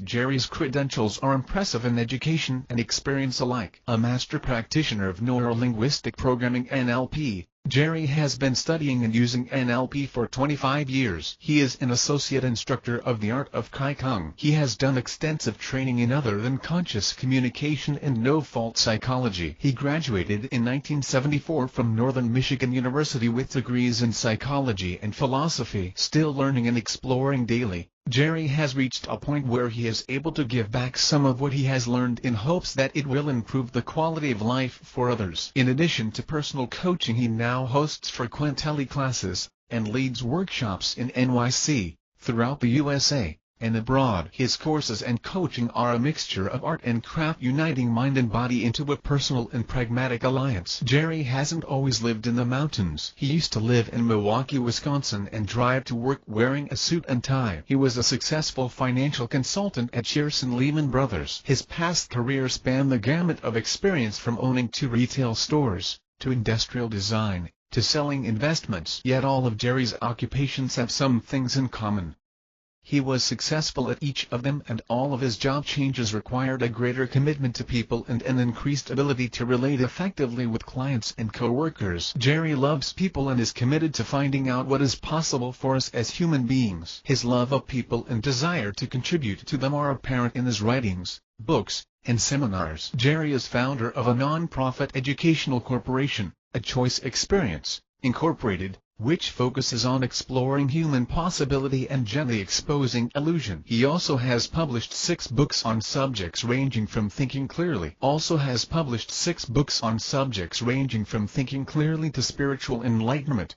Jerry's credentials are impressive in education and experience alike. A master practitioner of neuro-linguistic programming (NLP), Jerry has been studying and using NLP for 25 years. He is an associate instructor of the art of kaikung. He has done extensive training in other than conscious communication and no-fault psychology. He graduated in 1974 from Northern Michigan University with degrees in psychology and philosophy. Still learning and exploring daily, Jerry has reached a point where he is able to give back some of what he has learned in hopes that it will improve the quality of life for others. In addition to personal coaching, he now hosts frequent teleclasses and leads workshops in NYC, throughout the USA, and abroad. His courses and coaching are a mixture of art and craft, uniting mind and body into a personal and pragmatic alliance. Jerry hasn't always lived in the mountains. He used to live in Milwaukee, Wisconsin and drive to work wearing a suit and tie. He was a successful financial consultant at Shearson Lehman Brothers. His past career spanned the gamut of experience from owning 2 retail stores, to industrial design, to selling investments. Yet all of Jerry's occupations have some things in common. He was successful at each of them, and all of his job changes required a greater commitment to people and an increased ability to relate effectively with clients and co-workers. Jerry loves people and is committed to finding out what is possible for us as human beings. His love of people and desire to contribute to them are apparent in his writings, books, and seminars. Jerry is founder of a non-profit educational corporation, A Choice Experience, Incorporated, which focuses on exploring human possibility and gently exposing illusion. He also has published 6 books on subjects ranging from thinking clearly to spiritual enlightenment.